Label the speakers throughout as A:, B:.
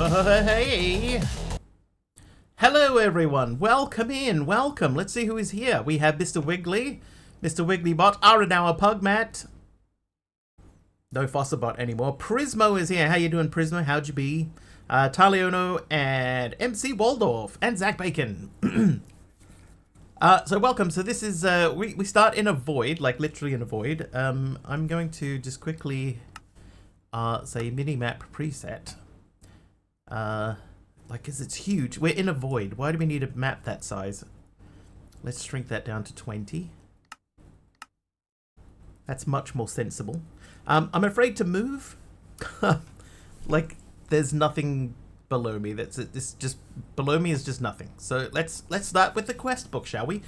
A: Hey! Hello everyone, welcome in, welcome. Let's see who is here. We have Mr. Wiggly, Mr. Wigglybot, Aranauer Pugmat. No Fosserbot anymore. Prismo is here. How you doing, Prismo? How'd you be? Taliono and MC Waldorf and Zach Bacon. So welcome. So this is, we start in a void, like literally in a void. I'm going to just quickly say minimap preset. Like, cause it's huge. We're in a void. Why do we need a map that size? Let's shrink that down to 20. That's much more sensible. I'm afraid to move. Like, there's nothing below me. It's just below me is just nothing. So let's start with the quest book, shall we?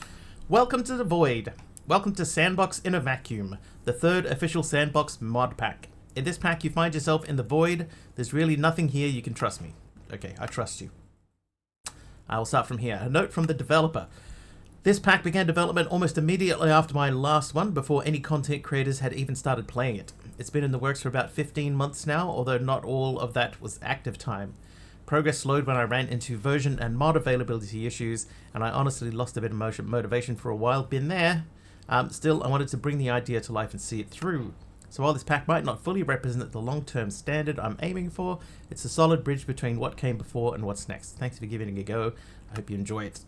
A: Welcome to the void. Welcome to Sandbox in a Vacuum, the third official Sandbox mod pack. In this pack, you find yourself in the void. There's really nothing here. You can trust me. Okay, I trust you. I will start from here. A note from the developer. This pack began development almost immediately after my last one, before any content creators had even started playing it. It's been in the works for about 15 months now, although not all of that was active time. Progress slowed when I ran into version and mod availability issues, and I honestly lost a bit of motivation for a while. Been there. Still, I wanted to bring the idea to life and see it through. So while this pack might not fully represent the long-term standard I'm aiming for, it's a solid bridge between what came before and what's next. Thanks for giving it a go. I hope you enjoy it.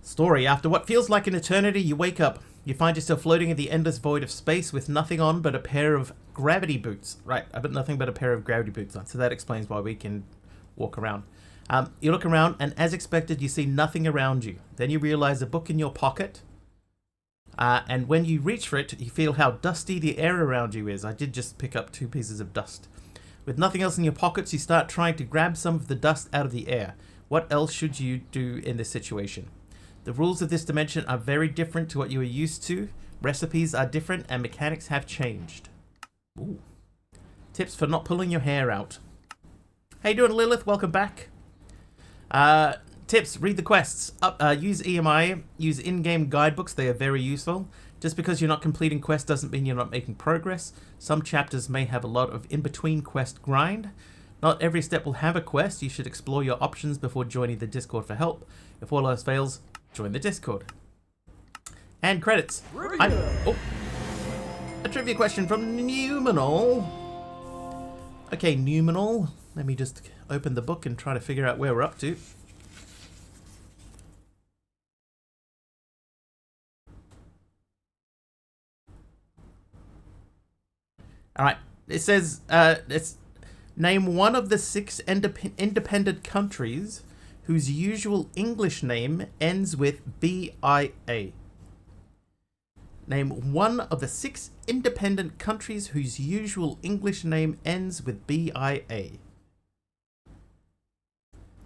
A: Story. After what feels like an eternity, you wake up. You find yourself floating in the endless void of space with nothing on but a pair of gravity boots. Right, I put nothing but a pair of gravity boots on, so that explains why we can walk around. You look around, and as expected, you see nothing around you. Then you realize a book in your pocket. And when you reach for it, you feel how dusty the air around you is. I did just pick up 2 pieces of dust. With nothing else in your pockets, you start trying to grab some of the dust out of the air. What else should you do in this situation? The rules of this dimension are very different to what you are used to. Recipes are different and mechanics have changed. Ooh. Tips for not pulling your hair out. How you doing, Lilith? Welcome back. Tips, read the quests. Use EMI, use in-game guidebooks, they are very useful. Just because you're not completing quests doesn't mean you're not making progress. Some chapters may have a lot of in-between quest grind. Not every step will have a quest. You should explore your options before joining the Discord for help. If all else fails, join the Discord. And credits. A trivia question from Numenal. Okay, Numenal. Let me just open the book and try to figure out where we're up to. All right, it says, it's name one of the 6 independent countries whose usual English name ends with BIA. Name one of the 6 independent countries whose usual English name ends with BIA.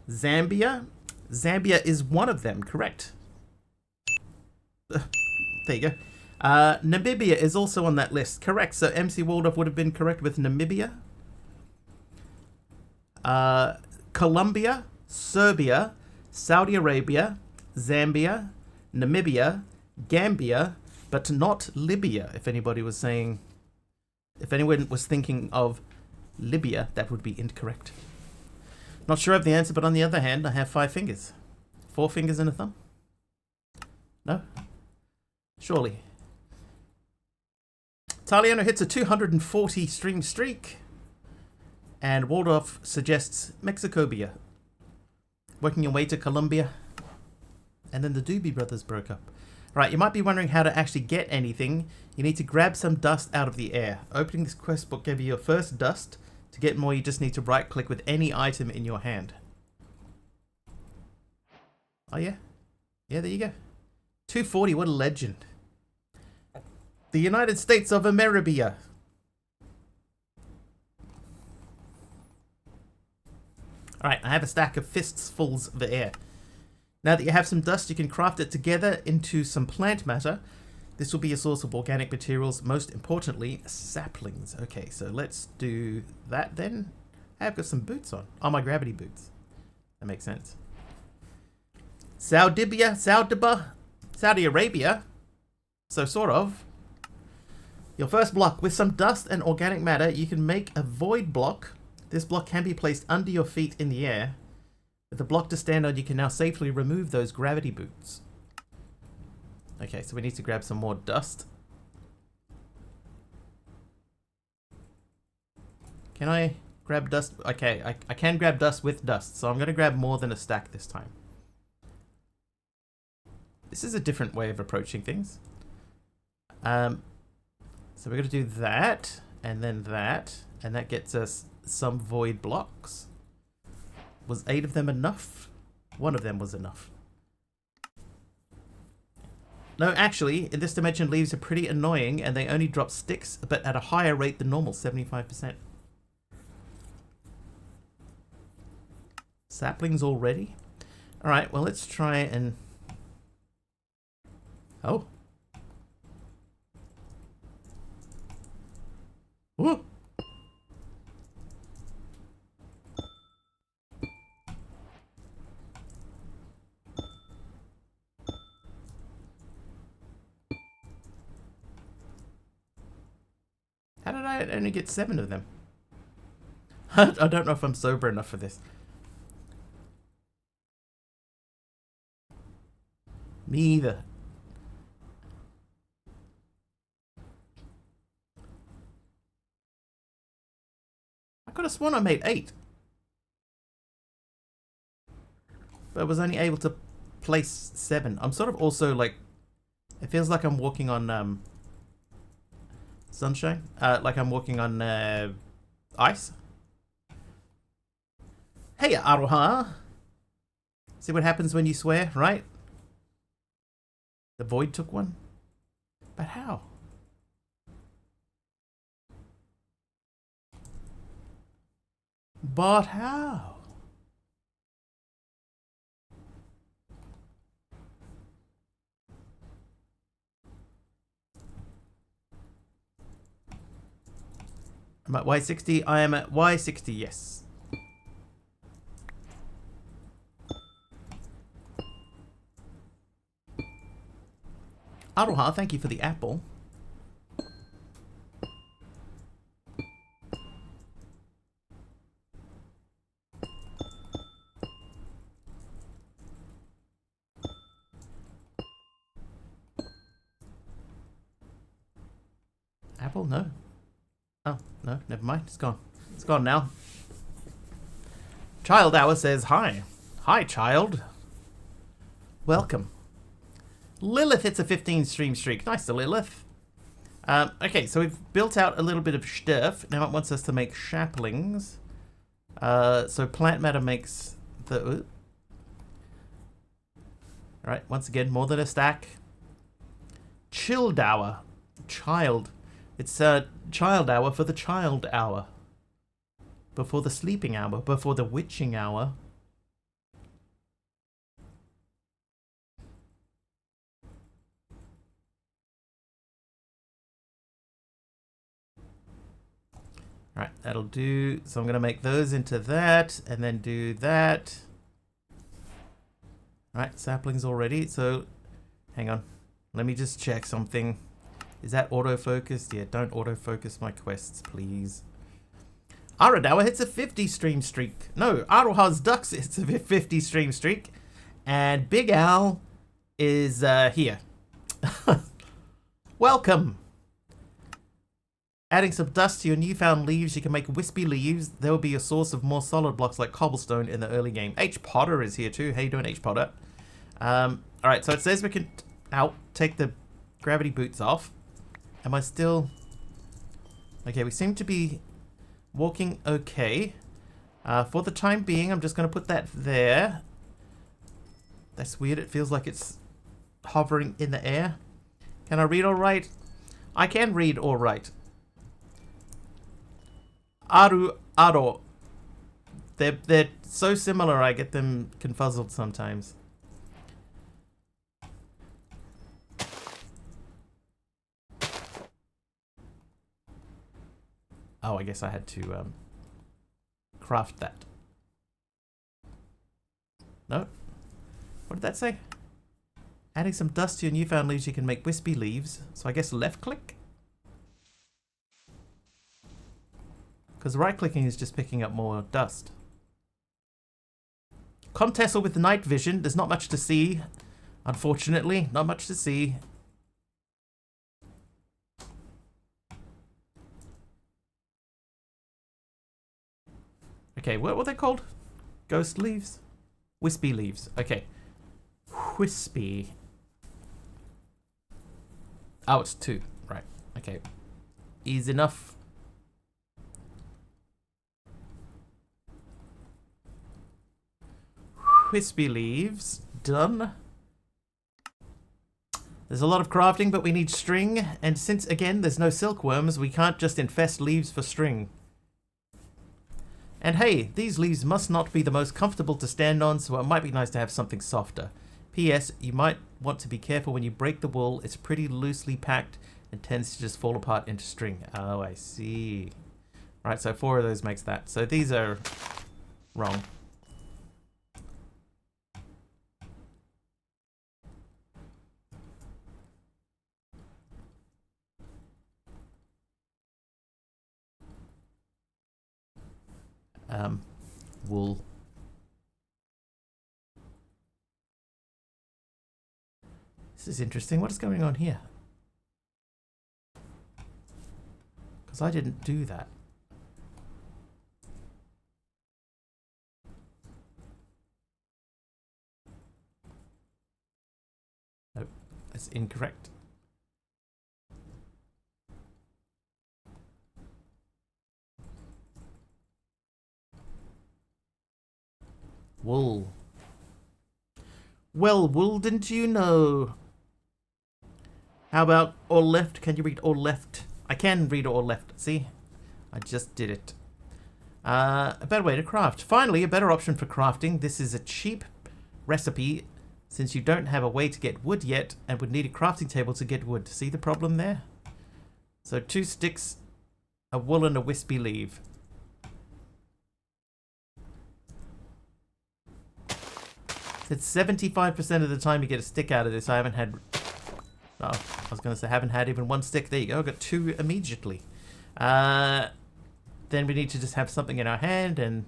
A: Zambia. Zambia is one of them, correct. There you go. Namibia is also on that list. Correct. So MC Waldorf would have been correct with Namibia. Colombia, Serbia, Saudi Arabia, Zambia, Namibia, Gambia, but not Libya. If anybody was saying, if anyone was thinking of Libya, that would be incorrect. Not sure of the answer, but on the other hand, I have 5 fingers. 4 fingers and a thumb. No? Surely. Taliano hits a 240 stream streak. And Waldorf suggests Mexicobia. Working your way to Colombia. And then the Doobie Brothers broke up. Right, you might be wondering how to actually get anything. You need to grab some dust out of the air. Opening this quest book gave you your first dust. To get more, you just need to right click with any item in your hand. Oh yeah? Yeah, there you go. 240, what a legend. The United States of America. Alright, I have a stack of fistfuls of air. Now that you have some dust, you can craft it together into some plant matter. This will be a source of organic materials, most importantly, saplings. Okay, so let's do that then. I've got some boots on. Oh, my gravity boots. That makes sense. Saudi Arabia. So sort of. Your first block. With some dust and organic matter, you can make a void block This block can be placed under your feet in the air. With the block to stand on, you can now safely remove those gravity boots. Okay, so we need to grab some more dust. Can I grab dust? Okay, I can grab dust with dust, so I'm going to grab more than a stack this time. This is a different way of approaching things. So we're going to do that, and that gets us some void blocks. Was 8 of them enough? 1 of them was enough. No, actually, in this dimension, leaves are pretty annoying, and they only drop sticks, but at a higher rate than normal, 75%. Saplings already? Alright, well, let's try and... Oh. Ooh. How did I only get 7 of them? I don't know if I'm sober enough for this. Me either. I could have sworn I made 8. But I was only able to place 7. I'm sort of also like... It feels like I'm walking on... sunshine? Like I'm walking on ice? Hey, Aroha! See what happens when you swear, right? The void took one? But how? But how? I'm at Y60. I am at Y60, yes. Aroha, thank you for the apple. Apple? No. Oh, no, never mind. It's gone. It's gone now. Child Hour says hi. Hi, child. Welcome. Lilith hits a 15 stream streak. Nice to Lilith. Okay, so we've built out a little bit of stuff. Now it wants us to make saplings. So plant matter makes the... Alright, once again, more than a stack. Chilled hour. Child. It's child hour for the child hour. Before the sleeping hour. Before the witching hour. Alright, that'll do. So I'm going to make those into that, and then do that. Alright, saplings already. So, hang on. Let me just check something. Is that autofocused? Yeah, don't autofocus my quests, please. Aradawa hits a 50 stream streak. No, Aroha's Ducks hits a 50 stream streak. And Big Al is here. Welcome. Adding some dust to your newfound leaves, you can make wispy leaves. There will be a source of more solid blocks like cobblestone in the early game. H. Potter is here too. How you doing, H. Potter? Alright, so it says we can take the gravity boots off. Am I still... Okay, we seem to be walking okay. For the time being, I'm just going to put that there. That's weird. It feels like it's hovering in the air. Can I read all right? I can read all right. Aru, Aro. They're so similar, I get them confuzzled sometimes. Oh, I guess I had to craft that. No? What did that say? Adding some dust to your newfound leaves, you can make wispy leaves. So I guess left click? Because right-clicking is just picking up more dust. Contessa with night vision. There's not much to see. Unfortunately, not much to see. Okay, what were they called? Ghost leaves? Wispy leaves. Okay. Wispy. Oh, it's 2. Right. Okay. Easy enough. Wispy leaves. Done. There's a lot of crafting, but we need string. And since, again, there's no silkworms, we can't just infest leaves for string. And hey, these leaves must not be the most comfortable to stand on, so it might be nice to have something softer. P.S. You might want to be careful when you break the wool. It's pretty loosely packed and tends to just fall apart into string. Oh, I see. Right, so 4 of those makes that. So these are wrong. Wool. This is interesting. What is going on here? Because I didn't do that. Nope, that's incorrect. Wool. Well, wool, didn't you know? How about all left? Can you read all left? I can read all left. See? I just did it. A better way to craft. Finally, a better option for crafting. This is a cheap recipe since you don't have a way to get wood yet and would need a crafting table to get wood. See the problem there? So 2 sticks, a wool and a wispy leaf. It's 75% of the time you get a stick out of this. I haven't had... Oh, I was going to say haven't had even 1 stick. There you go. I got 2 immediately. Then we need to just have something in our hand and...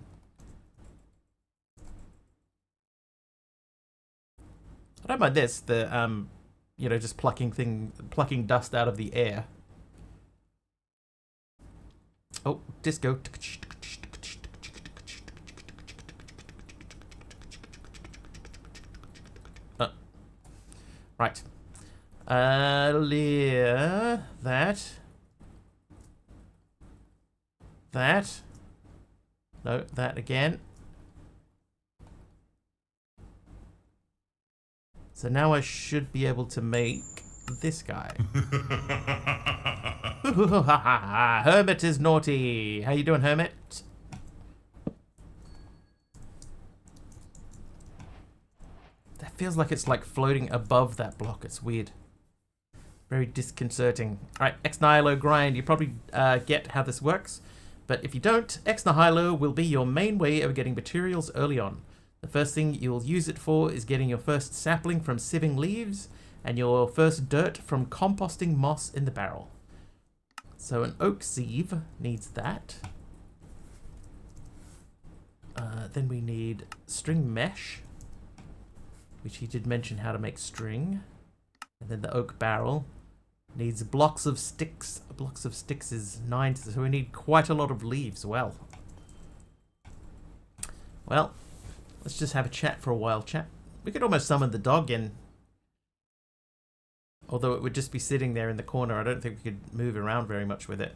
A: I don't mind this. The, you know, just plucking dust out of the air. Oh, disco. Right. Earlier, that. No, that again. So now I should be able to make this guy. Hermit is naughty. How you doing, Hermit? That feels like it's like floating above that block. It's weird. Very disconcerting. Alright, ex nihilo grind. You probably get how this works. But if you don't, ex nihilo will be your main way of getting materials early on. The first thing you'll use it for is getting your first sapling from sieving leaves and your first dirt from composting moss in the barrel. So an oak sieve needs that. Then we need string mesh, which he did mention how to make string. And then the oak barrel needs blocks of sticks. Blocks of sticks is 9, so we need quite a lot of leaves. Well, let's just have a chat for a while, chat. We could almost summon the dog in. Although it would just be sitting there in the corner. I don't think we could move around very much with it.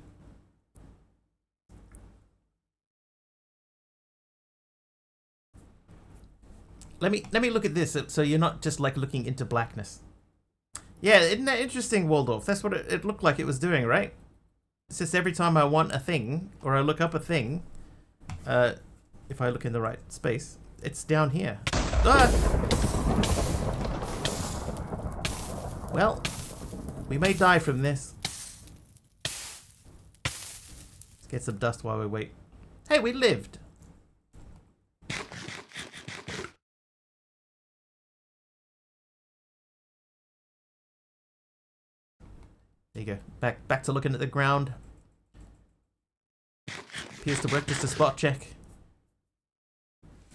A: Let me look at this so you're not just like looking into blackness. Yeah, isn't that interesting, Waldorf? That's what it looked like it was doing, right? It's just every time I want a thing, or I look up a thing, if I look in the right space, it's down here. Ah! Well, we may die from this. Let's get some dust while we wait. Hey, we lived! There you go. Back to looking at the ground. Appears to work, just a spot check.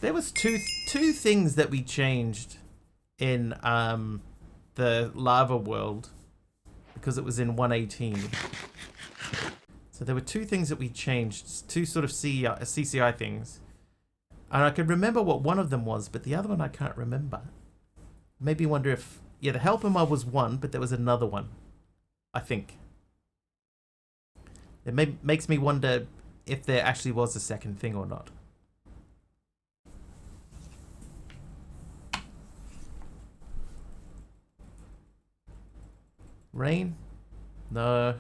A: There was two things that we changed in the lava world because it was in 118. So there were two things that we changed, two sort of CCI things. And I could remember what one of them was, but the other one I can't remember. Maybe wonder if... Yeah, the helper mob was one, but there was another one. I think. It makes me wonder if there actually was a second thing or not. Rain? No.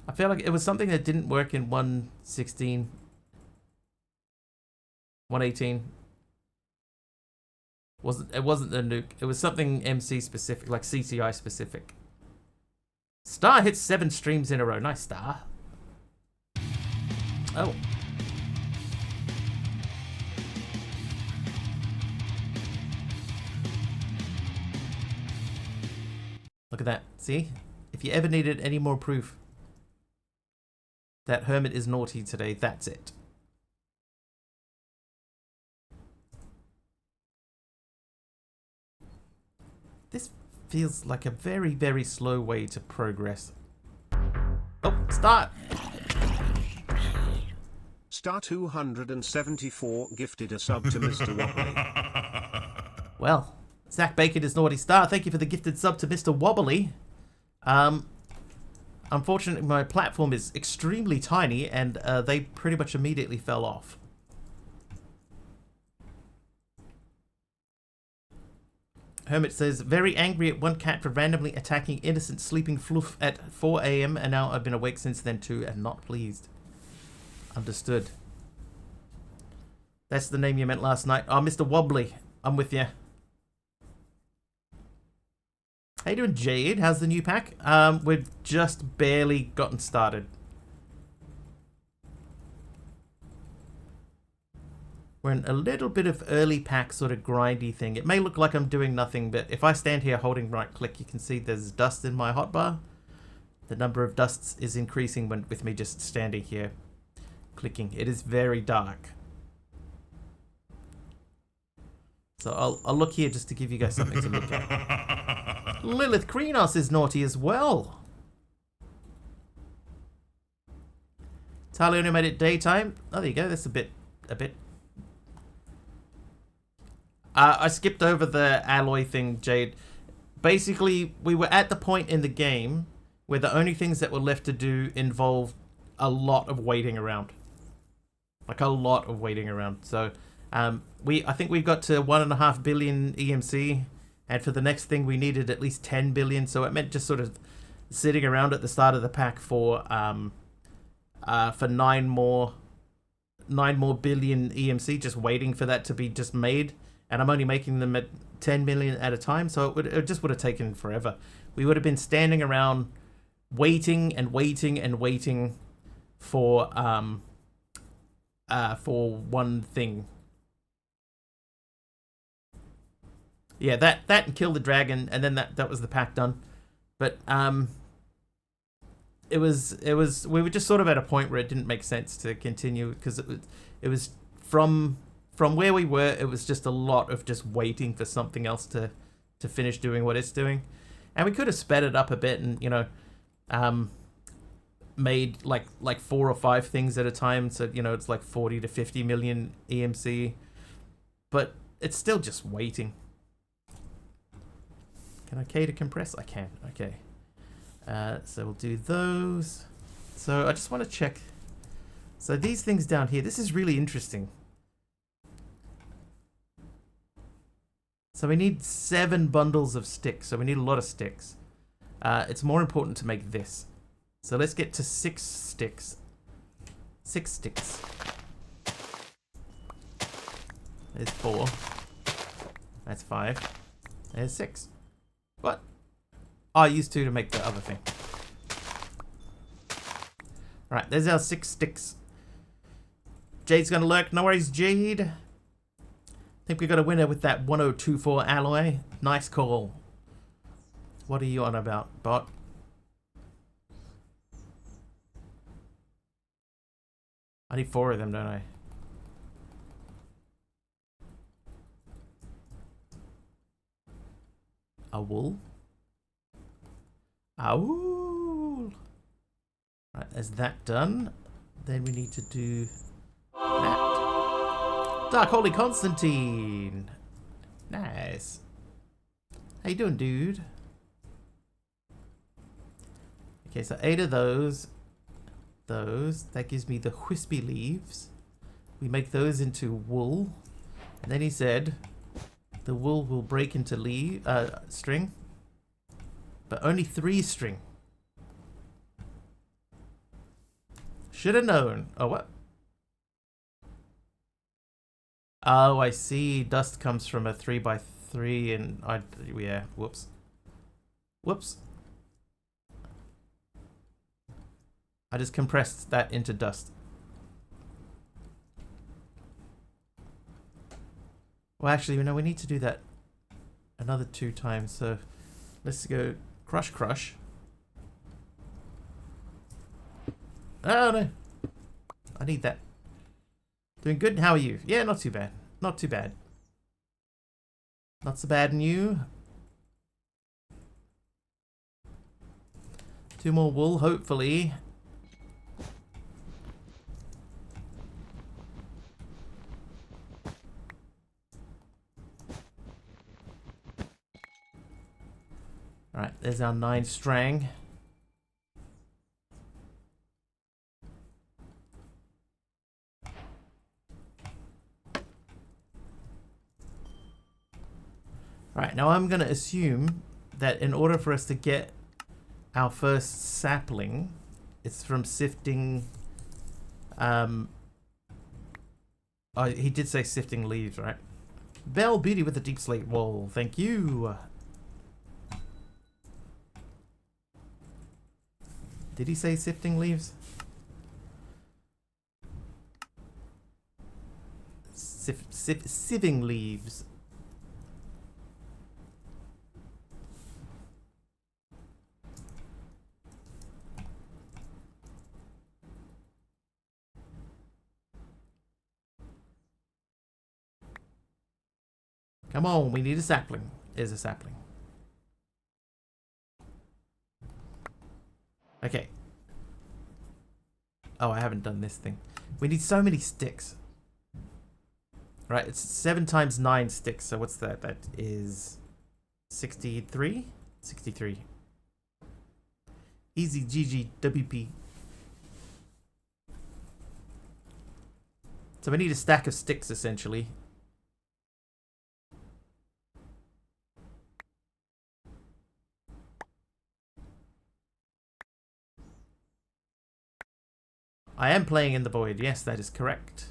A: I feel like it was something that didn't work in 116. 118. It wasn't the nuke. It was something MC specific, like CCI specific. Star hits 7 streams in a row. Nice, Star. Oh. Look at that. See? If you ever needed any more proof that Hermit is naughty today, that's it. This feels like a very, very slow way to progress. Oh, start!
B: Star 274 gifted a sub to Mr. Wobbly.
A: Well, Zach Bacon is naughty star. Thank you for the gifted sub to Mr. Wobbly. Unfortunately, my platform is extremely tiny, and they pretty much immediately fell off. Hermit says, very angry at one cat for randomly attacking innocent sleeping fluff at 4 AM, and now I've been awake since then too, and not pleased. Understood. That's the name you meant last night. Oh, Mr. Wobbly. I'm with you. How you doing, Jade? How's the new pack? We've just barely gotten started. We're in a little bit of early pack sort of grindy thing. It may look like I'm doing nothing, but if I stand here holding right click, you can see there's dust in my hotbar. The number of dusts is increasing with me just standing here clicking. It is very dark. So I'll look here just to give you guys something to look at. Lilith Kreenos is naughty as well. Tali only made it daytime. Oh, there you go. That's a bit. I skipped over the alloy thing, Jade. Basically, we were at the point in the game where the only things that were left to do involved a lot of waiting around. Like a lot of waiting around. So I think we got to 1.5 billion EMC, and for the next thing we needed at least 10 billion. So it meant just sort of sitting around at the start of the pack for 9 more billion EMC, just waiting for that to be just made. And I'm only making them at 10 million at a time, so it just would have taken forever. We would have been standing around waiting and waiting and waiting for one thing. Yeah, that and kill the dragon, and then that was the pack done. But we were just sort of at a point where it didn't make sense to continue, because it was from where we were, it was just a lot of just waiting for something else to finish doing what it's doing. And we could have sped it up a bit and, you know, made like 4 or 5 things at a time. So, you know, it's like 40 to 50 million EMC. But it's still just waiting. Can I K to compress? I can. Okay. So we'll do those. So I just want to check. So these things down here, this is really interesting. So we need 7 bundles of sticks. So we need a lot of sticks. It's more important to make this. So let's get to 6 sticks. 6 sticks. There's 4. That's 5. There's 6. What? Oh, I used 2 to make the other thing. Right, there's our 6 sticks. Jade's gonna lurk. No worries, Jade. Think we got a winner with that 1024 alloy. Nice call. What are you on about, bot? I need 4 of them, don't I? A wool? A wool! Right, is that done? Then we need to do that. Dark Holy Constantine! Nice. How you doing, dude? Okay, so 8 of those. That gives me the wispy leaves. We make those into wool. And then he said the wool will break into string. But only 3 string. Should have known. Oh, what? Oh, I see. Dust comes from a 3x3 and yeah, whoops. Whoops. I just compressed that into dust. Well, actually, you know, we need to do that another 2 times. So let's go crush. Oh, no. I need that. Doing good? How are you? Yeah, not too bad. Not too bad. Not so bad in you. 2 more wool, hopefully. Alright, there's our 9 strang. Alright, now I'm going to assume that in order for us to get our first sapling, it's from sifting... oh, he did say sifting leaves, right? Belle Beauty with a deep slate wall, thank you! Did he say sifting leaves? Sieving leaves. Come on, we need a sapling. Is a sapling. Okay. Oh, I haven't done this thing. We need so many sticks. Right, it's 7 times 9 sticks. So what's that? That is 63? 63. Easy GG WP. So we need a stack of sticks, essentially. I am playing in the void. Yes, that is correct.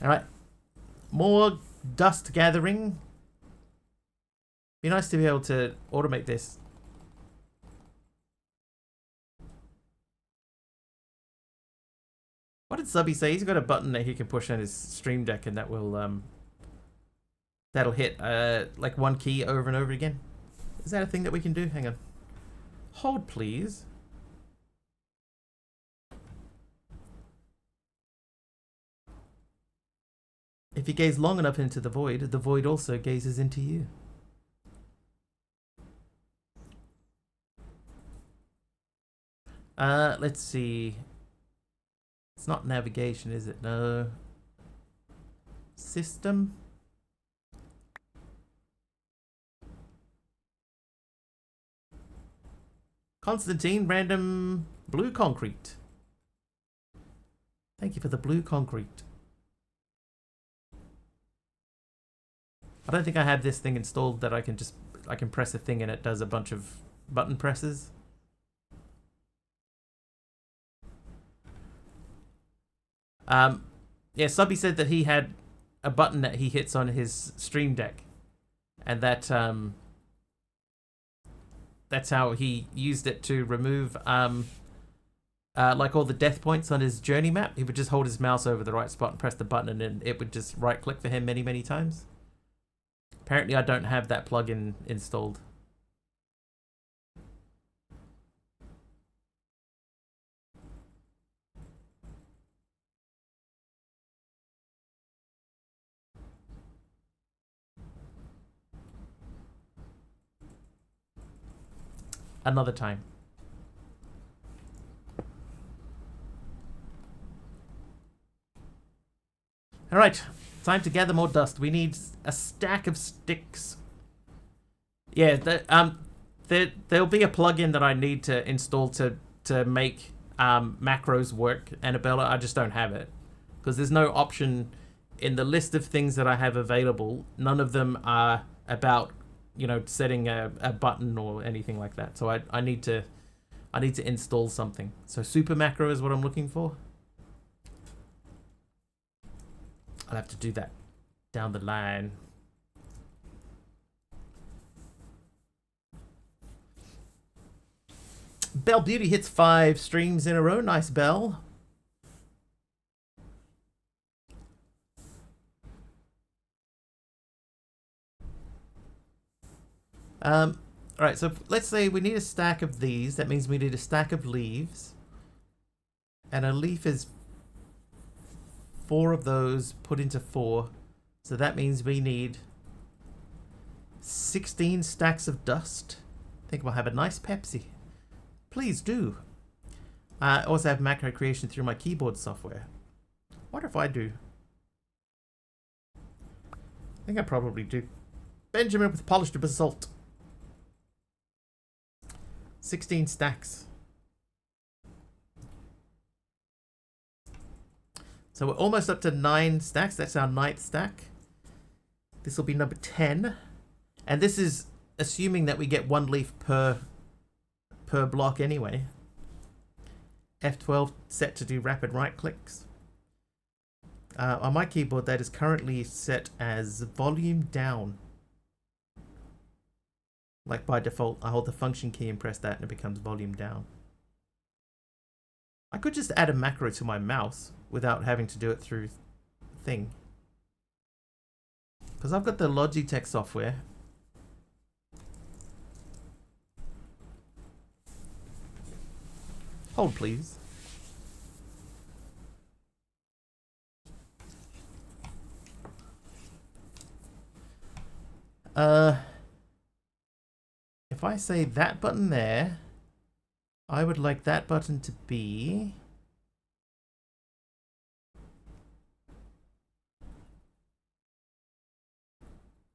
A: Alright. More dust gathering. Be nice to be able to automate this. What did Subby say? He's got a button that he can push on his stream deck and that will that'll hit like 1 key over and over again. Is that a thing that we can do? Hang on. Hold please. If you gaze long enough into the void also gazes into you. Let's see. It's not navigation, is it? No. System. Constantine, random blue concrete. Thank you for the blue concrete. I don't think I have this thing installed that I can press a thing and it does a bunch of button presses. Yeah, Subby said that he had a button that he hits on his stream deck, and that that's how he used it to remove like all the death points on his journey map, he would just hold his mouse over the right spot and press the button, and then it would just right click for him many, many times. Apparently I don't have that plugin installed. Another time. Alright, time to gather more dust. We need a stack of sticks. Yeah, there'll be a plugin that I need to install to make macros work, Annabella. I just don't have it. Because there's no option in the list of things that I have available. None of them are about, you know, setting a button or anything like that. So I need to install something. So super macro is what I'm looking for. I'll have to do that down the line. Bell Beauty hits 5 streams in a row. Nice, Bell. Alright, so let's say we need a stack of these. That means we need a stack of leaves. And a leaf is 4 of those put into 4. So that means we need 16 stacks of dust. I think we'll have a nice Pepsi. Please do. I also have macro creation through my keyboard software. What if I do? I think I probably do. Benjamin with polished basalt. 16 stacks. So we're almost up to 9 stacks. That's our 9th stack. This will be number 10. And this is assuming that we get 1 leaf per block anyway. F12 set to do rapid right clicks. On my keyboard, that is currently set as volume down. Like by default, I hold the function key and press that and it becomes volume down. I could just add a macro to my mouse without having to do it through thing. Because I've got the Logitech software. Hold please. If I say that button there, I would like that button to be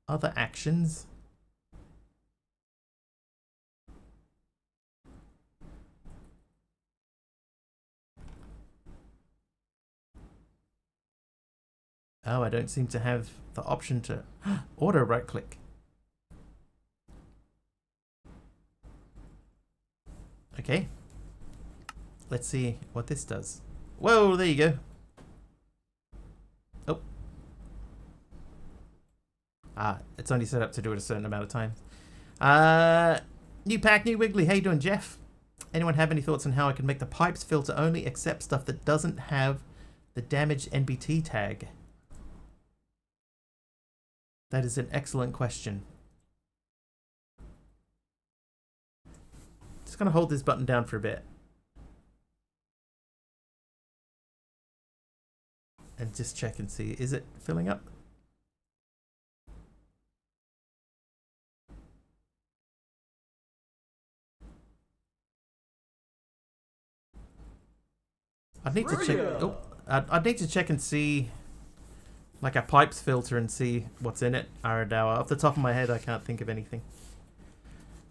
A: other actions. Oh, I don't seem to have the option to auto right click. Okay. Let's see what this does. Whoa, there you go. Oh. It's only set up to do it a certain amount of times. New pack, new wiggly. How you doing, Jeff? Anyone have any thoughts on how I can make the pipes filter only accept stuff that doesn't have the damaged NBT tag? That is an excellent question. Just gonna hold this button down for a bit. And just check and see, is it filling up? I need to check. Oh, I need to check and see, like a pipes filter, and see what's in it. Aradawa. Off the top of my head, I can't think of anything.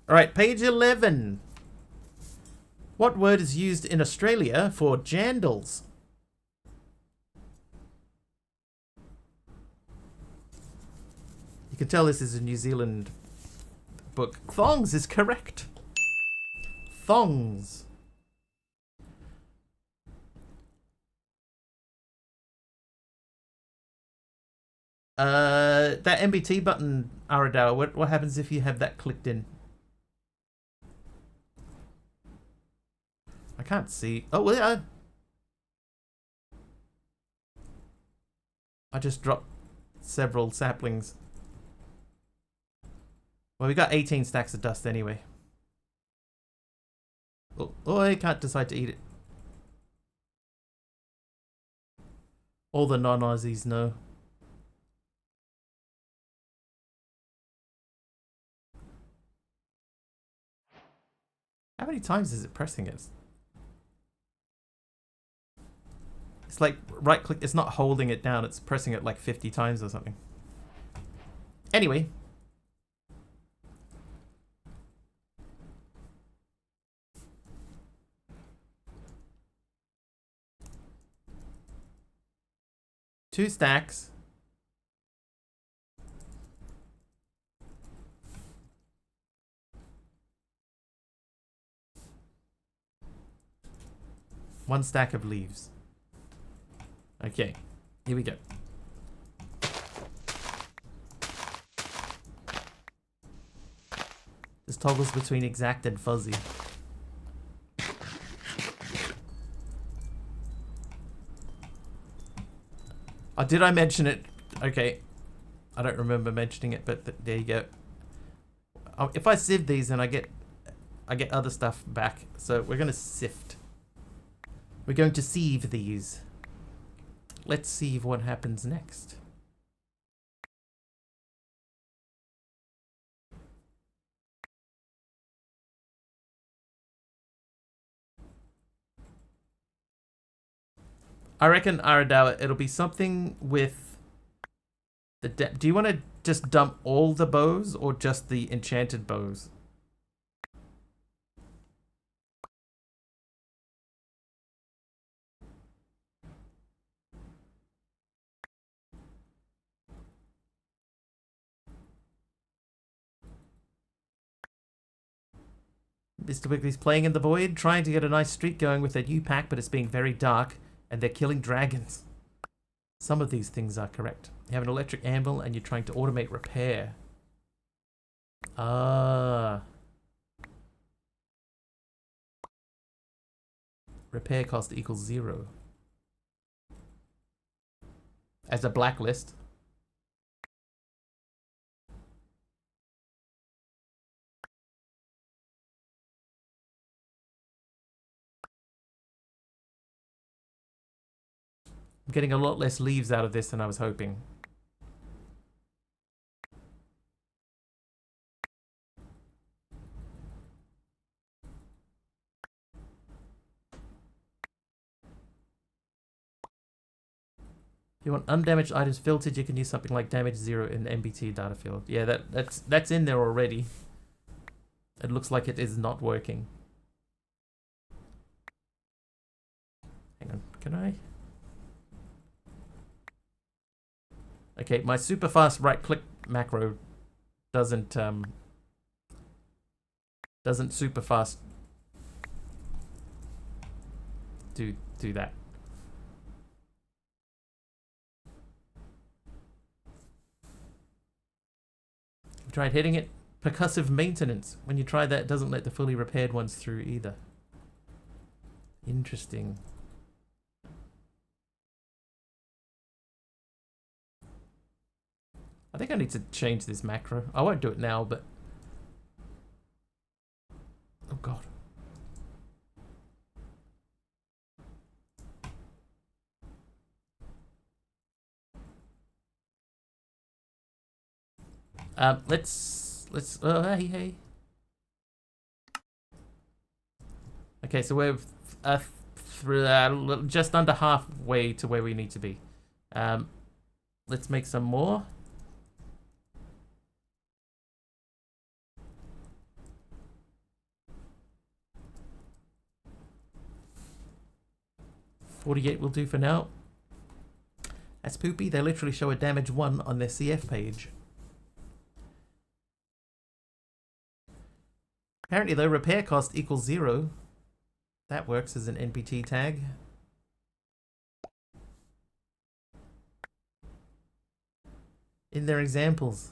A: All right, page 11. What word is used in Australia for jandals? You can tell this is a New Zealand book. Thongs is correct. Thongs. That MBT button, Aradawa, what happens if you have that clicked in? I can't see. Oh, well, yeah. I just dropped several saplings. Well, we got 18 stacks of dust anyway. Oh, I can't decide to eat it. All the non-Aussies know. How many times is it pressing it? It's like right click, it's not holding it down, it's pressing it like 50 times or something. Anyway. Two stacks. One stack of leaves. Okay, here we go. This toggles between exact and fuzzy. Oh, did I mention it? Okay. I don't remember mentioning it, but there you go. If I sieve these, then I get other stuff back. So we're going to sift. We're going to sieve these. Let's see what happens next. I reckon, Aradawa, it'll be something with the do you want to just dump all the bows or just the enchanted bows? Mr. Wiggly's playing in the void, trying to get a nice streak going with their new pack, but it's being very dark, and they're killing dragons. Some of these things are correct. You have an electric anvil, and you're trying to automate repair. Ah. Repair cost equals 0. As a blacklist. I'm getting a lot less leaves out of this than I was hoping. If you want undamaged items filtered, you can use something like damage 0 in MBT data field. Yeah, that's in there already. It looks like it is not working. Hang on, can I? Okay, my super fast right click macro doesn't super fast do that. You tried hitting it. Percussive maintenance. When you try that, it doesn't let the fully repaired ones through either. Interesting. I think I need to change this macro. I won't do it now, but... Oh god. Let's oh hey. Okay, so we're just under halfway to where we need to be. Let's make some more. $48 will do for now. That's poopy. They literally show a damage 1 on their CF page. Apparently, though, repair cost equals 0. That works as an NPT tag. In their examples.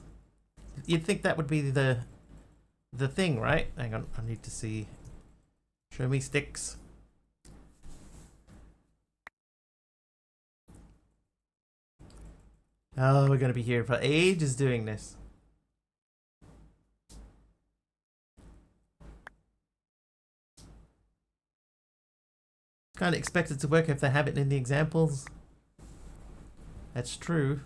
A: You'd think that would be the thing, right? Hang on, I need to see. Show me sticks. Oh, we're going to be here for ages doing this. Can't expect it to work if they have it in the examples. That's true.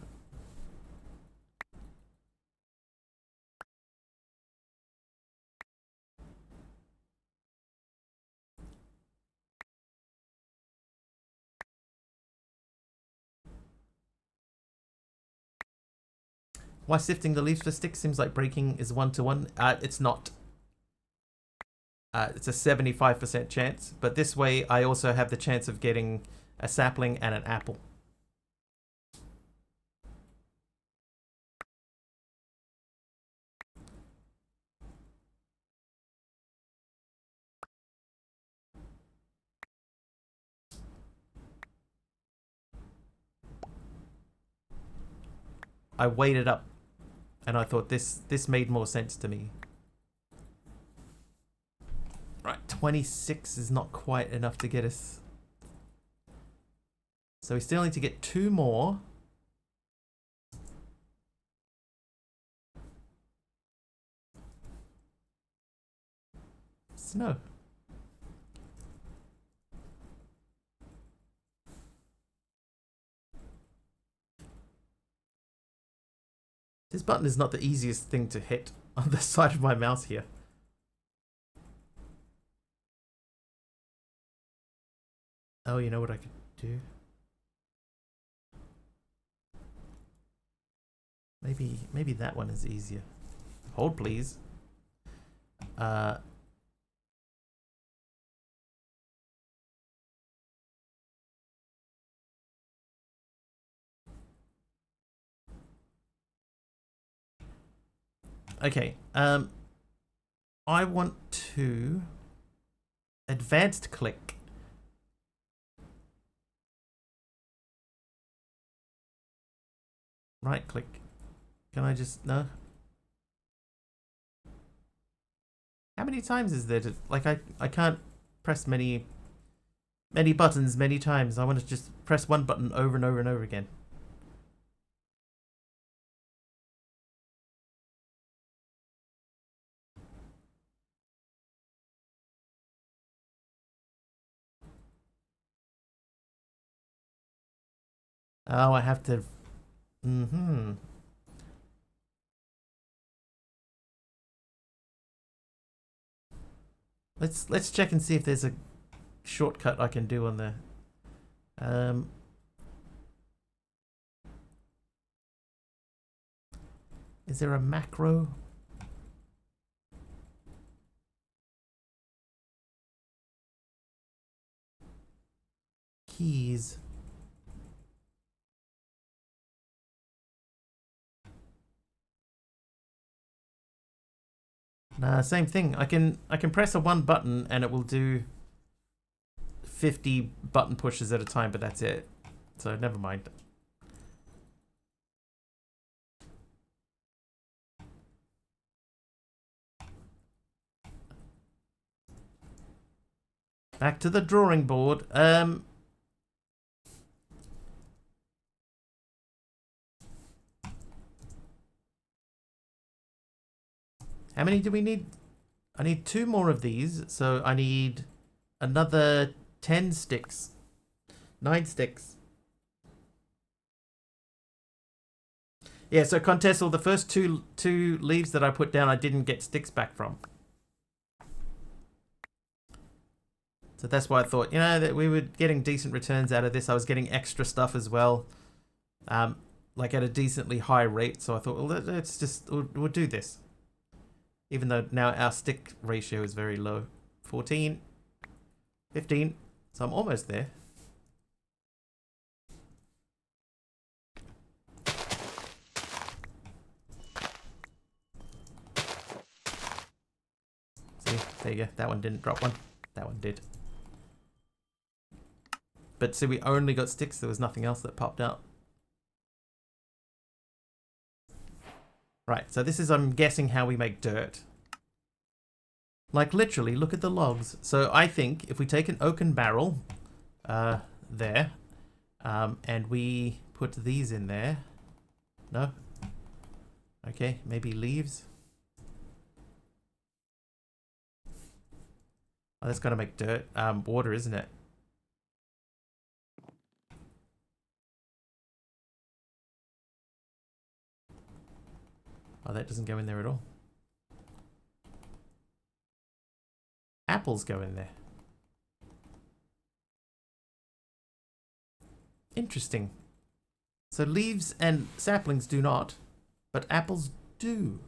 A: Why sifting the leaves for sticks seems like breaking is 1-to-1? It's not. It's a 75% chance, but this way I also have the chance of getting a sapling and an apple. I weighed it up and I thought this made more sense to me. Right, 26 is not quite enough to get us. So we still need to get 2 more. Snow. This button is not the easiest thing to hit on the side of my mouse here. Oh, you know what I could do? Maybe that one is easier. Hold, please. Okay. I want to advanced click. Right click. Can I just no? How many times is there to like I can't press many buttons many times. I want to just press one button over and over and over again. Oh, I have to Let's check and see if there's a shortcut I can do on the is there a macro? Keys. Nah, same thing. I can press a one button and it will do 50 button pushes at a time, but that's it. So never mind. Back to the drawing board. How many do we need? I need 2 more of these, so I need another 10 sticks. 9 sticks. Yeah, so Contessal, the first two leaves that I put down, I didn't get sticks back from. So that's why I thought, you know, that we were getting decent returns out of this. I was getting extra stuff as well, like at a decently high rate. So I thought, well, let's just, we'll do this. Even though now our stick ratio is very low. 14, 15, so I'm almost there. See, there you go. That one didn't drop one. That one did. But see, we only got sticks. There was nothing else that popped out. Right, so this is, I'm guessing, how we make dirt. Like, literally, look at the logs. So I think if we take an oaken barrel, there, and we put these in there. No? Okay, maybe leaves. Oh, that's gotta make dirt. Water, isn't it? Oh, that doesn't go in there at all. Apples go in there. Interesting. So leaves and saplings do not, but apples do.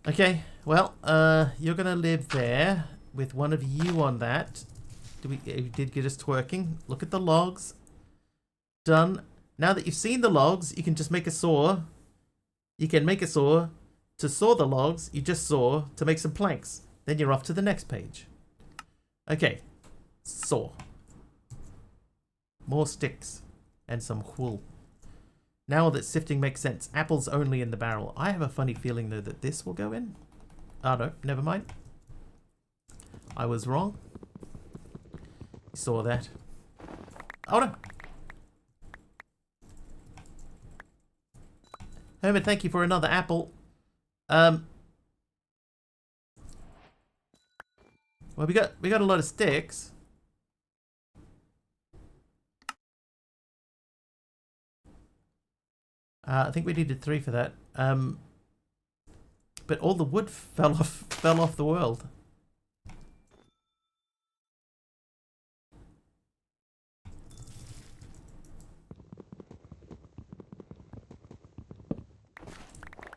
A: Okay, well, you're gonna live there with one of you on that. You did get us twerking. Look at the logs. Done. Now that you've seen the logs, you can just make a saw. You can make a saw to saw the logs you just saw to make some planks. Then you're off to the next page. Okay. Saw. More sticks. And some wool. Now that sifting makes sense. Apples only in the barrel. I have a funny feeling though that this will go in. Oh no, never mind. I was wrong. Saw that. Oh no. Herman, thank you for another apple. Well, we got a lot of sticks. I think we needed 3 for that. But all the wood fell off the world.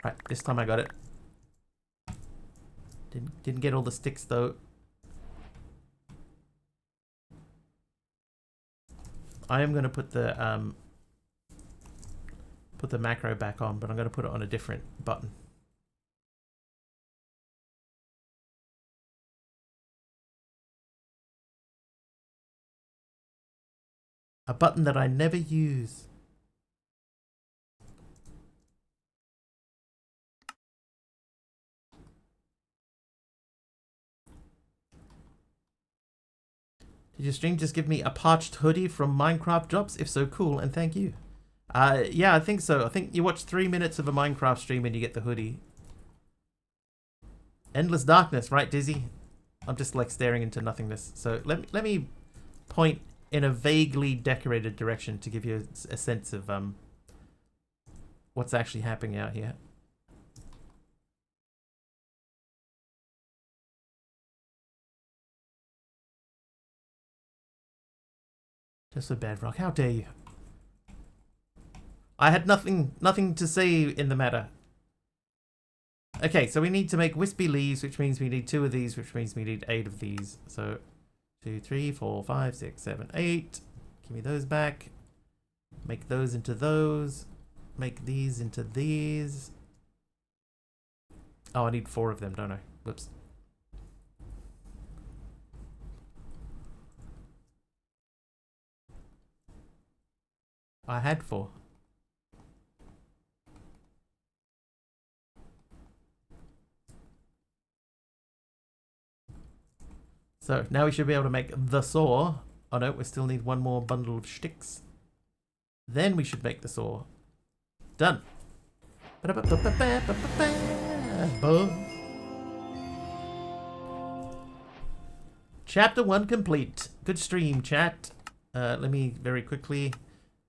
A: Right, this time I got it. Didn't get all the sticks though. I am gonna put the macro back on, but I'm gonna put it on a different button. A button that I never use. Did your stream just give me a parched hoodie from Minecraft Drops? If so, cool, and thank you. Yeah, I think so. I think you watch 3 minutes of a Minecraft stream and you get the hoodie. Endless darkness, right, Dizzy? I'm just like staring into nothingness. So let me point in a vaguely decorated direction to give you a sense of what's actually happening out here. Just for bedrock. How dare you? I had nothing to say in the matter. Okay, so we need to make wispy leaves, which means we need 2 of these, which means we need 8 of these. So 2, 3, 4, 5, 6, 7, 8. Give me those back. Make those into those. Make these into these. Oh, I need 4 of them, don't I? Whoops. I had 4. So now we should be able to make the saw. Oh no, we still need 1 more bundle of sticks. Then we should make the saw. Done. Chapter 1 complete. Good stream, chat. Let me very quickly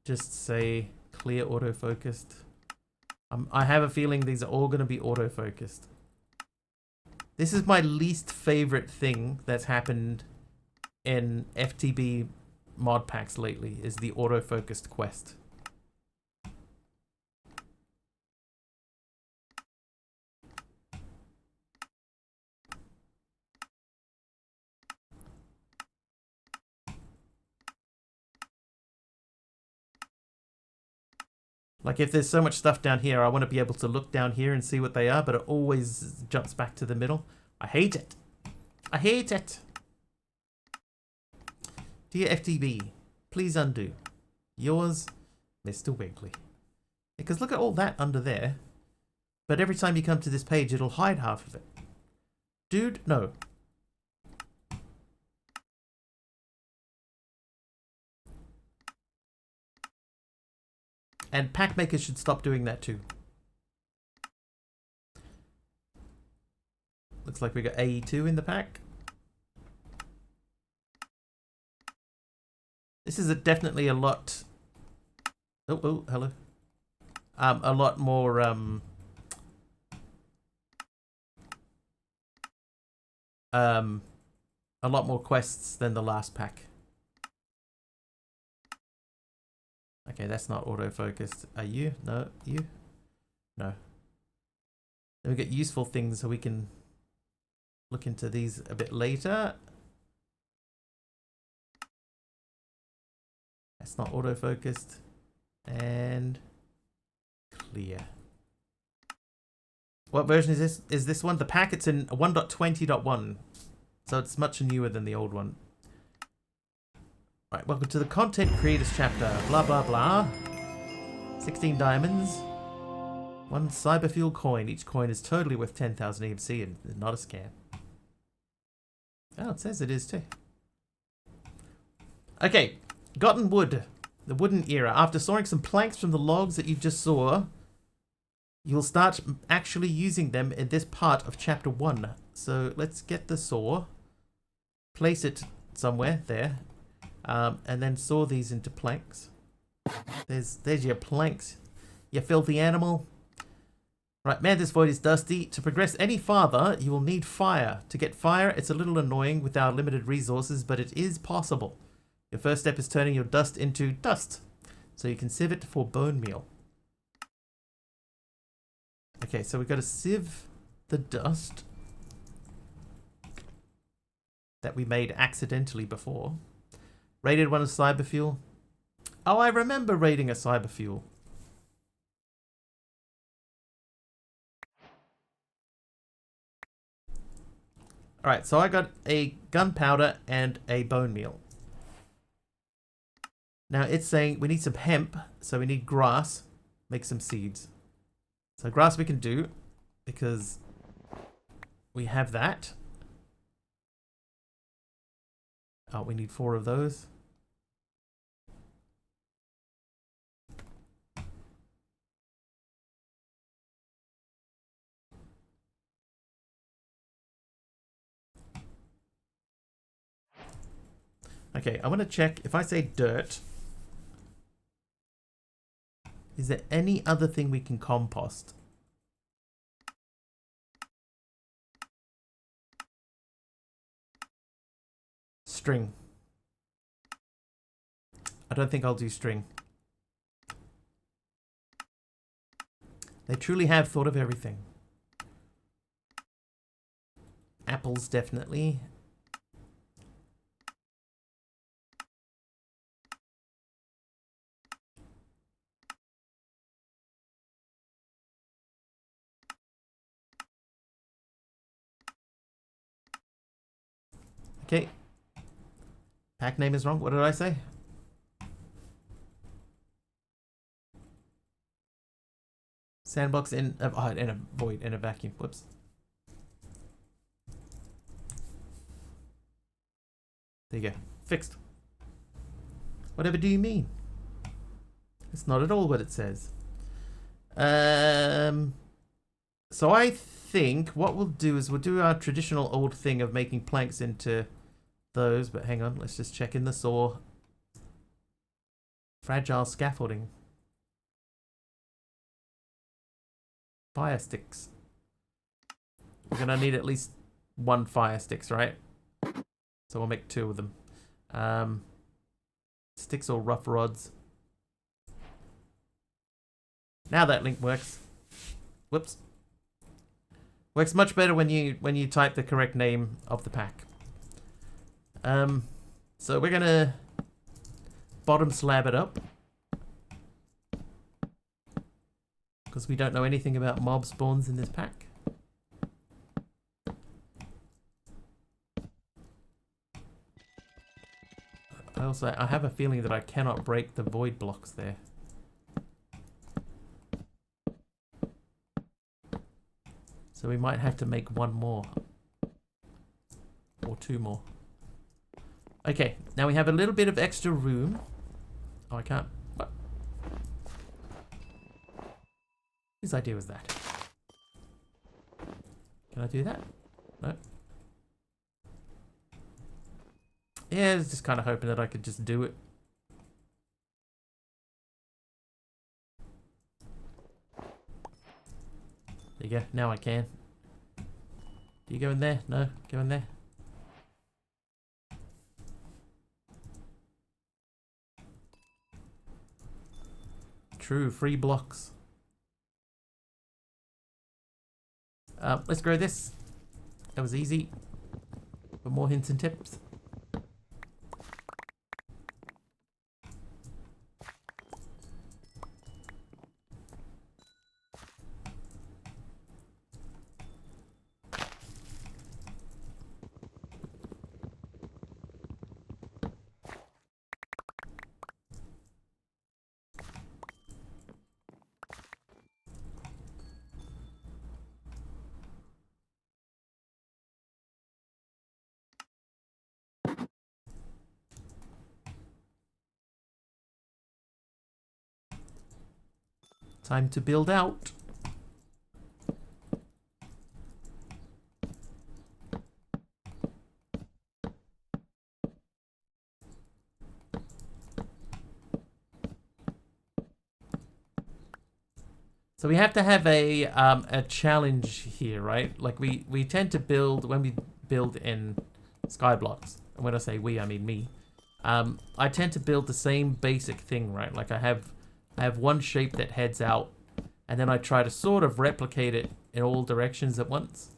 A: just say clear autofocused. I have a feeling these are all going to be autofocused. This is my least favorite thing that's happened in FTB mod packs lately, is the autofocused quest. Like, if there's so much stuff down here, I want to be able to look down here and see what they are, but it always jumps back to the middle. I hate it. I hate it. Dear FTB, please undo. Yours, Mr. Wiggly. Because look at all that under there. But every time you come to this page, it'll hide half of it. Dude, no. And pack makers should stop doing that too. Looks like we got AE2 in the pack. This is definitely a lot... Oh, hello. A lot more... a lot more quests than the last pack. Okay, that's not auto-focused. Are you? No, you? No. Then we get useful things so we can look into these a bit later. That's not auto-focused. And clear. What version is this? Is this one? The pack, it's in 1.20.1. So it's much newer than the old one. Right, welcome to the Content Creators chapter. Blah, blah, blah. 16 diamonds. 1 cyberfuel coin. Each coin is totally worth 10,000 EMC and not a scam. Oh, it says it is too. Okay, gotten wood. The wooden era. After sawing some planks from the logs that you just saw, you'll start actually using them in this part of chapter 1. So let's get the saw. Place it somewhere there. And then saw these into planks. There's your planks, you filthy animal. Right, man, this void is dusty. To progress any farther, you will need fire. To get fire, it's a little annoying with our limited resources, but it is possible. Your first step is turning your dust into dust, so you can sieve it for bone meal. Okay, so we've got to sieve the dust that we made accidentally before. Rated one as cyberfuel. Oh, I remember rating a cyberfuel. Alright, so I got a gunpowder and a bone meal. Now it's saying we need some hemp, so we need grass. Make some seeds. So grass we can do, because we have that. Oh, we need 4 of those. Okay, I want to check if I say dirt. Is there any other thing we can compost? String. I don't think I'll do string. They truly have thought of everything. Apples, definitely. Okay. Pack name is wrong. What did I say? Sandbox in a void, in a vacuum. Whoops. There you go. Fixed. Whatever do you mean? It's not at all what it says. So I think what we'll do is we'll do our traditional old thing of making planks into those, but hang on, let's just check in the saw. Fragile scaffolding. Fire sticks. We're gonna need at least 1 fire sticks, right? So we'll make 2 of them. Sticks or rough rods. Now that link works. Whoops. Works much better when you type the correct name of the pack. So we're gonna bottom slab it up, because we don't know anything about mob spawns in this pack. I have a feeling that I cannot break the void blocks there. So we might have to make 1 more. Or 2 more. Okay, now we have a little bit of extra room. Oh, I can't. What? Whose idea was that? Can I do that? No. Yeah, I was just kind of hoping that I could just do it. There you go. Now I can. Do you go in there? No? Go in there. True, free blocks. Let's grow this. That was easy. For more hints and tips. Time to build out. So we have to have a challenge here, right? Like we tend to build when we build in Skyblocks. And when I say we, I mean me. I tend to build the same basic thing, right? Like I have one shape that heads out, and then I try to sort of replicate it in all directions at once.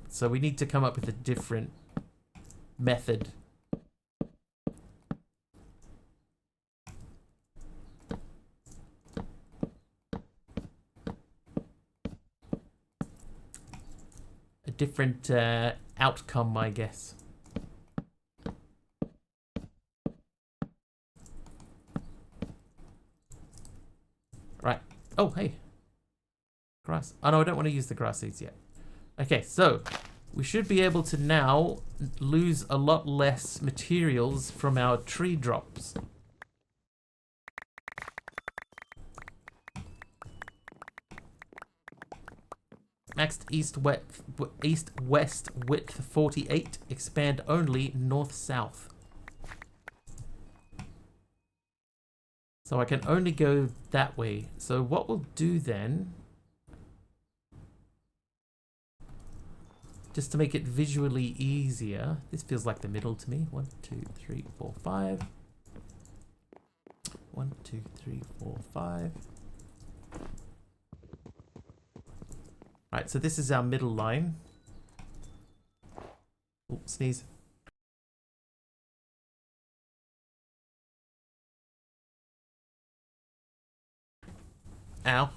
A: So we need to come up with a different method. A different outcome, I guess. Right. Oh, hey. Grass. Oh, no, I don't want to use the grass seeds yet. Okay, so we should be able to now lose a lot less materials from our tree drops. Maxed east-west width 48. Expand only north-south. So I can only go that way. So what we'll do then, just to make it visually easier, this feels like the middle to me. 1, 2, 3, 4, 5. 1, 2, 3, 4, 5. Right, so this is our middle line. Oh, sneeze. Ow.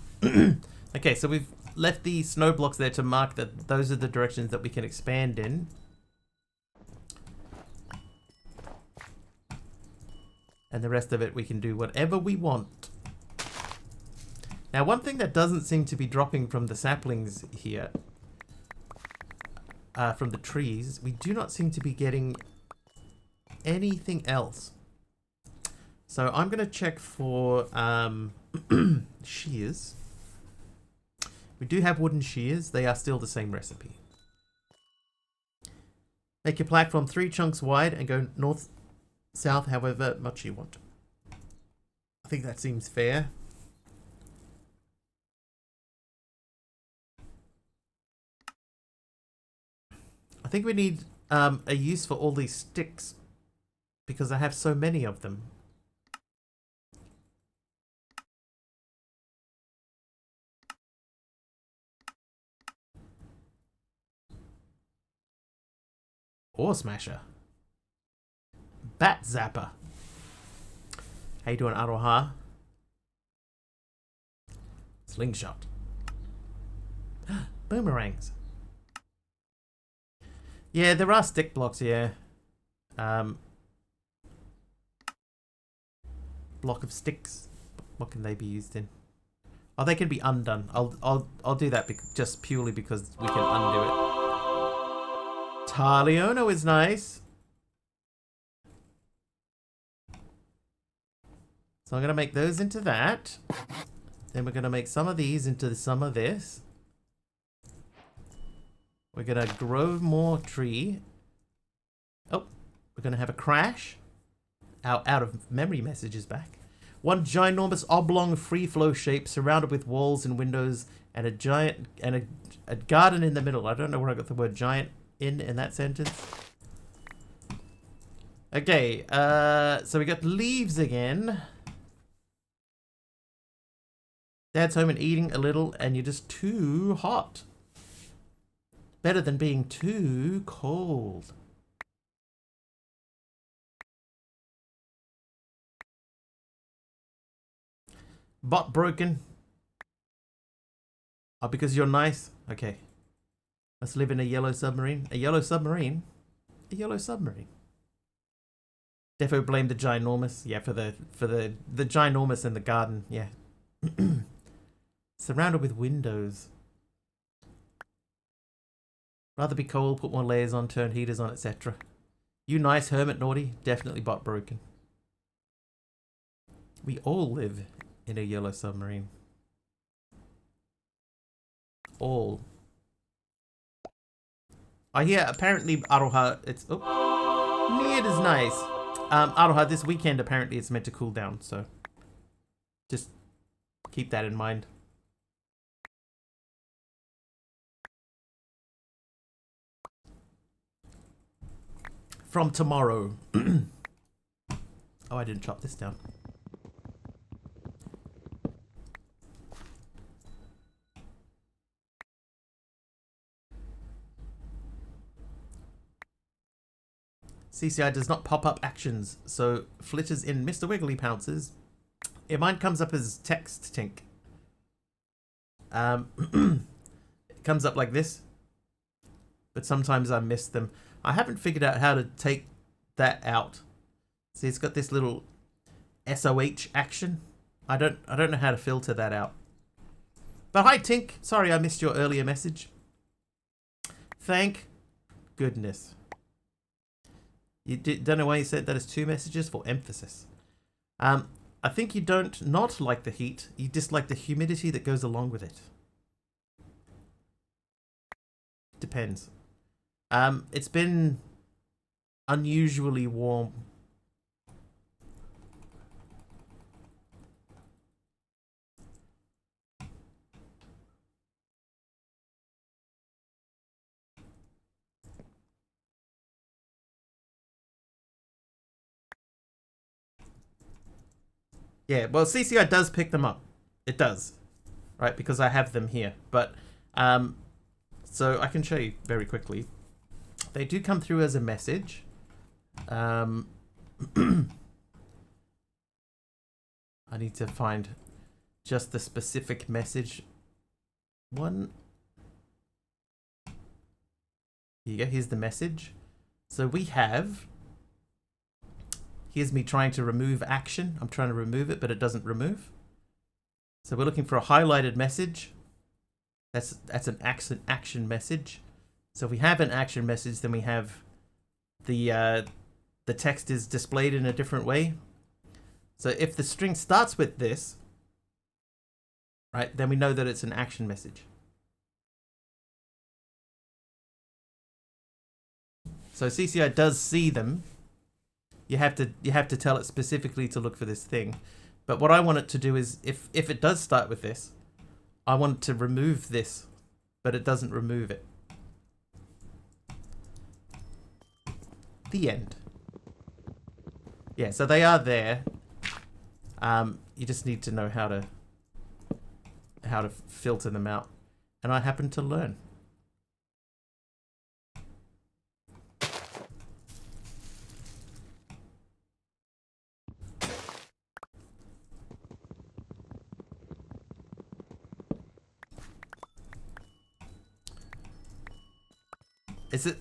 A: Okay, so we've left the snow blocks there to mark that those are the directions that we can expand in. And the rest of it we can do whatever we want. Now, one thing that doesn't seem to be dropping from the saplings here, from the trees, we do not seem to be getting anything else. So I'm going to check for shears. We do have wooden shears. They are still the same recipe. Make your platform 3 chunks wide and go north, south, however much you want. I think that seems fair. I think we need a use for all these sticks because I have so many of them. Ore Smasher. Bat Zapper. How you doing, Aroha? Slingshot. Boomerangs. Yeah, there are stick blocks here. Block of sticks. What can they be used in? Oh, they can be undone. I'll do that just purely because we can undo it. Tarleono is nice. So I'm gonna make those into that. Then we're going to make some of these into some of this. We're going to grow more tree. Oh, we're going to have a crash. Our out of memory message is back. One ginormous oblong free flow shape surrounded with walls and windows and a giant and a garden in the middle. I don't know where I got the word giant in that sentence. Okay, so we got leaves again. Dad's home and eating a little, and you're just too hot. Better than being too cold. Bot broken. Oh, because you're nice? Okay. Let's live in a yellow submarine. A yellow submarine? A yellow submarine. Defo blamed the ginormous. Yeah, for the ginormous in the garden. Yeah. Surrounded with windows. Rather be cold, put more layers on, turn heaters on, etc. You nice, hermit naughty. Definitely bot broken. We all live in a yellow submarine. All. I hear apparently Aroha, it's... Oh, Ned is nice. Aroha, this weekend apparently it's meant to cool down, so just keep that in mind. From tomorrow. Oh, I didn't chop this down. CCI does not pop up actions, so flitters in Mr. Wiggly pounces. Yeah, mine comes up as text, Tink. It comes up like this, but sometimes I miss them. I haven't figured out how to take that out. See, it's got this little SOH action. I don't know how to filter that out. But hi, Tink. Sorry I missed your earlier message. Thank goodness. You don't know why you said that as 2 messages? For emphasis. I think you don't not like the heat. You dislike the humidity that goes along with it. Depends. It's been unusually warm. Yeah, well, CCI does pick them up. It does, right? Because I have them here. But, so I can show you very quickly. They do come through as a message. I need to find just the specific message one. Here you go. Here's the message. So we have... Here's me trying to remove action. I'm trying to remove it, but it doesn't remove. So we're looking for a highlighted message. That's an action message. So if we have an action message, then we have the text is displayed in a different way. So if the string starts with this, right, then we know that it's an action message. So CCI does see them. You have to tell it specifically to look for this thing. But what I want it to do is, if it does start with this, I want it to remove this, but it doesn't remove it. The end. Yeah, so they are there. You just need to know how to filter them out. And I happen to learn.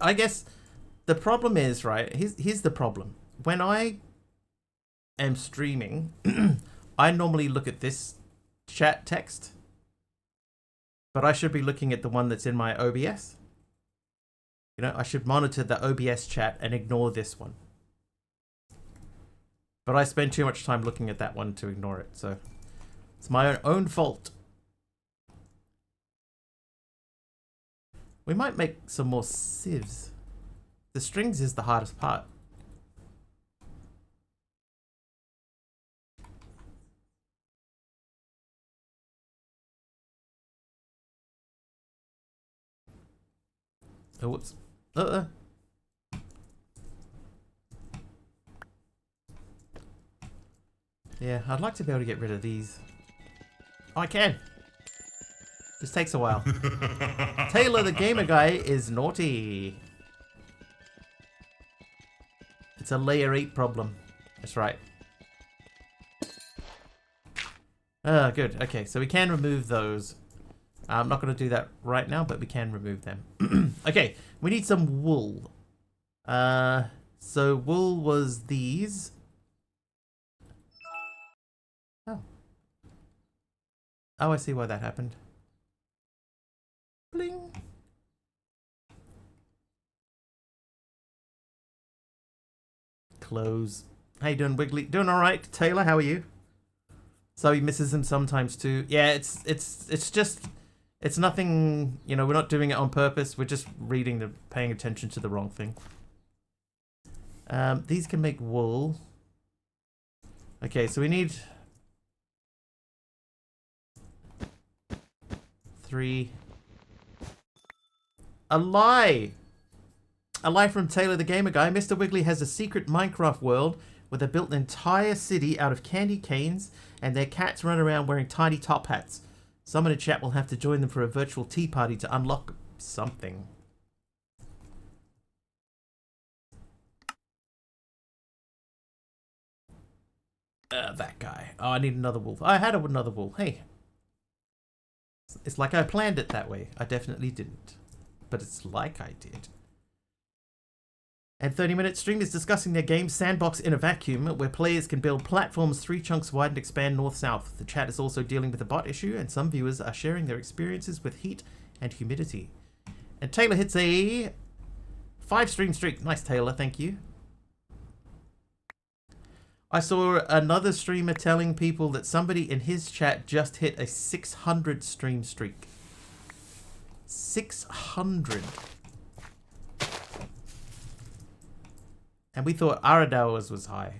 A: I guess the problem is, right, here's the problem. When I am streaming, I normally look at this chat text, but I should be looking at the one that's in my OBS. You know, I should monitor the OBS chat and ignore this one. But I spend too much time looking at that one to ignore it, so It's my own fault. We might make some more sieves. The strings is the hardest part. Oh, whoops. Yeah, I'd like to be able to get rid of these. Oh, I can. This takes a while. Taylor the Gamer Guy is naughty. It's a layer 8 problem. That's right. Ah, good. Okay, so we can remove those. I'm not going to do that right now, but we can remove them. Okay, we need some wool. So wool was these. Oh. Oh, I see why that happened. Bling. Close. How you doing, Wiggly? Doing all right, Taylor? How are you? So he misses him sometimes too. Yeah, it's just it's nothing. You know, we're not doing it on purpose. We're just paying attention to the wrong thing. These can make wool. Okay, so we need 3. A lie! A lie from Taylor the Gamer Guy. Mr. Wiggly has a secret Minecraft world where they built an entire city out of candy canes and their cats run around wearing tiny top hats. Someone in chat will have to join them for a virtual tea party to unlock something. That guy. Oh, I need another wool. I had another wool. Hey. It's like I planned it that way. I definitely didn't. But it's like I did. And 30-minute stream is discussing their game Sandbox in a Vacuum, where players can build platforms 3 chunks wide and expand north-south. The chat is also dealing with a bot issue, and some viewers are sharing their experiences with heat and humidity. And Taylor hits a 5-stream streak. Nice, Taylor. Thank you. I saw another streamer telling people that somebody in his chat just hit a 600 stream streak. 600. And we thought Aradawa's was high.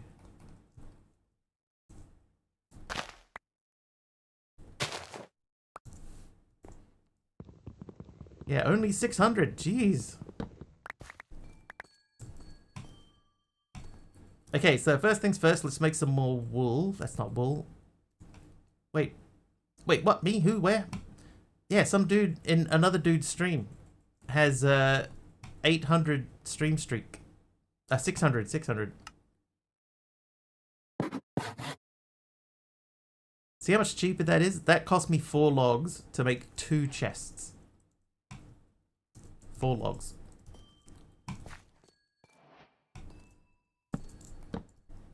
A: Yeah, only 600. Jeez. Okay, so first things first, let's make some more wool. That's not wool. Wait, what? Me? Who? Where? Yeah, some dude in another dude's stream has 800 stream streak. 600. See how much cheaper that is? That cost me 4 logs to make 2 chests. 4 logs.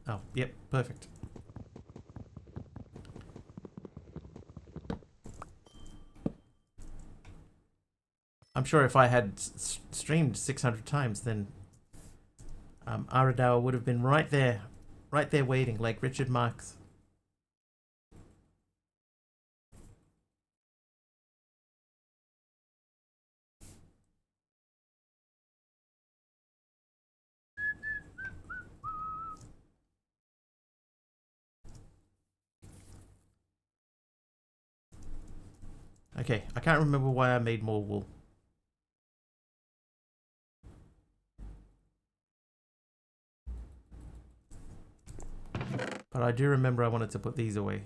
A: Oh, yep, perfect. I'm sure if I had streamed 600 times, then Aradawa would have been right there waiting, like Richard Marx. Okay, I can't remember why I made more wool. But I do remember I wanted to put these away.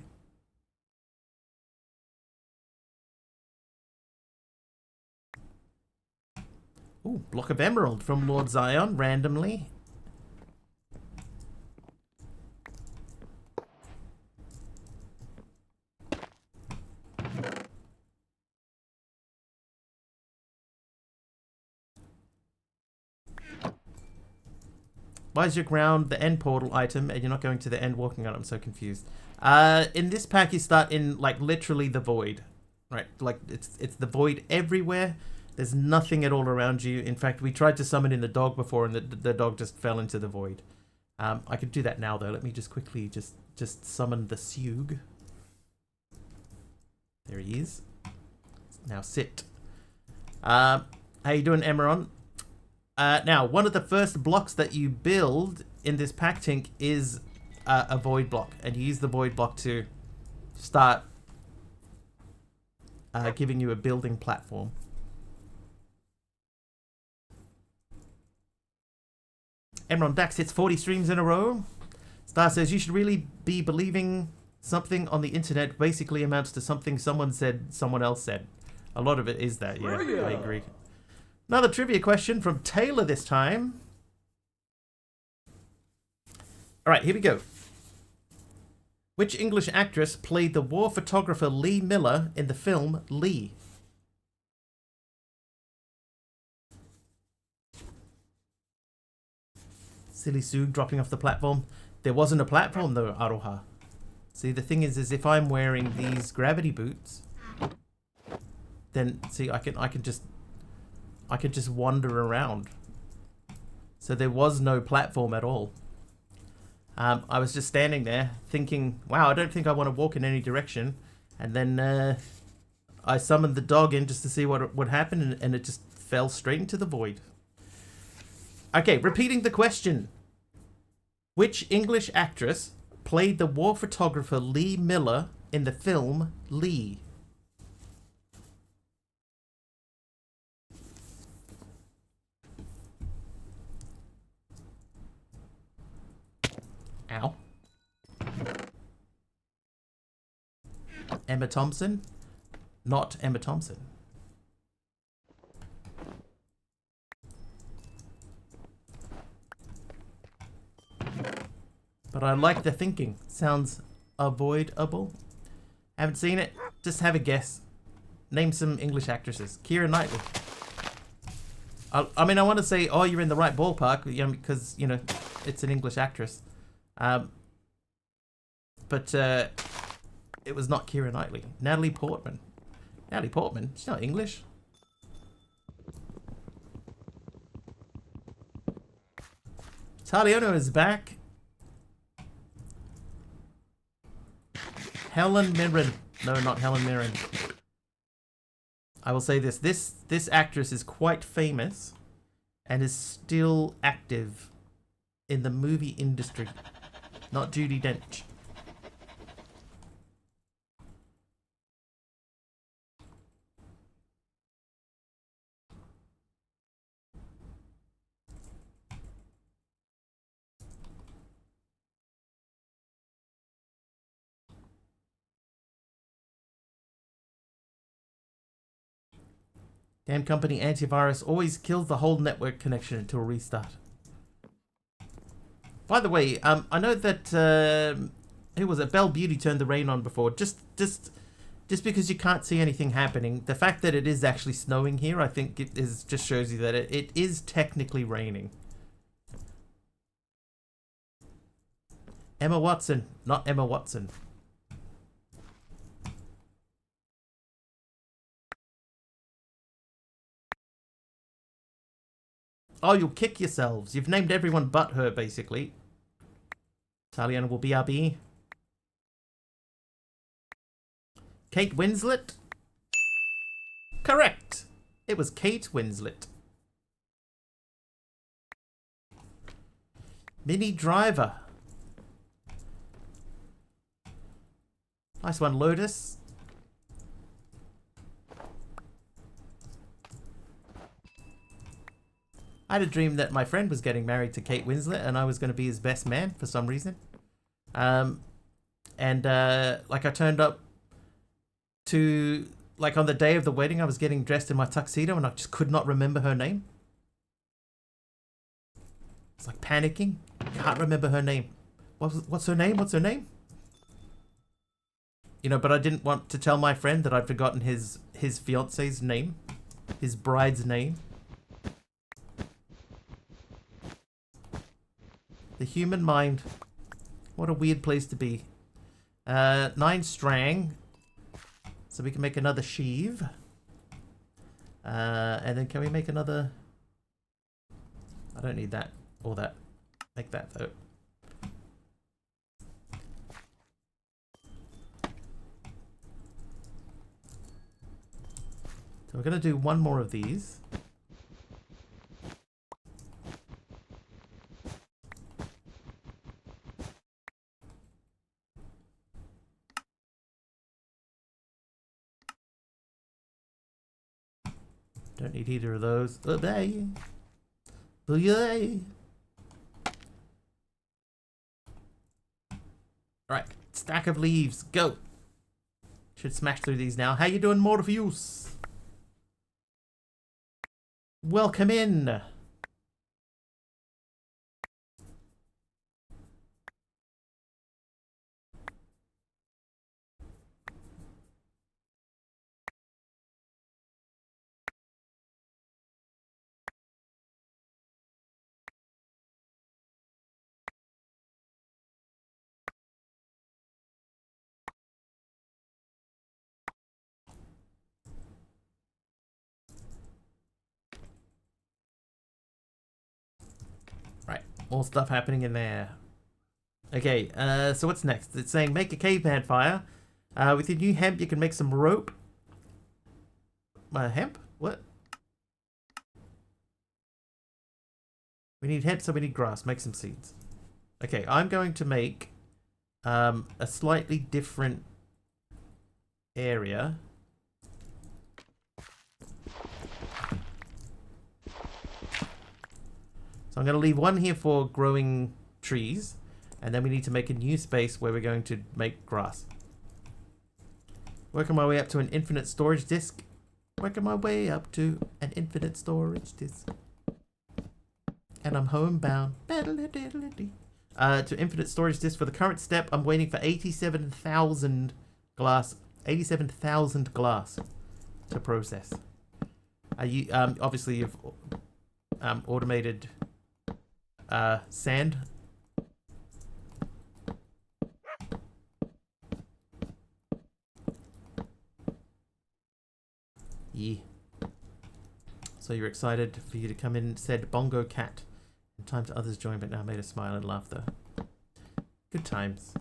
A: Ooh, block of emerald from Lord Zion, randomly. Why is your ground the end portal item and you're not going to the end walking on it? I'm so confused. In this pack you start in like literally the void. Right? Like it's the void everywhere. There's nothing at all around you. In fact, we tried to summon in the dog before and the dog just fell into the void. I could do that now though. Let me just quickly just summon the Sug. There he is. Now sit. How you doing, Emeron? Now, one of the first blocks that you build in this pack tink is a void block, and you use the void block to start giving you a building platform. Emron Dax hits 40 streams in a row. Star says, you should really be believing something on the internet basically amounts to something someone said, someone else said. A lot of it is that, yeah, I agree. Another trivia question from Taylor this time. All right, here we go. Which English actress played the war photographer Lee Miller in the film Lee? Silly Sue dropping off the platform. There wasn't a platform though, Aroha. See, the thing is if I'm wearing these gravity boots, then see, I can just wander around. So there was no platform at all. I was just standing there thinking, wow, I don't think I want to walk in any direction. And then I summoned the dog in just to see what would happen, and it just fell straight into the void. Okay, repeating the question. Which English actress played the war photographer Lee Miller in the film Lee? Ow. Emma Thompson? Not Emma Thompson. But I like the thinking. Sounds avoidable. Haven't seen it. Just have a guess. Name some English actresses. Keira Knightley. I mean, I want to say, oh, you're in the right ballpark, you know, because, you know, it's an English actress. But it was not Keira Knightley. Natalie Portman. Natalie Portman? She's not English. Taliono is back. Helen Mirren. No, not Helen Mirren. I will say this. This actress is quite famous and is still active in the movie industry. Not Judi Dench. Damn company antivirus always kills the whole network connection until restart. By the way, I know that who was it? Belle Beauty turned the rain on before. Just because you can't see anything happening, the fact that it is actually snowing here, I think it is just shows you that it is technically raining. Emma Watson, not Emma Watson. Oh, you'll kick yourselves. You've named everyone but her, basically. Taliana will BRB. Kate Winslet? Correct. It was Kate Winslet. Minnie Driver. Nice one, Lotus. I had a dream that my friend was getting married to Kate Winslet and I was going to be his best man for some reason. Like I turned up to, like on the day of the wedding, I was getting dressed in my tuxedo and I just could not remember her name. It's like panicking. Can't remember her name. What's her name? What's her name? You know, but I didn't want to tell my friend that I'd forgotten his fiance's name. His bride's name. The human mind. What a weird place to be. 9 strang. So we can make another sheave. And then can we make another... I don't need that or that. Make that though. we're going to do one more of these. Don't need either of those. Bye. Bye. Right, stack of leaves, go. Should smash through these now. How you doing, Morpheus? Welcome in. Right, more stuff happening in there. Okay, so what's next? It's saying make a caveman fire. With your new hemp, you can make some rope. Hemp? What? We need hemp, so we need grass. Make some seeds. Okay, I'm going to make a slightly different area. So I'm going to leave one here for growing trees, and then we need to make a new space where we're going to make grass. Working my way up to an infinite storage disk. Working my way up to an infinite storage disk. And I'm homebound. To infinite storage disk. For the current step, I'm waiting for 87,000 glass. 87,000 glass to process. Obviously, you've automated sand. Yeah. So you're excited for you to come in, said Bongo Cat. In time to others join, but now made a smile and laughter. Good times.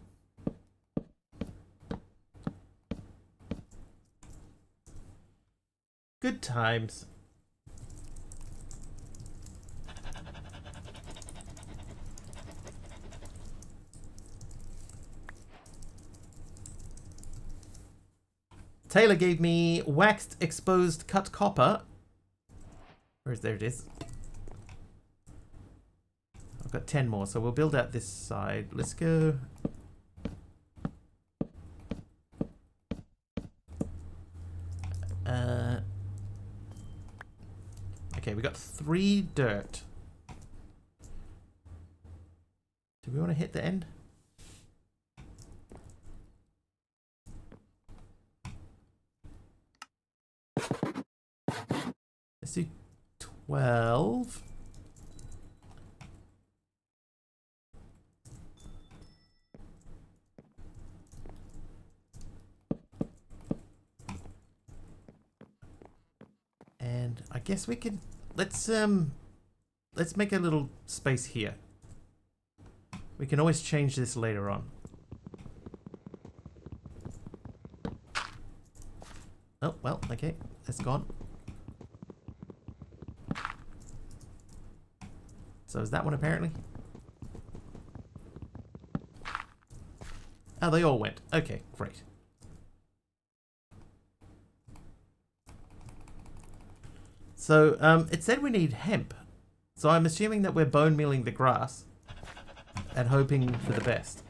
A: Good times. Taylor gave me waxed exposed cut copper. There it is. I've got 10 more, so we'll build out this side. Let's go. Okay, we got 3 dirt. Do we want to hit the end? Let's do 12. And I guess we could let's make a little space here. We can always change this later on. Oh, well, okay. It's gone. So is that one apparently? Oh, they all went. Okay, great. So, it said we need hemp. So I'm assuming that we're bone mealing the grass and hoping for the best.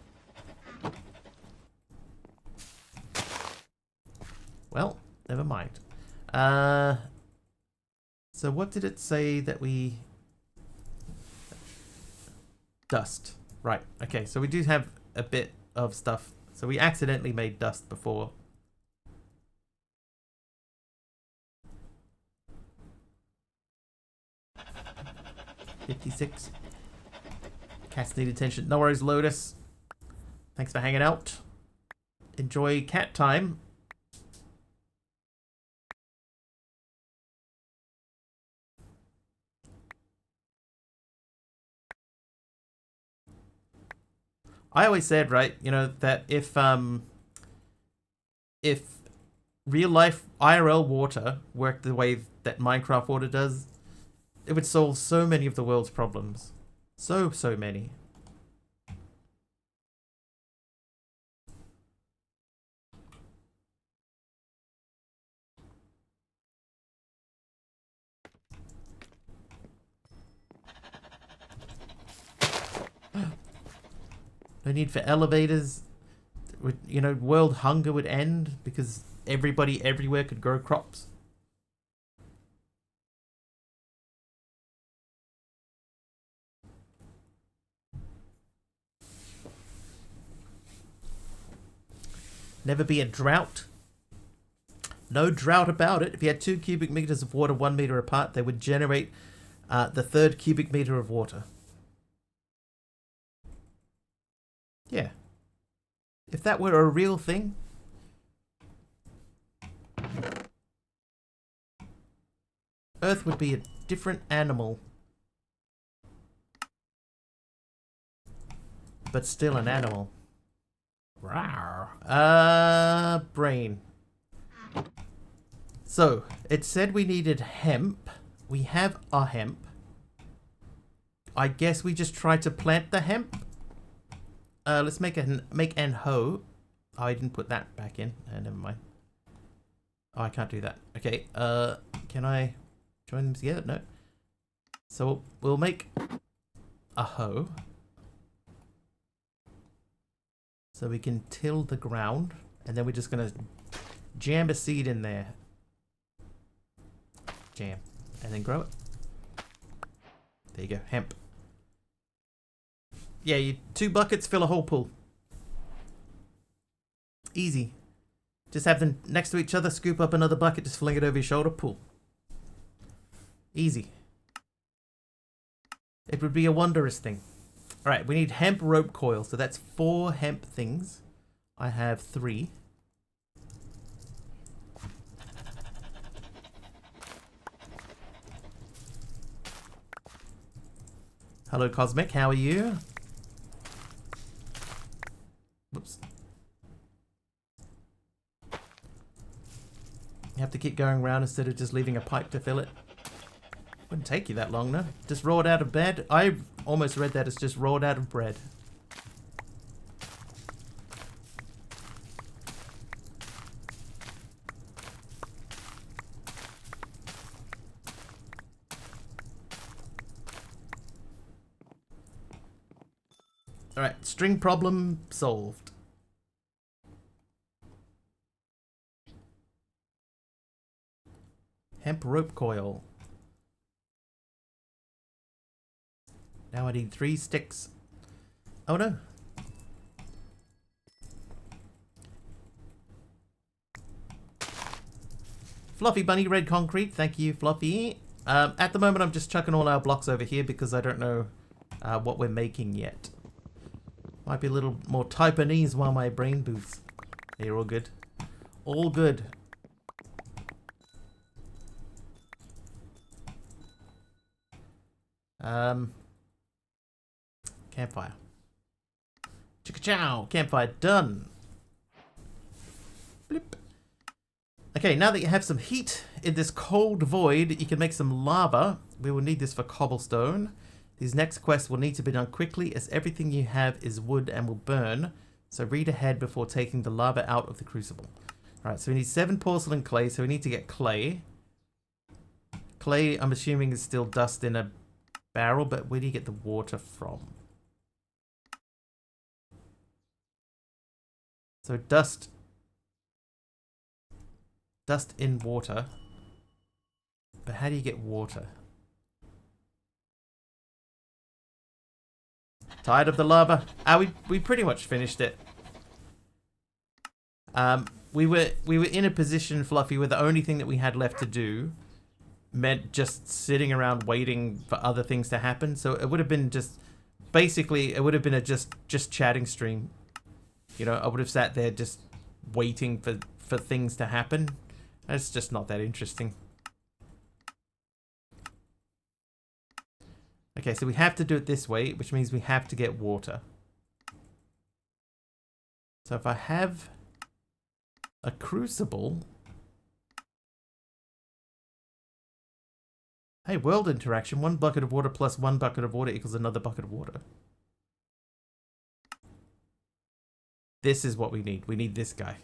A: Well, never mind. So what did it say that we... Dust. Right. Okay, so we do have a bit of stuff. So we accidentally made dust before. $56. Cats need attention. No worries, Lotus. Thanks for hanging out. Enjoy cat time. I always said, right, you know, that if real life IRL water worked the way that Minecraft water does, it would solve so many of the world's problems. So many. No need for elevators. You know, world hunger would end because everybody everywhere could grow crops. Never be a drought. No drought about it. If you had 2 cubic meters of water 1 meter apart, they would generate the 3rd cubic meter of water. Yeah. If that were a real thing, Earth would be a different animal. But still an animal. Rawr. Brain. So, it said we needed hemp. We have our hemp. I guess we just try to plant the hemp. Let's make an hoe. Oh, I didn't put that back in. Never mind. Oh, I can't do that. Okay. Can I join them together? No. So we'll make a hoe. So we can till the ground, and then we're just gonna jam a seed in there. Jam, and then grow it. There you go, hemp. Yeah, you 2 buckets fill a whole pool. Easy. Just have them next to each other, scoop up another bucket, just fling it over your shoulder, pool. Easy. It would be a wondrous thing. Alright, we need hemp rope coil, so that's 4 hemp things. I have 3. Hello Cosmic, how are you? Whoops. You have to keep going around instead of just leaving a pipe to fill it. Wouldn't take you that long, no? Just rolled out of bed. I almost read that as just rolled out of bread. Alright, string problem solved. Hemp rope coil. Now I need 3 sticks. Oh no. Fluffy Bunny, red concrete. Thank you, Fluffy. At the moment, I'm just chucking all our blocks over here because I don't know what we're making yet. Might be a little more Taiwanese while my brain booths. They're all good. All good. Campfire. Chicka chow. Campfire done. Blip. Okay, now that you have some heat in this cold void, you can make some lava. We will need this for cobblestone. These next quests will need to be done quickly as everything you have is wood and will burn. So read ahead before taking the lava out of the crucible. Alright, so we need 7 porcelain clay, so we need to get clay. Clay, I'm assuming, is still dust in a barrel, but where do you get the water from? So dust in water. But how do you get water? Tired of the lava? We pretty much finished it. We were in a position, Fluffy, where the only thing that we had left to do meant just sitting around waiting for other things to happen. So it would have been just basically it would have been a just chatting stream. You know, I would have sat there just waiting for things to happen. It's just not that interesting. Okay, so we have to do it this way, which means we have to get water. So if I have a crucible, Hey, world interaction. 1 bucket of water plus 1 bucket of water equals another bucket of water. This is what we need. We need this guy.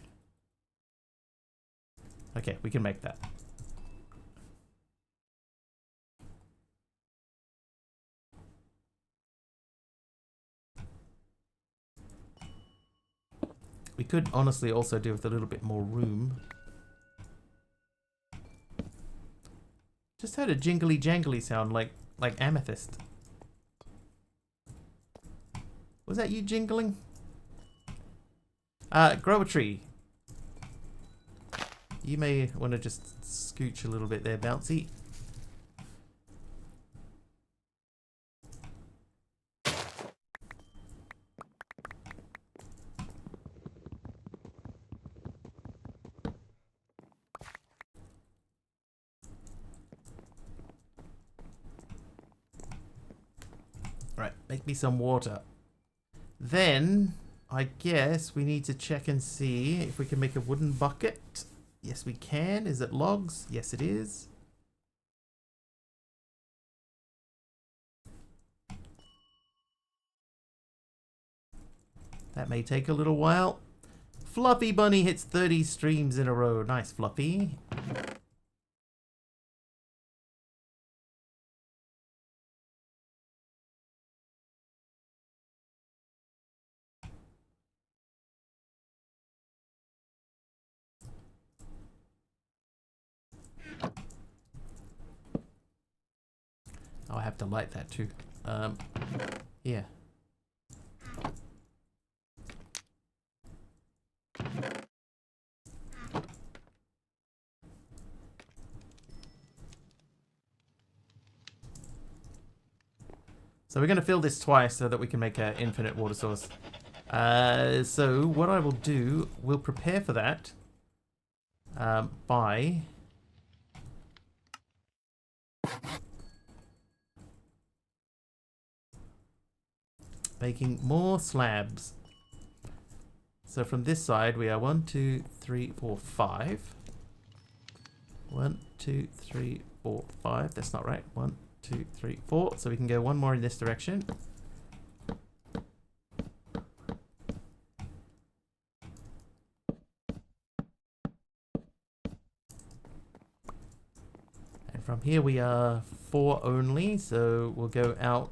A: Okay, we can make that. We could honestly also do with a little bit more room. Just heard a jingly jangly sound like amethyst. Was that you jingling? Grow a tree. You may want to just scooch a little bit there, Bouncy. Right, make me some water. Then, I guess we need to check and see if we can make a wooden bucket. Yes, we can. Is it logs? Yes, it is. That may take a little while. Fluffy Bunny hits 30 streams in a row. Nice, Fluffy. Oh, I have to light that too. Yeah. So we're going to fill this twice so that we can make an infinite water source. So what I will do, we'll prepare for that by making more slabs. So from this side we are 1, 2, 3, 4, 5. 1, 2, 3, 4, 5. That's not right. 1, 2, 3, 4. So we can go one more in this direction. And from here we are 4 only. So we'll go out.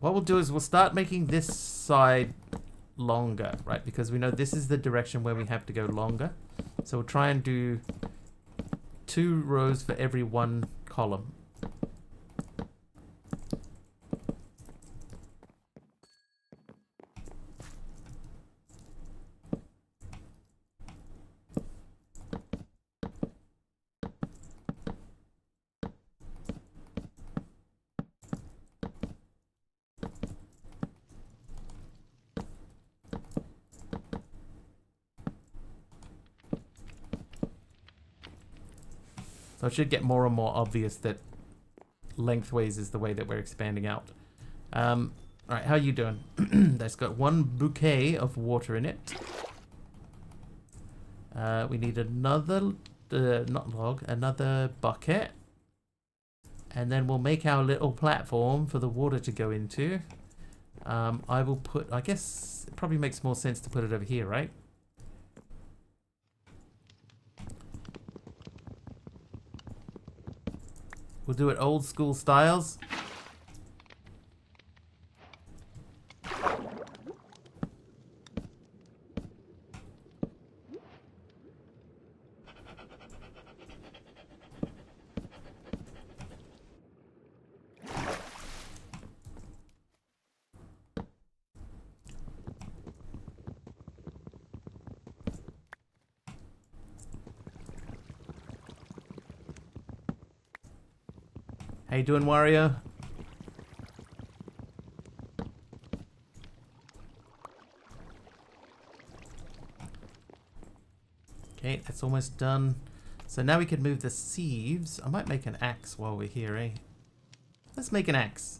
A: What we'll do is we'll start making this side longer, right? Because we know this is the direction where we have to go longer. So we'll try and do 2 rows for every 1 column. So it should get more and more obvious that lengthways is the way that we're expanding out. Alright, how are you doing? That's got 1 bouquet of water in it. We need another, not log, another bucket. And then we'll make our little platform for the water to go into. I will put, I guess it probably makes more sense to put it over here, right? We'll do it old school styles. How you doing, Wario? Okay, that's almost done. So now we can move the sieves. I might make an axe while we're here, eh? Let's make an axe.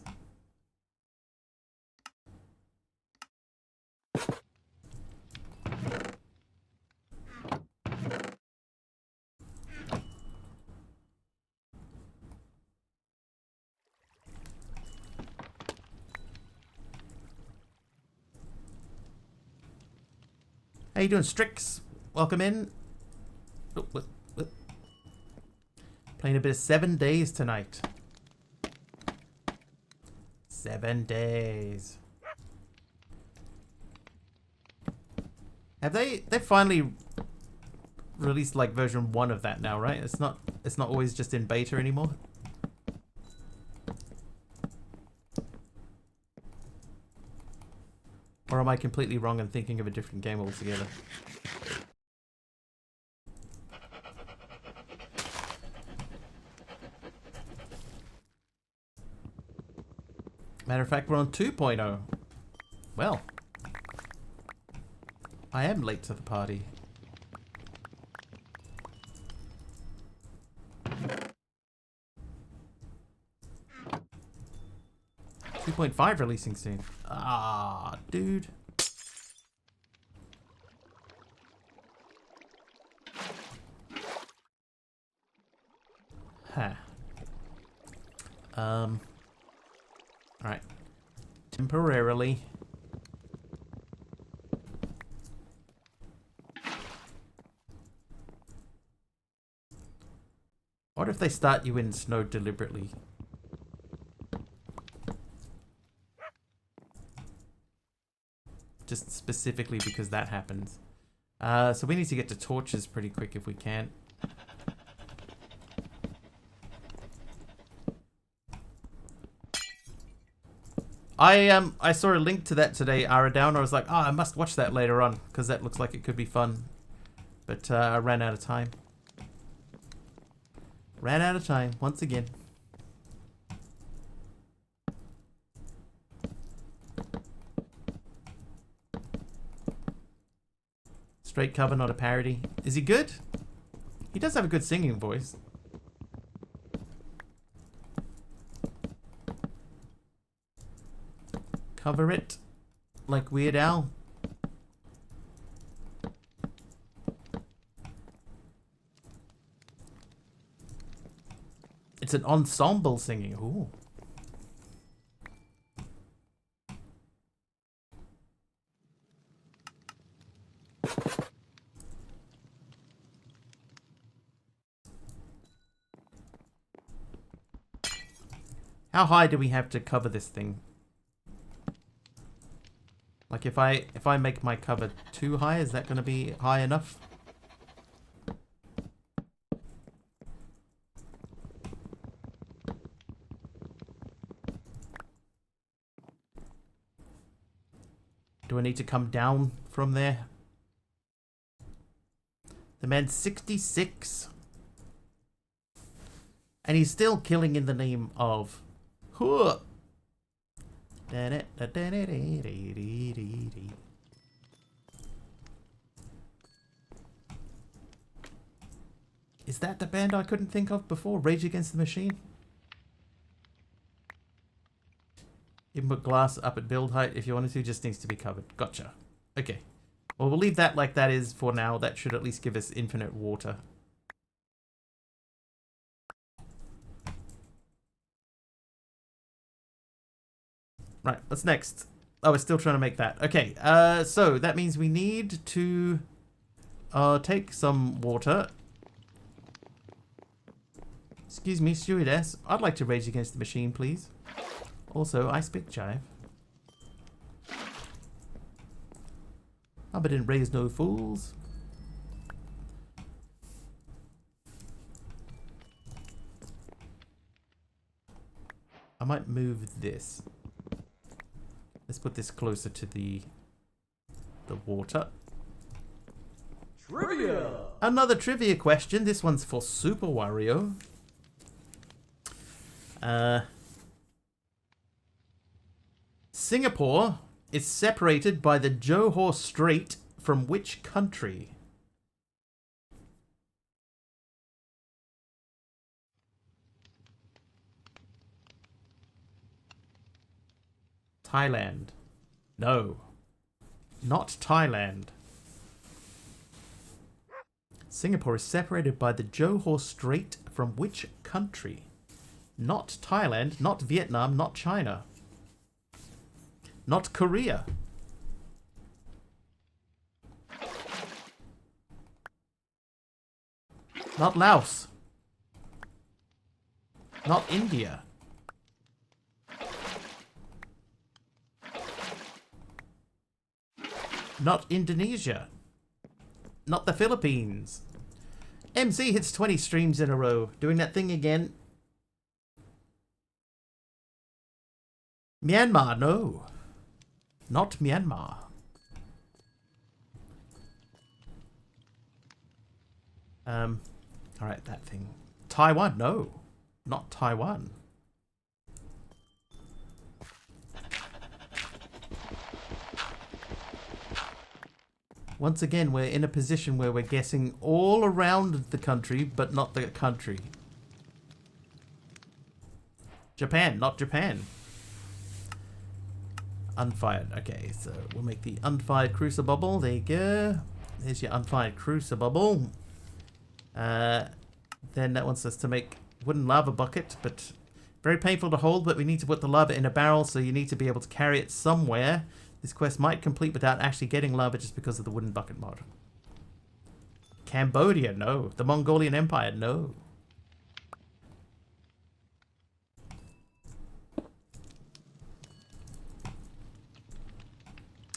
A: How you doing, Strix? Welcome in. Oh, what? Playing a bit of 7 Days tonight. 7 Days. Have they finally released like version 1 of that now, right? It's not always just in beta anymore. Or am I completely wrong and thinking of a different game altogether? Matter of fact, we're on 2.0. Well, I am late to the party. .5 releasing soon. Ah, dude. Huh. Alright. Temporarily. What if they start you in snow deliberately? Just specifically because that happens. So we need to get to torches pretty quick if we can. I saw a link to that today, Aradown. I was like, oh, I must watch that later on because that looks like it could be fun. But I ran out of time. Ran out of time once again. Straight cover, not a parody. Is he good? He does have a good singing voice. Cover it like Weird Al. It's an ensemble singing. Ooh. How high do we have to cover this thing? Like if I make my cover too high, is that going to be high enough? Do I need to come down from there? The man's 66. And he's still killing in the name of... Huh. Is that the band I couldn't think of before? Rage Against the Machine? You can put glass up at build height if you wanted to, just needs to be covered. Gotcha. Okay. Well, we'll leave that like that is for now. That should at least give us infinite water. Right, what's next? Oh, we're still trying to make that. Okay, so that means we need to take some water. Excuse me, stewardess. I'd like to Rage Against the Machine, please. Also, I speak jive. I didn't raise no fools. I might move this. Let's put this closer to the water.
C: Trivia!
A: Another trivia question. This one's for Super Wario. Singapore is separated by the Johor Strait from which country? Thailand. No. Not Thailand. Singapore is separated by the Johor Strait from which country? Not Thailand, not Vietnam, not China. Not Korea. Not Laos. Not India. Not Indonesia. Not the Philippines. MC hits 20 streams in a row. Doing that thing again. Myanmar, no. Not Myanmar. Alright, that thing. Taiwan, no. Not Taiwan. Once again, we're in a position where we're guessing all around the country, but not the country. Japan, not Japan. Unfired. Okay, so we'll make the unfired crucible. There you go. There's your unfired crucible. Then that wants us to make wooden lava bucket, but very painful to hold, but we need to put the lava in a barrel, so you need to be able to carry it somewhere. This quest might complete without actually getting lava just because of the wooden bucket mod. Cambodia, no. The Mongolian Empire, no.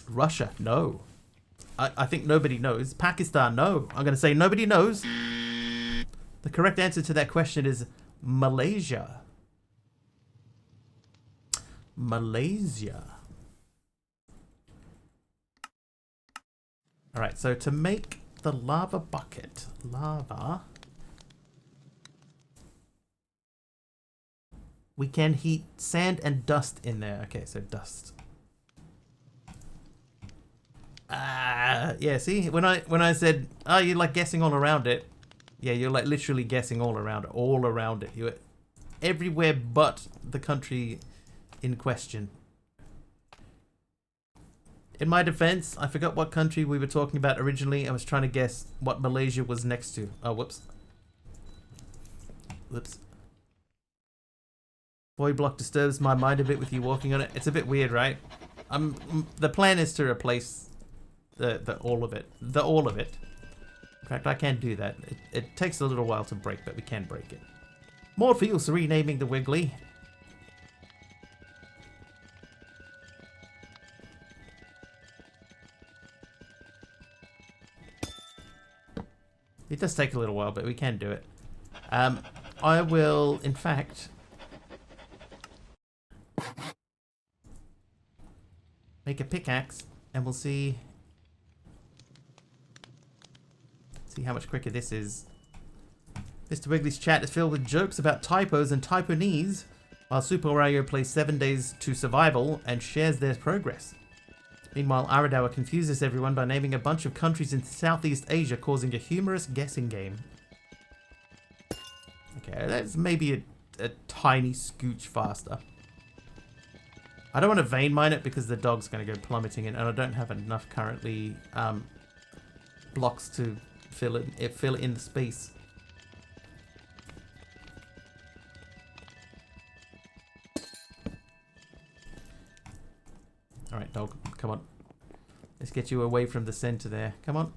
A: Russia, no. I think nobody knows. Pakistan, no. I'm going to say nobody knows. The correct answer to that question is Malaysia. Malaysia. Alright, so to make the lava bucket, we can heat sand and dust in there. Okay, so dust. Yeah, see, when I said, oh, you're like guessing all around it. Yeah, you're like literally guessing all around it. You're everywhere but the country in question. In my defense, I forgot what country we were talking about originally. I was trying to guess what Malaysia was next to. Oh, whoops. Whoops. Void block disturbs my mind a bit with you walking on it. It's a bit weird, right? The plan is to replace the all of it. In fact, I can do that. It takes a little while to break, but we can break it. Morpheus renaming the Wiggly. It does take a little while, but we can do it. I will, in fact, make a pickaxe, and we'll see how much quicker this is. Mr. Wiggly's chat is filled with jokes about typos and typonese, while Super Wario plays 7 Days to Survival and shares their progress. Meanwhile, Aradawa confuses everyone by naming a bunch of countries in Southeast Asia, causing a humorous guessing game. Okay, that's maybe a tiny scooch faster. I don't want to vein mine it because the dog's going to go plummeting in, and I don't have enough currently blocks to fill in the space. Alright, dog, come on. Let's get you away from the center there. Come on.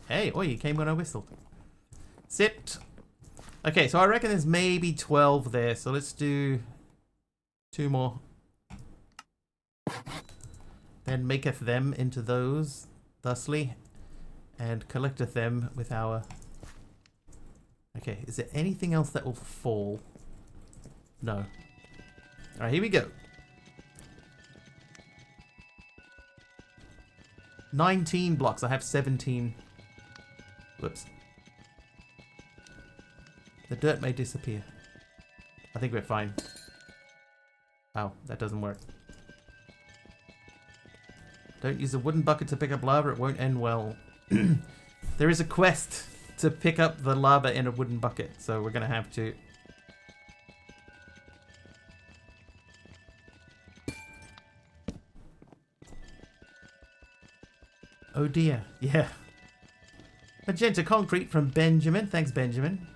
A: Hey, oh, you came when I whistled. Sit. Okay, so I reckon there's maybe 12 there, so let's do 2 more. Then maketh them into those, thusly, and collecteth them with our... Okay, is there anything else that will fall? No. Alright, here we go. 19 blocks. I have 17. Whoops. The dirt may disappear. I think we're fine. Oh, that doesn't work. Don't use a wooden bucket to pick up lava. It won't end well. There is a quest to pick up the lava in a wooden bucket, so we're going to have to... Oh dear, yeah. Magenta concrete from Benjamin. Thanks, Benjamin.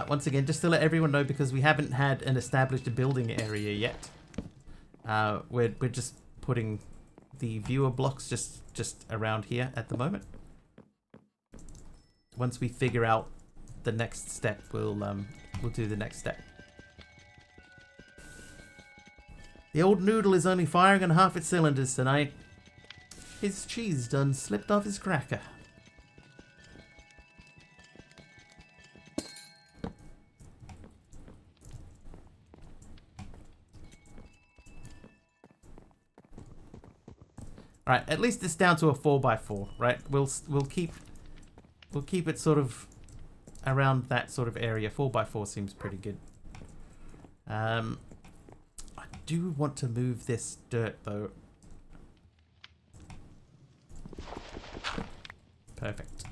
A: Once again, just to let everyone know, because we haven't had an established building area yet, we're just putting the viewer blocks just around here at the moment. Once we figure out the next step, we'll do the next step. The old noodle is only firing on half its cylinders tonight. His cheese done slipped off his cracker. Right, at least it's down to a 4x4, right? We'll keep it sort of around that sort of area. 4x4 seems pretty good. I do want to move this dirt though. Perfect.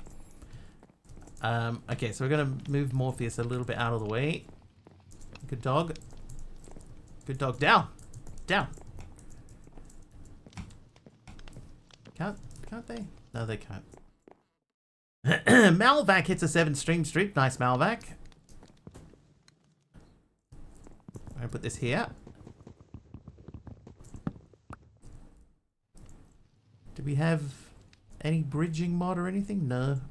A: Okay, so we're gonna move Morpheus a little bit out of the way. Good dog. Good dog. Down. Down. Can't they? No, they can't. Malvac hits a 7 stream streak. Nice, Malvac. I'm gonna put this here. Do we have any bridging mod or anything? No.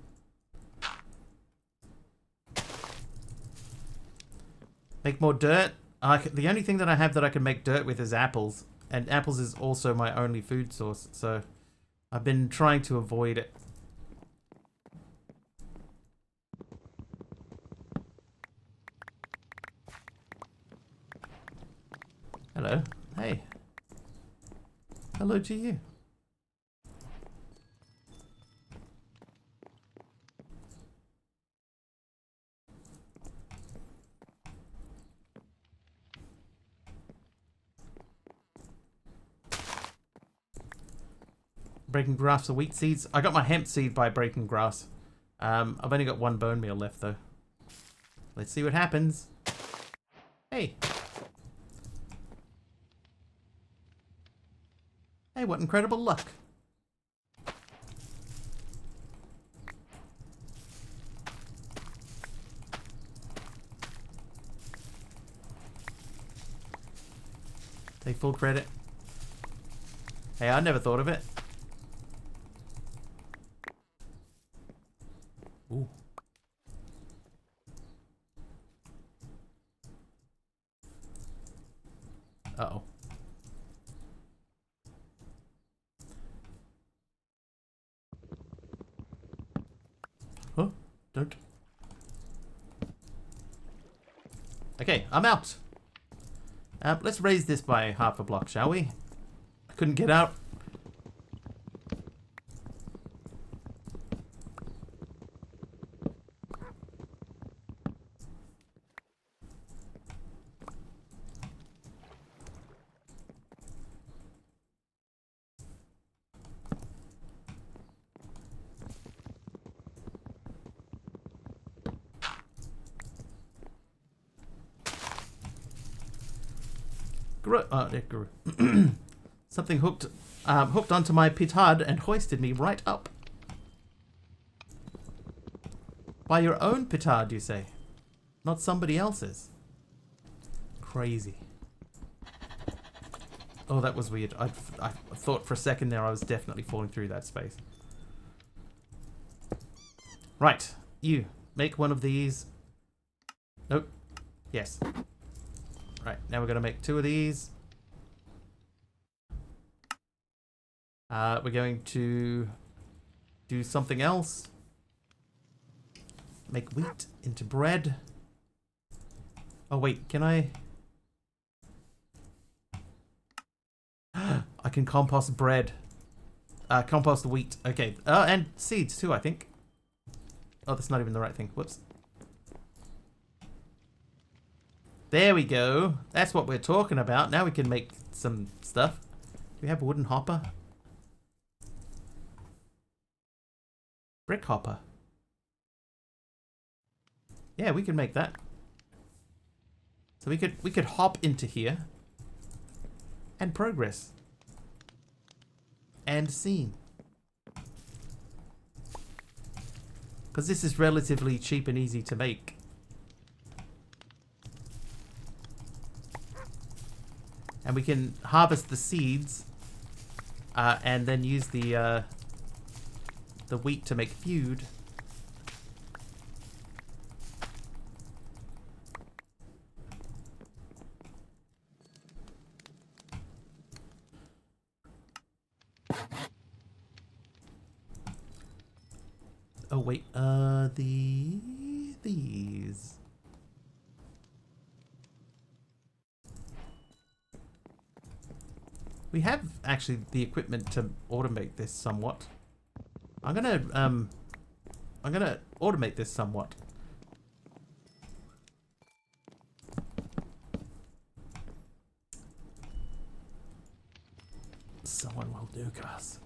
A: Make more dirt. The only thing that I have that I can make dirt with is apples. And apples is also my only food source. So I've been trying to avoid it. Hello. Hey. Hello to you. Breaking grass or wheat seeds. I got my hemp seed by breaking grass. I've only got 1 bone meal left though. Let's see what happens. Hey. Hey, what incredible luck. Take full credit. Hey, I never thought of it. Ooh. Uh-oh. Huh? Don't. Okay, I'm out. Let's raise this by half a block, shall we? I couldn't get out. Something hooked onto my petard and hoisted me right up. By your own petard, you say? Not somebody else's. Crazy. Oh, that was weird. I thought for a second there I was definitely falling through that space. Right. You. Make one of these. Nope. Yes. Right. Now we're going to make 2 of these. We're going to do something else. Make wheat into bread. Oh, wait. Can I... I can compost bread. Compost the wheat. Okay. And seeds too, I think. Oh, that's not even the right thing. Whoops. There we go. That's what we're talking about. Now we can make some stuff. Do we have a wooden hopper? Brick hopper. Yeah, we can make that. So we could hop into here and progress. And scene. Because this is relatively cheap and easy to make. And we can harvest the seeds and then use the wheat to make food. Oh wait, these. We have actually the equipment to automate this somewhat. I'm gonna automate this somewhat. Someone will do, guys.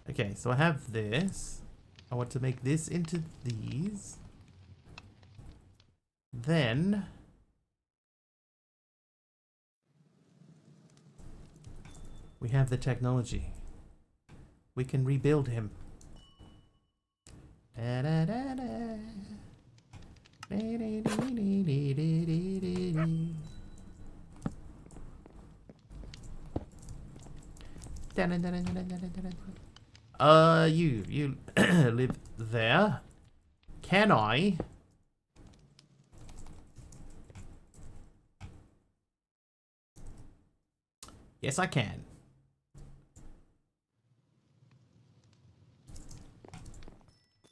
A: Okay, so I have this. I want to make this into these. Then we have the technology. We can rebuild him. You live there. Can I? Yes, I can.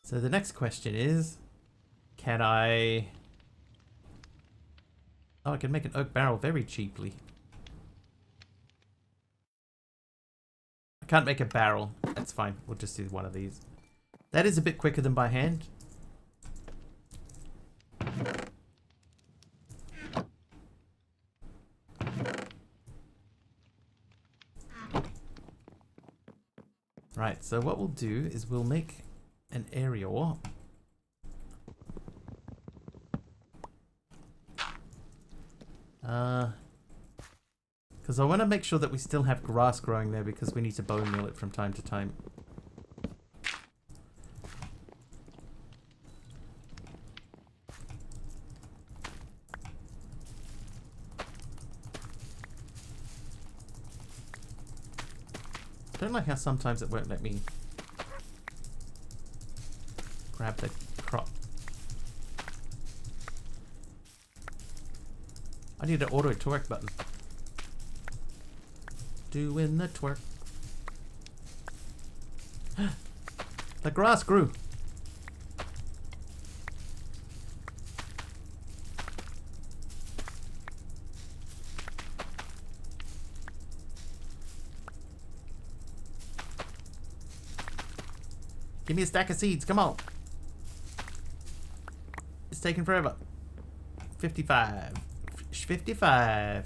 A: So the next question is, can I... Oh, I can make an oak barrel very cheaply. I can't make a barrel. That's fine. We'll just do one of these. That is a bit quicker than by hand. Right, so what we'll do is we'll make an area. Because I want to make sure that we still have grass growing there because we need to bone meal it from time to time. I don't like how sometimes it won't let me grab the crop. I need an auto twerk button. Doing the twerk. The grass grew. Give me a stack of seeds, come on. It's taking forever. 55. 55.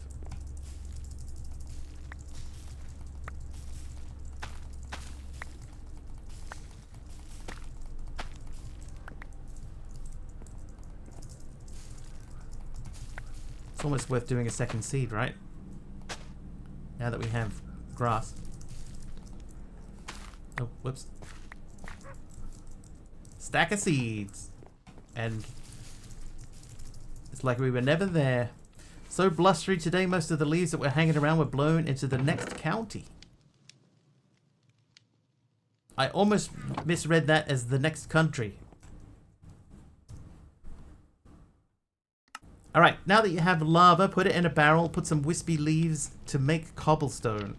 A: It's almost worth doing a second seed, right? Now that we have grass. Oh, whoops. Stack of seeds. And it's like we were never there. So blustery today, most of the leaves that were hanging around were blown into the next county. I almost misread that as the next country. Alright, now that you have lava, put it in a barrel, put some wispy leaves to make cobblestone.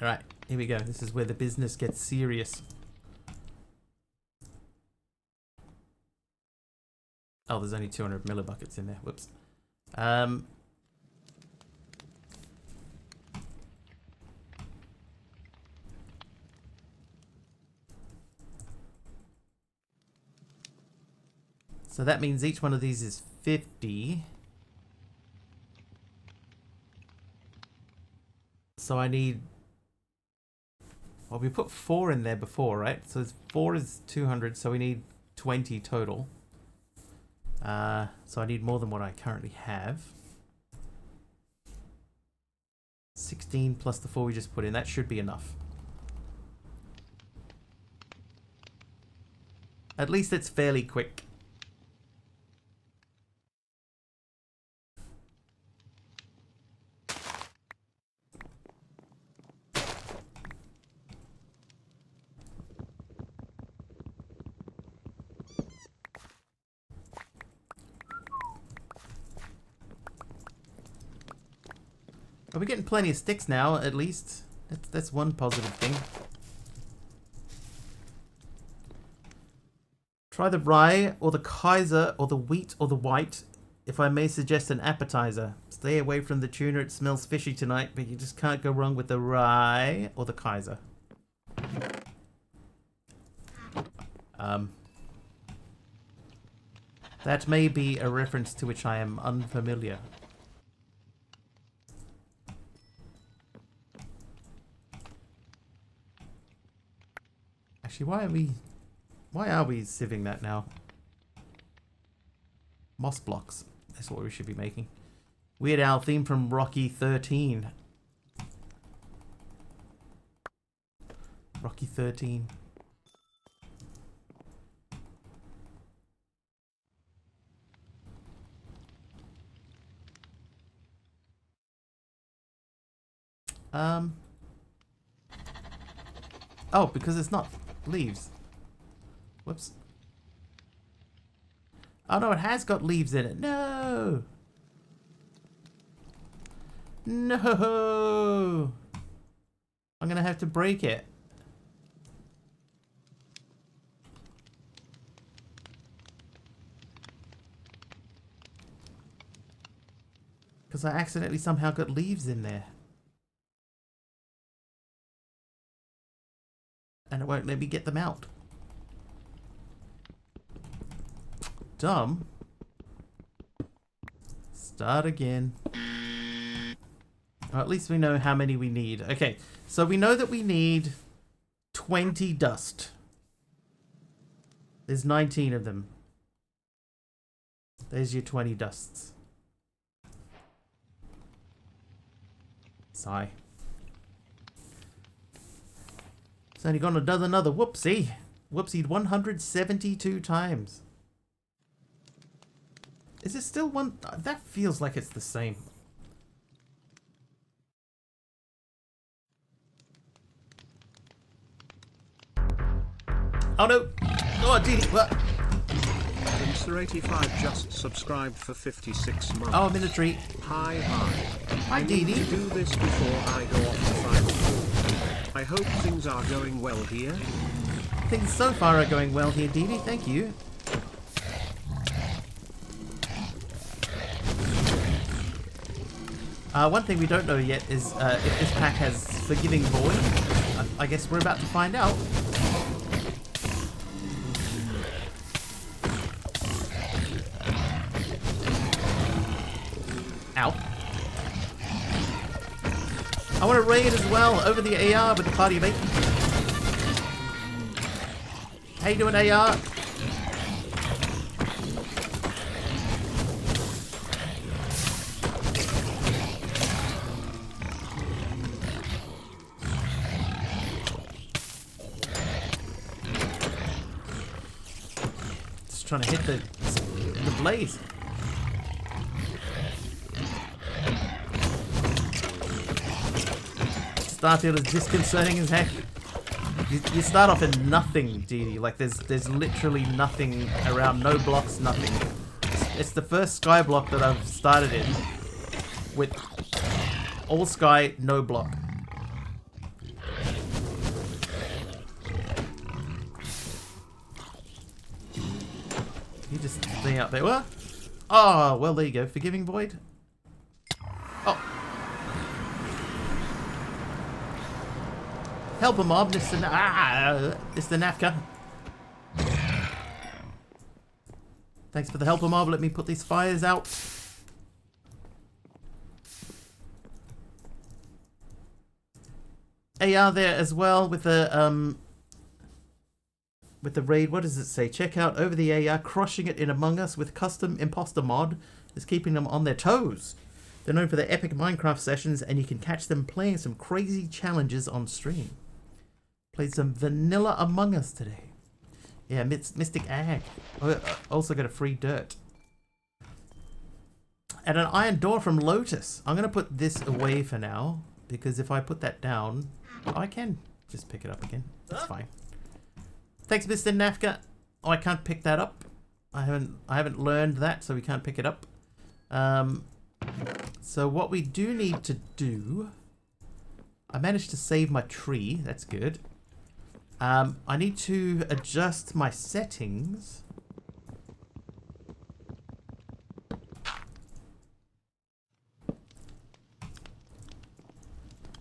A: Alright, here we go. This is where the business gets serious. Oh, there's only 200 millibuckets in there. Whoops. So that means each one of these is 50. So I need... Well, we put 4 in there before, right? So 4 is 200, so we need 20 total. So I need more than what I currently have. 16 plus the 4 we just put in. That should be enough. At least it's fairly quick. Are we getting plenty of sticks now, at least? That's one positive thing. Try the rye, or the Kaiser, or the wheat, or the white. If I may suggest an appetizer. Stay away from the tuna, it smells fishy tonight, but you just can't go wrong with the rye, or the Kaiser. That may be a reference to which I am unfamiliar. Actually, why are we sieving that now? Moss blocks. That's what we should be making. Weird Al theme from Rocky 13. Rocky 13. Oh, because it's not leaves. Whoops. Oh no, it has got leaves in it. No! No! I'm gonna have to break it. Because I accidentally somehow got leaves in there. And it won't let me get them out. Dumb. Start again. Or at least we know how many we need. Okay, so we know that we need 20 dust. There's 19 of them. There's your 20 dusts. Sigh. It's only gone another whoopsie. Whoopsied 172 times. Is it still one? That feels like it's the same. Oh no! Oh, gee, what?
B: Mr85 just subscribed for 56 months.
A: Oh, I'm in a tree.
B: Hi.
A: Hi, Dee Dee.
B: To do this before I go off to find food. I hope things are going well here.
A: Things so far are going well here, Dee Dee. Thank you. One thing we don't know yet is if this pack has Forgiving Void. I guess we're about to find out. Ow. I want to raid as well over the AR with the party of 8. How you doing, AR? Just trying to hit the blaze. Starfield is disconcerting as heck. You start off in nothing, Dee Dee. Like there's literally nothing around, no blocks, nothing. It's the first sky block that I've started in with all sky, no block. You just stay out there. What? Oh, well there you go. Forgiving Void. Oh. Help a mob, Mr. Mr. Nafka. Thanks for the help a mob. Let me put these fires out. AR there as well with the raid. What does it say? Check out over the AR, crushing it in Among Us with custom imposter mod is keeping them on their toes. They're known for their epic Minecraft sessions, and you can catch them playing some crazy challenges on stream. Played some Vanilla Among Us today. Yeah, Mystic Ag. Also got a free dirt. And an iron door from Lotus. I'm going to put this away for now, because if I put that down, I can just pick it up again. That's fine. Thanks, Mr. Nafka. Oh, I can't pick that up. I haven't learned that, so we can't pick it up. So what we do need to do... I managed to save my tree. That's good. I need to adjust my settings.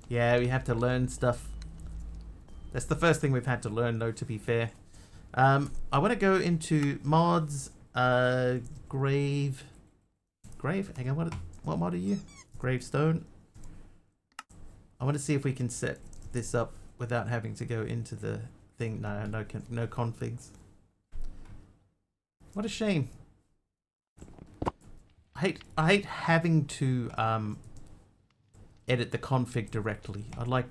A: Yeah, we have to learn stuff. That's the first thing we've had to learn, though, to be fair. I want to go into mods, grave. Hang on, what mod are you? Gravestone. I want to see if we can set this up without having to go into the thing. No configs. What a shame. I hate having to edit the config directly. I'd like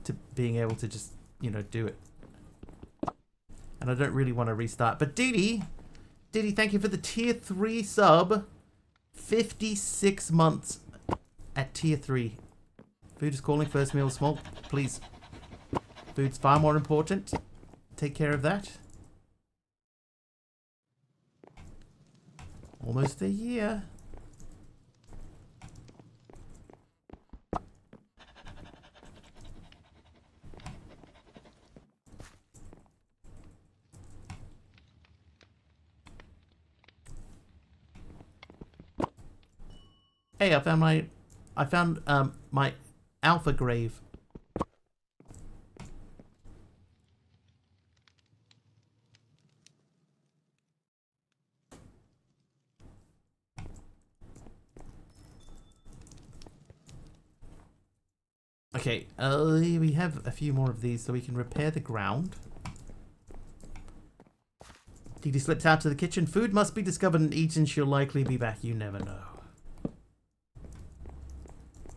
A: to being able to just, you know, do it. And I don't really want to restart. But Didi, thank you for the tier 3 sub. 56 months at tier 3. Food is calling, first meal is small. Please. Food's far more important. Take care of that. Almost a year. Hey, I found my alpha grave. Okay, we have a few more of these so we can repair the ground. Didi slips out to the kitchen. Food must be discovered and eaten. She'll likely be back. You never know.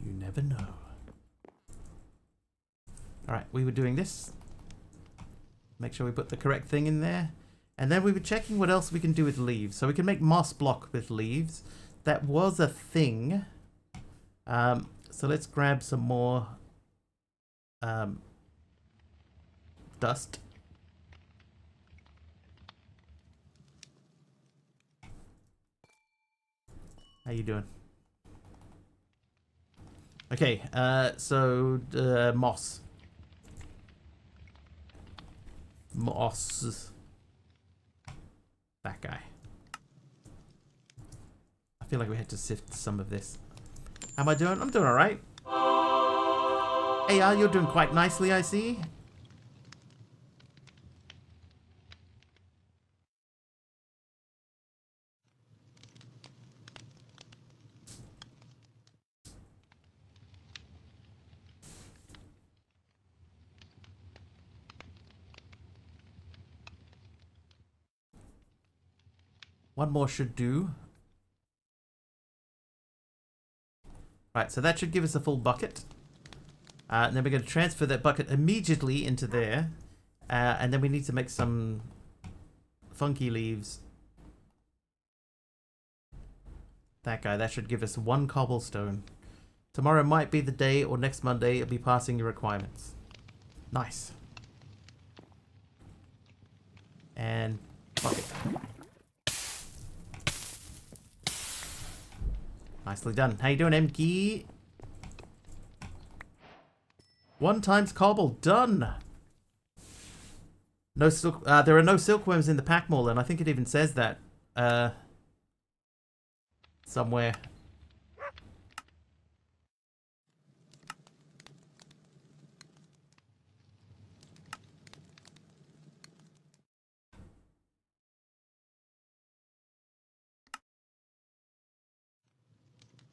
A: You never know. Alright, we were doing this. Make sure we put the correct thing in there. And then we were checking what else we can do with leaves. So we can make moss block with leaves. That was a thing. So let's grab some more dust. How you doing? Okay, so moss. Moss. That guy. I feel like we had to sift some of this. How am I doing? I'm doing alright. Hey, you're doing quite nicely, I see. One more should do. Right, so that should give us a full bucket. And then we're going to transfer that bucket immediately into there. And then we need to make some funky leaves. That guy, that should give us 1 cobblestone. Tomorrow might be the day, or next Monday, it'll be passing your requirements. Nice. And bucket. Nicely done. How you doing, MG? 1 times cobble. Done. No silk. There are no silkworms in the pack mall, and I think it even says that somewhere.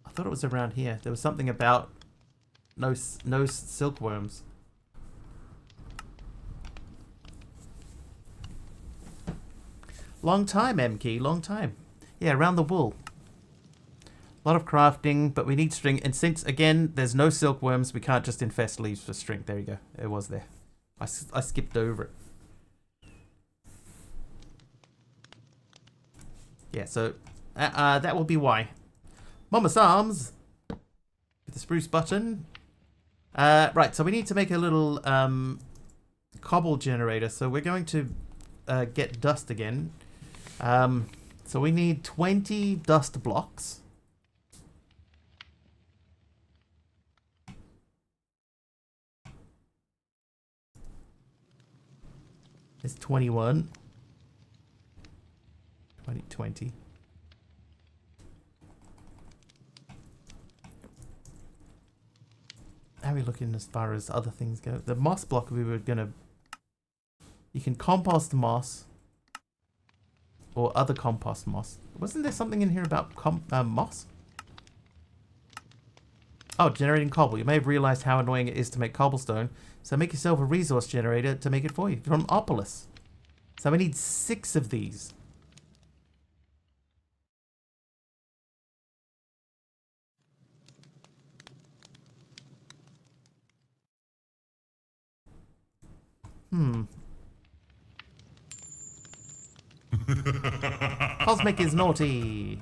A: I thought it was around here. There was something about no silkworms. Long time, MK. Long time. Yeah, around the wool. A lot of crafting, but we need string. And since, again, there's no silkworms, we can't just infest leaves for string. There you go. It was there. I skipped over it. Yeah, so that will be why. Mama's Arms. With the spruce button. Right, so we need to make a little cobble generator. So we're going to get dust again. So we need 20 dust blocks. It's 21. 20. How are we looking as far as other things go? The moss block we were gonna... You can compost moss. Or other compost moss. Wasn't there something in here about moss? Oh, generating cobble. You may have realized how annoying it is to make cobblestone. So make yourself a resource generator to make it for you. From Opolis. So we need 6 of these. Cosmic is naughty.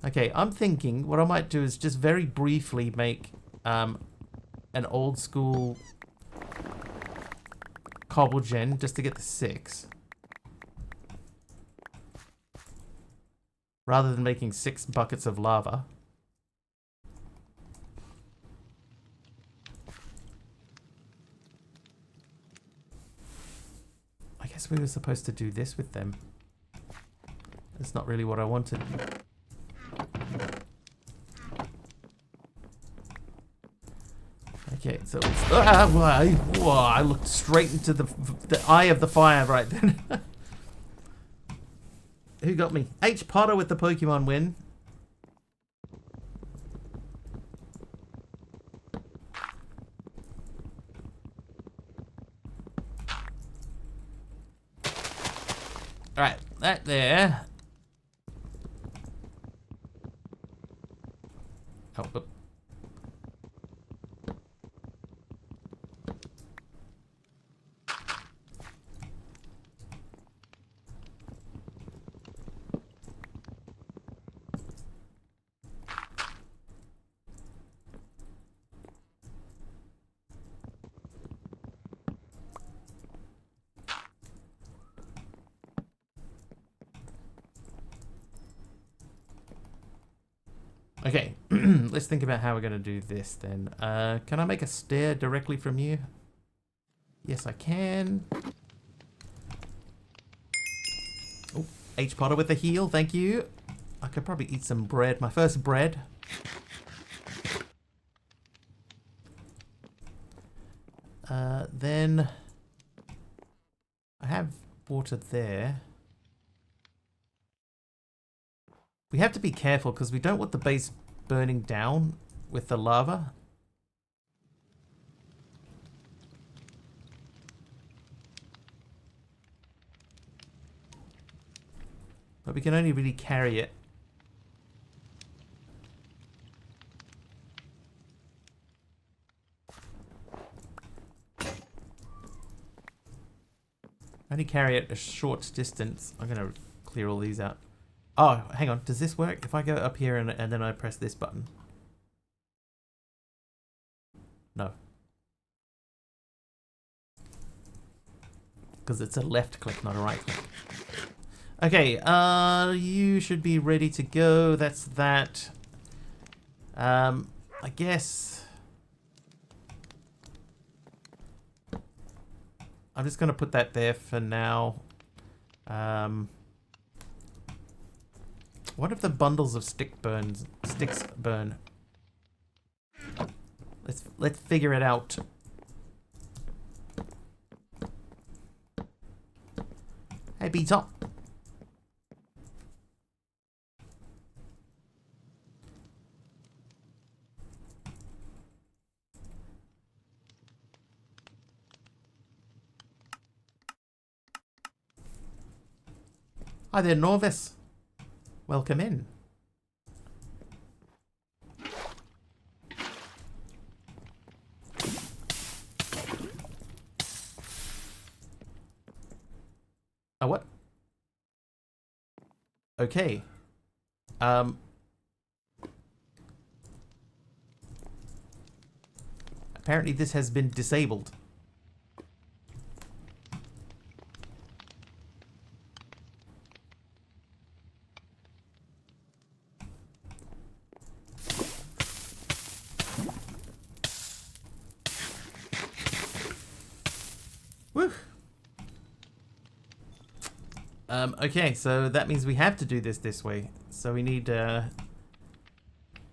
A: Okay, I'm thinking what I might do is just very briefly make an old school cobble gen just to get the 6. Rather than making 6 buckets of lava. I guess we were supposed to do this with them. That's not really what I wanted. Okay, so it's... I looked straight into the eye of the fire right then. Who got me? H. Potter with the Pokemon win. Alright, that there. Oh, oop. Okay, let's think about how we're going to do this then. Can I make a stair directly from you? Yes, I can. Oh, H. Potter with the heal, thank you. I could probably eat some bread. My first bread. Then I have water there. We have to be careful because we don't want the base burning down with the lava. But we can only really carry it. Only carry it a short distance. I'm going to clear all these out. Oh, hang on. Does this work? If I go up here and then I press this button? No. Because it's a left click, not a right click. Okay, you should be ready to go. That's that. I guess... I'm just going to put that there for now. What if the bundles of sticks burn? Let's figure it out. Hey, B-Top. Hi there, Norvis. Welcome in. Oh, what? Okay. Apparently this has been disabled. Woo! Okay, so that means we have to do this way. So we need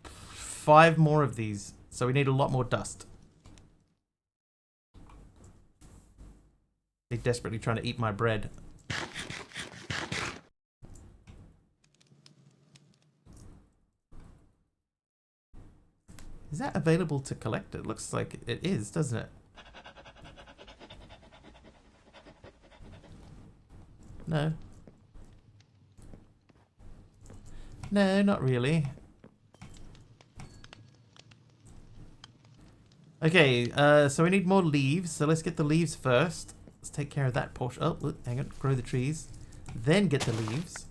A: 5 more of these. So we need a lot more dust. They're desperately trying to eat my bread. Is that available to collect? It looks like it is, doesn't it? No. No, not really. Okay, so we need more leaves. So let's get the leaves first. Let's take care of that portion. Oh, look, hang on. Grow the trees. Then get the leaves.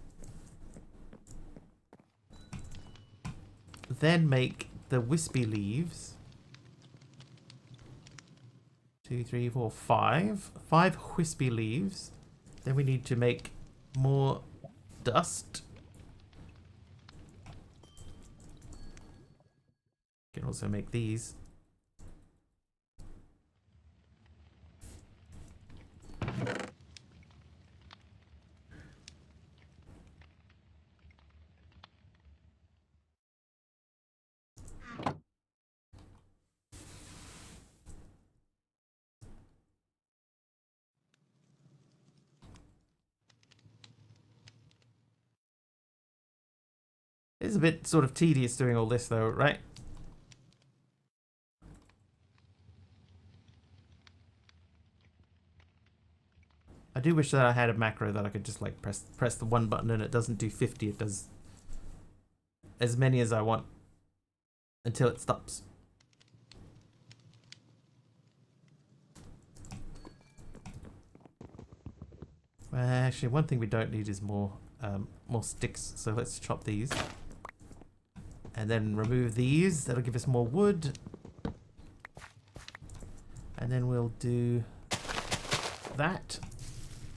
A: Then make the wispy leaves. 2, 3, 4, 5. 5 wispy leaves. Then we need to make more dust. Can also make these. It's a bit sort of tedious doing all this though, right? I do wish that I had a macro that I could just like press the one button and it doesn't do 50, it does as many as I want until it stops. Actually, one thing we don't need is more sticks, so let's chop these. And then remove these, that'll give us more wood. And then we'll do that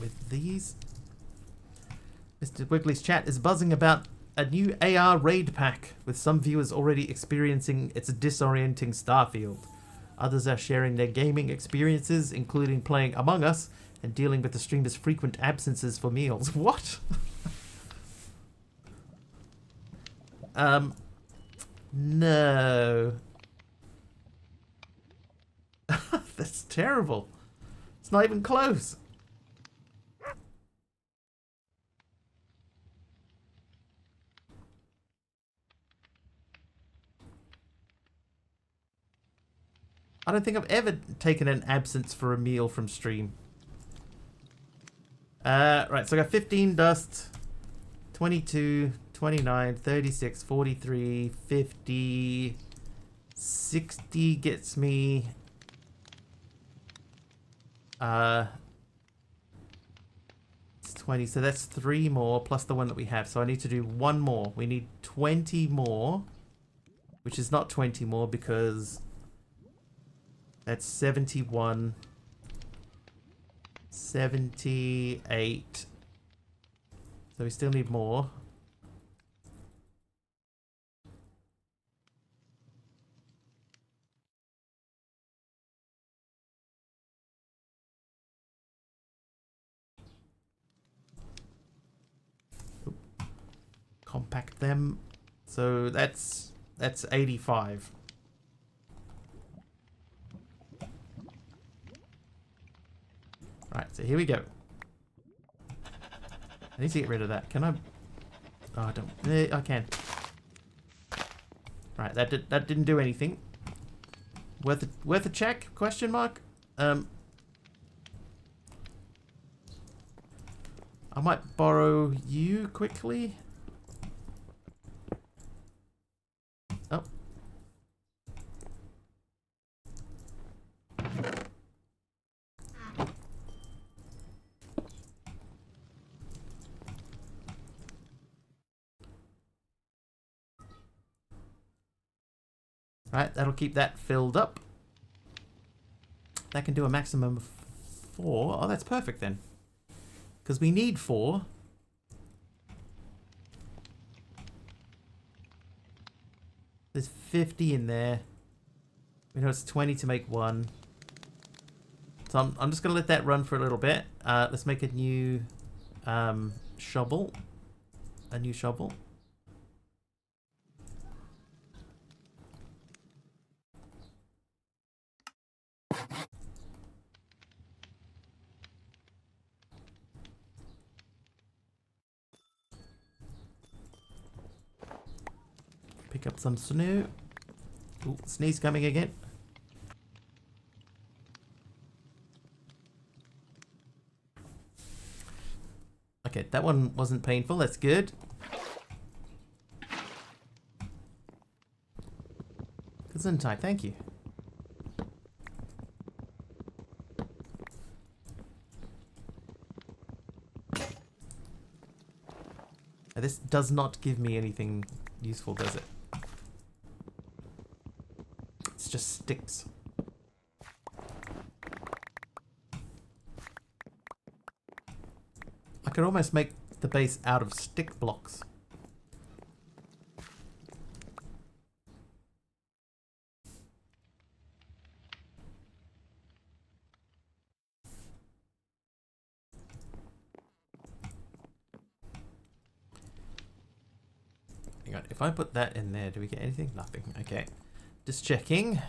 A: with these. Mr. Wiggly's chat is buzzing about a new AR raid pack, with some viewers already experiencing its disorienting Starfield. Others are sharing their gaming experiences, including playing Among Us and dealing with the streamer's frequent absences for meals. What? No. That's terrible. It's not even close. I don't think I've ever taken an absence for a meal from stream. Right, so I got 15 dust, 22, 29, 36, 43, 50, 60 gets me it's 20, so that's 3 more plus the one that we have. So I need to do 1 more. We need 20 more, which is not 20 more because that's 71, 78. So we still need more. Compact them. So that's 85. Right, so here we go. I need to get rid of that. Can I? Oh, I don't. I can. Right, that didn't do anything. Worth a check? Question mark. I might borrow you quickly. Oh. Right, that'll keep that filled up. That can do a maximum of 4. Oh, that's perfect then. Because we need 4. There's 50 in there. We know it's 20 to make 1. So I'm just going to let that run for a little bit. Let's make a new shovel. A new shovel. Pick up some snow. Ooh, sneeze coming again. Okay, that one wasn't painful. That's good. Gesundheit, thank you. Now, this does not give me anything useful, does it? It's just sticks. I could almost make the base out of stick blocks. Hang on, if I put that in there, do we get anything? Nothing. Okay. Just checking.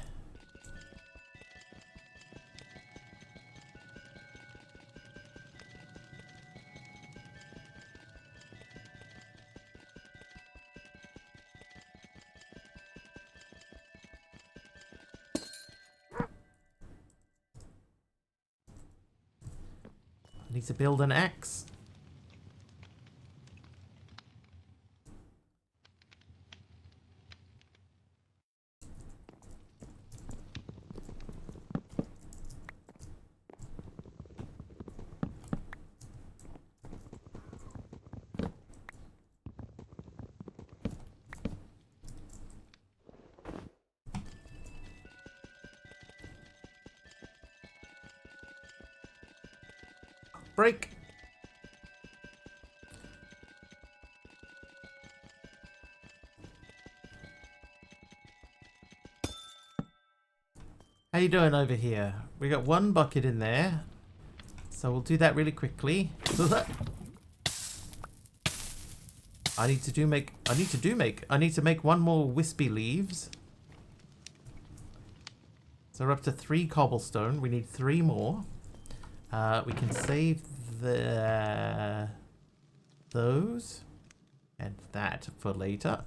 A: I need to build an axe. Break. How you doing over here? We got 1 bucket in there, so we'll do that really quickly. I need to make 1 more wispy leaves. So we're up to 3 cobblestone. We need 3 more. We can save those and that for later.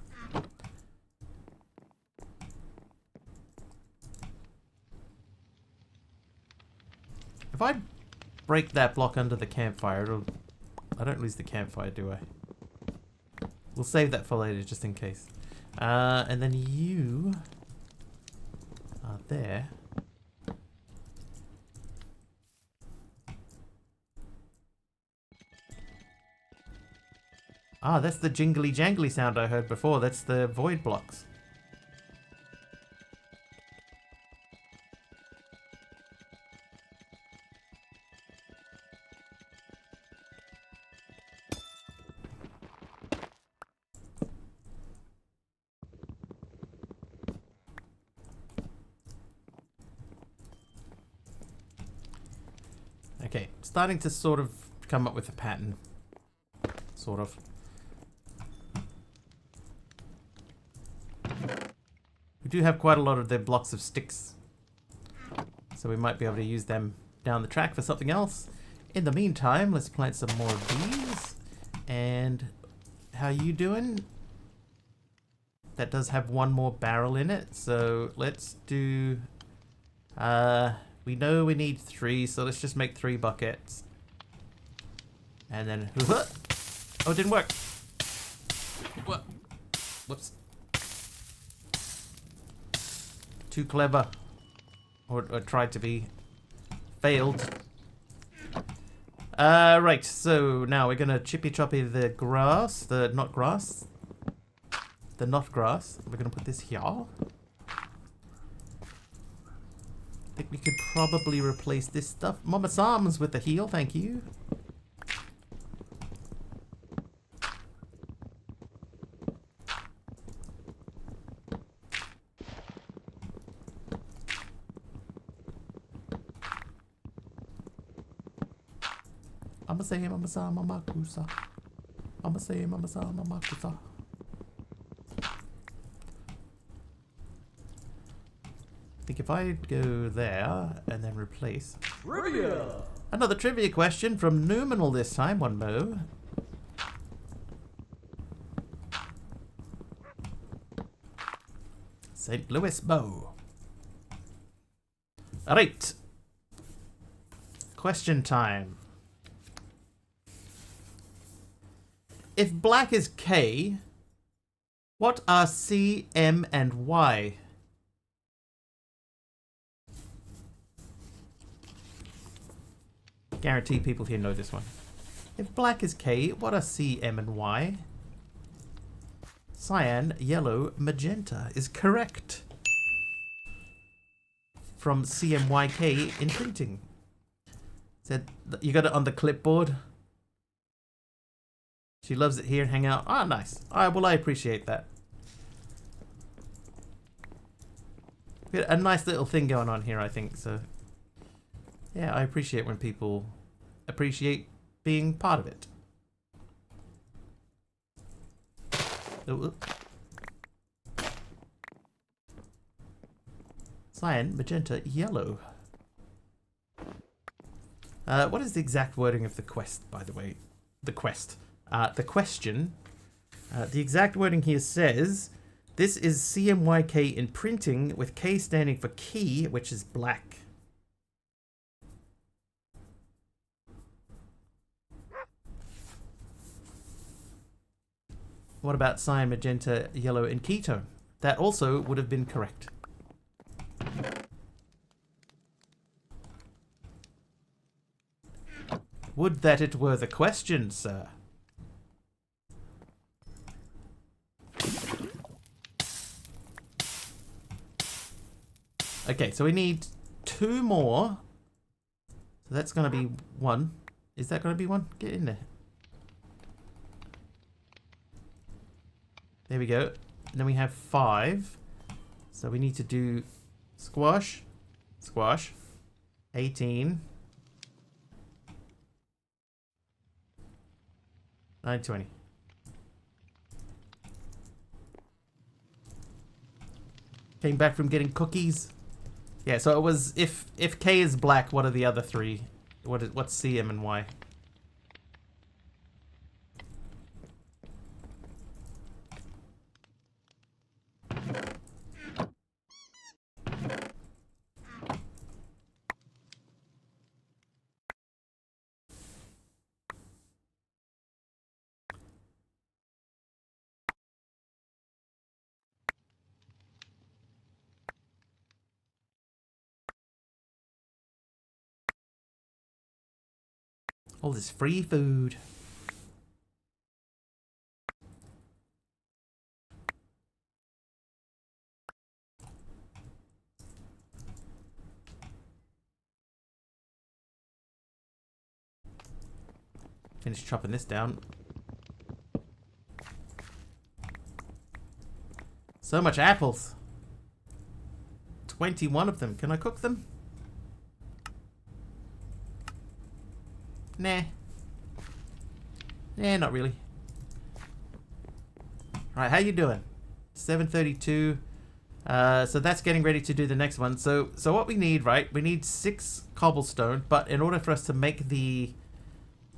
A: If I break that block under the campfire, I don't lose the campfire, do I? We'll save that for later just in case. And then you are there. Ah, that's the jingly jangly sound I heard before. That's the void blocks. Okay, starting to sort of come up with a pattern. Sort of. We do have quite a lot of the blocks of sticks, so we might be able to use them down the track for something else. In the meantime, let's plant some more of these. And how you doing? That does have 1 more barrel in it, so let's do... we know we need 3, so let's just make 3 buckets. And then... Oh, it didn't work! What? Whoops. Too clever. Or tried to be. Failed. Right, so now we're gonna chippy choppy the grass. The not grass. We're gonna put this here. think we could probably replace this stuff. Mama Sam's with the heal, thank you. Mama say, Mama Sa, Mama Kusa. Mama say, Mama Sa, Mama Kusa. I think if I go there and then replace.
C: Trivia!
A: Another trivia question from Numinal this time, one mo. St. Louis Mo. Alright. Question time. If black is K, what are C, M, and Y? Guarantee people here know this one. If black is K, what are C, M, and Y? Cyan, yellow, magenta is correct. From CMYK in printing. Said you got it on the clipboard. She loves it here and hang out. Ah, nice. Alright, well I appreciate that. We got a nice little thing going on here, I think, so yeah, I appreciate when people appreciate being part of it. Oh, cyan, magenta, yellow. What is the exact wording of the quest, by the way? The quest. The question. The exact wording here says, this is CMYK in printing, with K standing for key, which is black. What about cyan, magenta, yellow, and ketone? That also would have been correct. Would that it were the question, sir. Okay, so we need 2 more. So that's going to be 1. Is that going to be 1? Get in there. There we go. And then we have 5. So we need to do squash, squash, 18, 920. Came back from getting cookies. Yeah, so it was if K is black, what are the other 3? What's C, M, and Y? All this free food. Finish chopping this down. So much apples. 21 of them. Can I cook them? Nah. Nah, not really. Right, how you doing? 7:32. So that's getting ready to do the next one. So what we need, right? We need 6 cobblestone, but in order for us to make the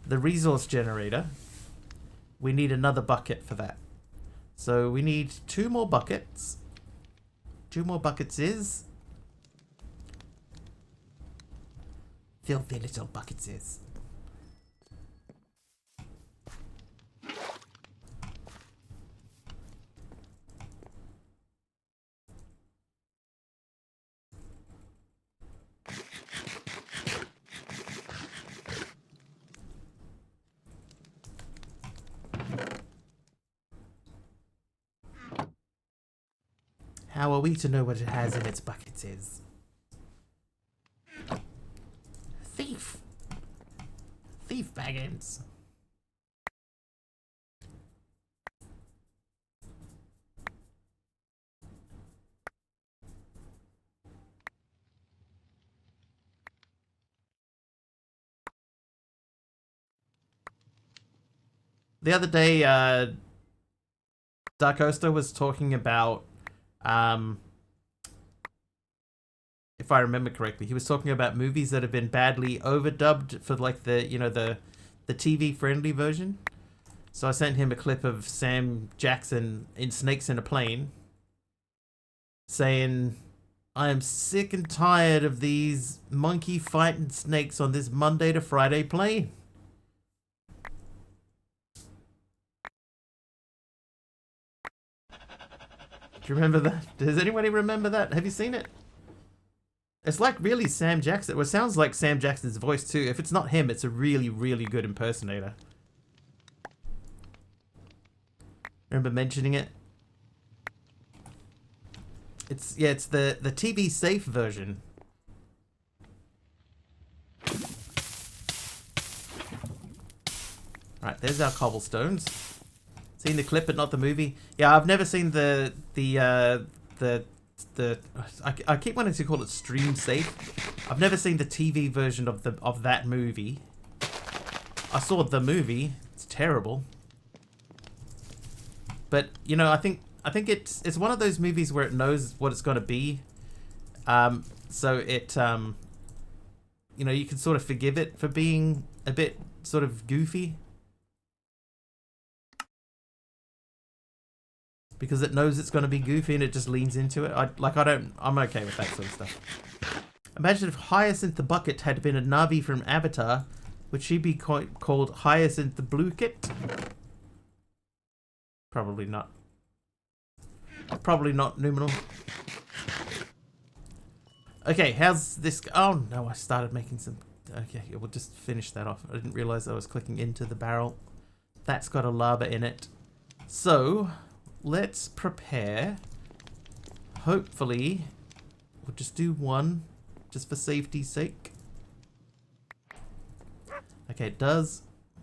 A: resource generator, we need another bucket for that. So we need 2 more buckets. 2 more buckets is filthy little buckets is. How are we to know what it has in its buckets is? Beef Baggins. The other day, Dark Oster was talking about, if I remember correctly, he was talking about movies that have been badly overdubbed for like the, you know, the TV friendly version. So I sent him a clip of Sam Jackson in Snakes in a Plane saying, I am sick and tired of these monkey fighting snakes on this Monday to Friday plane. Do you remember that? Does anybody remember that? Have you seen it? It's like really Sam Jackson. Well, it sounds like Sam Jackson's voice too. If it's not him, it's a really, really good impersonator. Remember mentioning it? It's the TV safe version. Alright, there's our cobblestones. Seen the clip but not the movie. Yeah, I've never seen the I keep wanting to call it stream safe. I've never seen the TV version of that movie. I saw the movie. It's terrible. But you know, I think it's one of those movies where it knows what it's going to be. So it you know, you can sort of forgive it for being a bit sort of goofy. Because it knows it's going to be goofy and it just leans into it. I'm okay with that sort of stuff. Imagine if Hyacinth the Bucket had been a Navi from Avatar. Would she be called Hyacinth the Blue Kit? Probably not. Probably not, Numenor. Okay, how's this... Oh, no, I started making some... Okay, we'll just finish that off. I didn't realize I was clicking into the barrel. That's got a lava in it. So... let's prepare. Hopefully, we'll just do one, just for safety's sake. Okay, it does.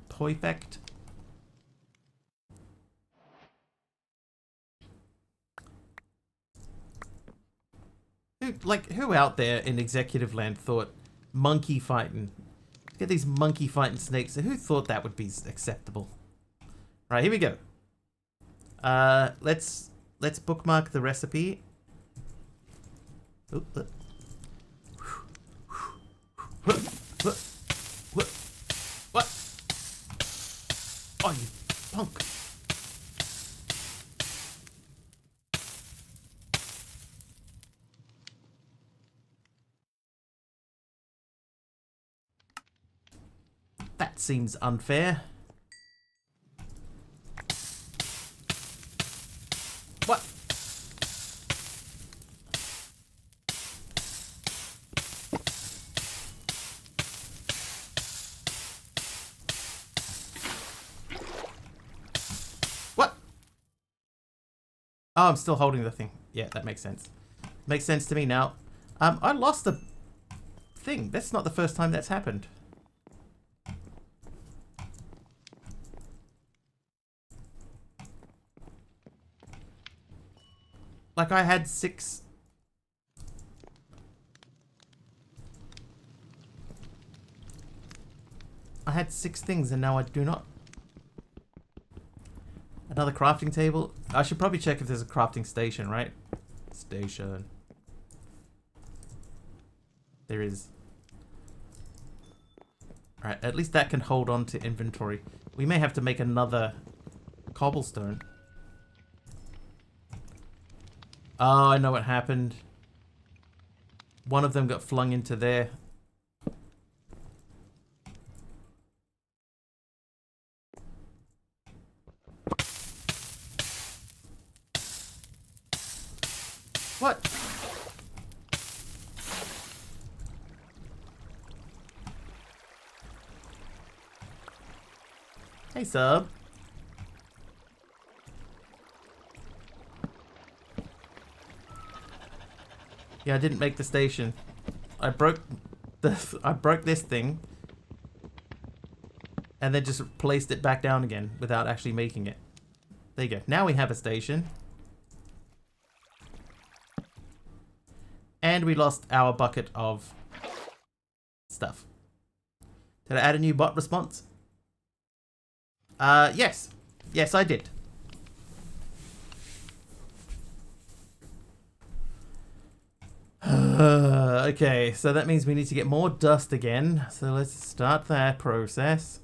A: Perfect. Who out there in executive land thought monkey fighting? Get these monkey fighting snakes. Who thought that would be acceptable? Right, here we go. Let's bookmark the recipe. What? Oh, you punk! That seems unfair. What? What? Oh, I'm still holding the thing. Yeah, that makes sense. Makes sense to me now. I lost the thing. That's not the first time that's happened. Like I had 6... I had 6 things and now I do not. Another crafting table. I should probably check if there's a crafting station, right? Station. There is. Alright, at least that can hold on to inventory. We may have to make another cobblestone. Oh, I know what happened. One of them got flung into there. What? Hey, sub. Yeah, I didn't make the station. I broke this thing. and then just placed it back down again without actually making it. There you go. Now we have a station. And we lost our bucket of stuff. Did I add a new bot response? Yes. Yes, I did. Okay, so that means we need to get more dust again. So let's start that process.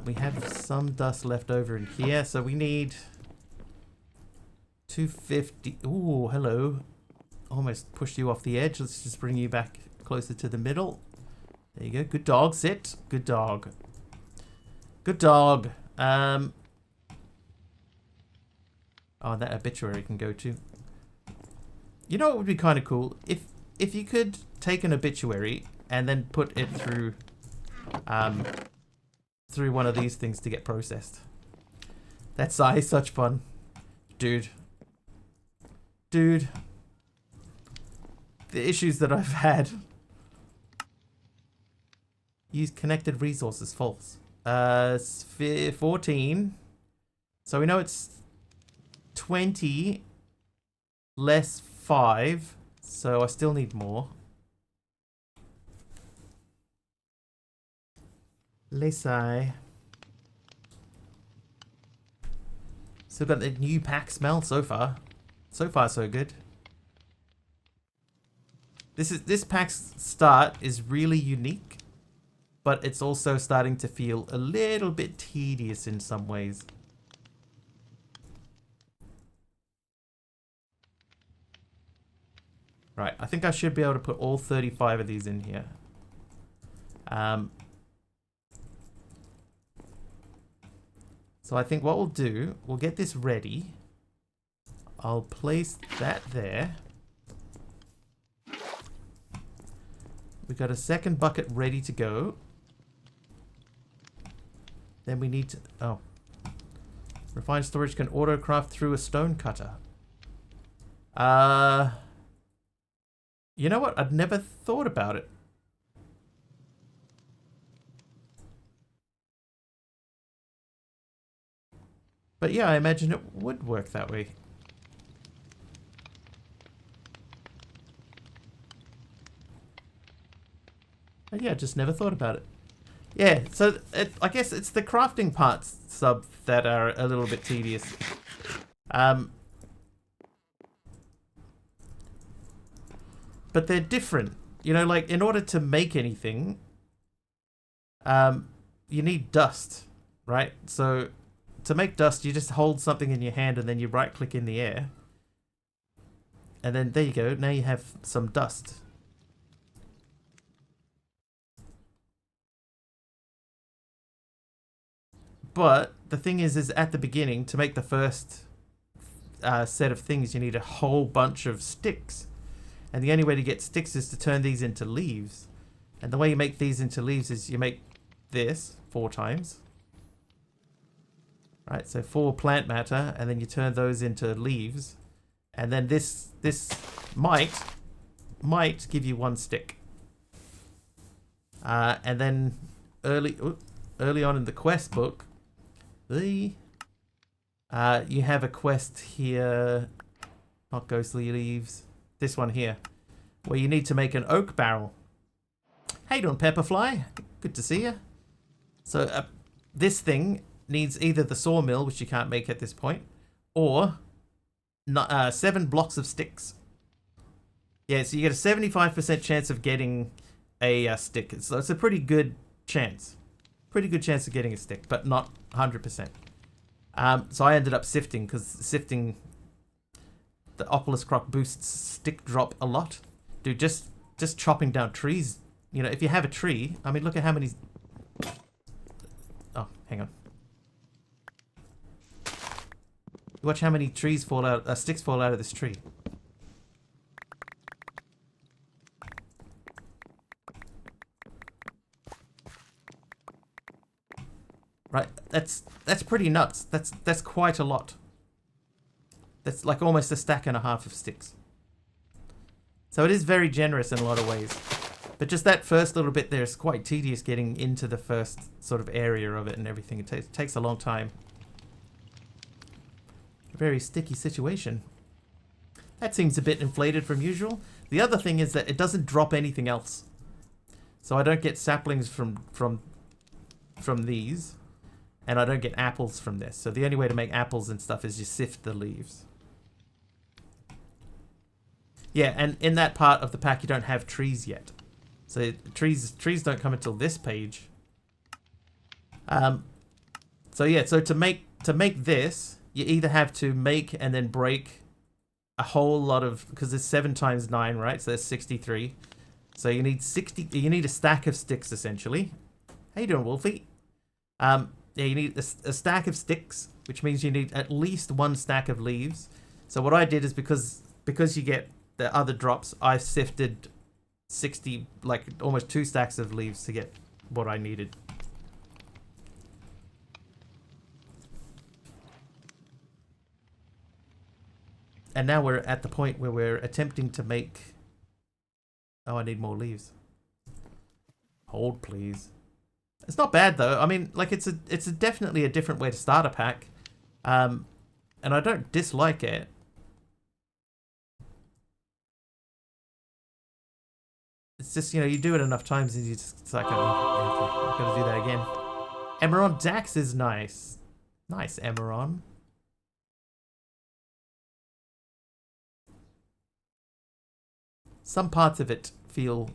A: We have some dust left over in here, so we need 250. Ooh, hello. Almost pushed you off the edge. Let's just bring you back closer to the middle. There you go. Good dog. Sit. Good dog. Good dog. Oh, that obituary can go to. You know what would be kind of cool? If you could take an obituary and then put it through through one of these things to get processed. That's such fun. Dude. Dude. The issues that I've had. Use connected resources. False. 14. So we know it's 20 less 5. So I still need more. Lesai. Still got the new pack smell so far. So far, so good. This pack's start is really unique, but it's also starting to feel a little bit tedious in some ways. Right, I think I should be able to put all 35 of these in here. So I think what we'll do, we'll get this ready. I'll place that there. We got a second bucket ready to go. Then we need to... Oh. Refined storage can auto-craft through a stone cutter. You know what? I'd never thought about it. But yeah, I imagine it would work that way. But yeah, just never thought about it. Yeah, so I guess it's the crafting parts sub that are a little bit tedious. But they're different. You know, like, in order to make anything, you need dust, right? So, to make dust, you just hold something in your hand and then you right-click in the air. And then, there you go. Now you have some dust. But the thing is at the beginning, to make the first set of things, you need a whole bunch of sticks. And the only way to get sticks is to turn these into leaves. And the way you make these into leaves is you make this 4 times. Right, so 4 plant matter, and then you turn those into leaves. And then this might give you 1 stick. And then early on in the quest book, you have a quest here, not ghostly leaves, this one here, where you need to make an oak barrel. How you doing, Pepperfly? Good to see you. So this thing needs either the sawmill, which you can't make at this point, or 7 blocks of sticks. Yeah, so you get a 75% chance of getting a stick. So it's a pretty good chance. Pretty good chance of getting a stick, but not 100%. So I ended up sifting, because sifting, the Oculus Croc boosts stick drop a lot. Dude, just chopping down trees. You know, if you have a tree, I mean, look at how many... Oh, hang on. Watch how many trees fall out, sticks fall out of this tree. Right, that's pretty nuts. That's quite a lot. That's like almost a stack and a half of sticks. So it is very generous in a lot of ways. But just that first little bit there is quite tedious, getting into the first sort of area of it and everything. It takes a long time. A very sticky situation. That seems a bit inflated from usual. The other thing is that it doesn't drop anything else. So I don't get saplings from these. And I don't get apples from this. So the only way to make apples and stuff is just sift the leaves. Yeah, and in that part of the pack you don't have trees yet. So trees don't come until this page. So yeah, so to make this, you either have to make and then break a whole lot of, because there's 7 times 9, right? So there's 63. So you need a stack of sticks essentially. How you doing, Wolfie? Yeah, you need a stack of sticks, which means you need at least 1 stack of leaves. So what I did is, because you get the other drops, I sifted 60, like almost 2 stacks of leaves to get what I needed. And now we're at the point where we're attempting to make... Oh, I need more leaves. Hold, please. It's not bad though. I mean, like it's definitely a different way to start a pack, and I don't dislike it. It's just, you know, you do it enough times and you just, it's like, oh, okay, I've got to do that again. Emeron Dax is nice. Nice, Emeron. Some parts of it feel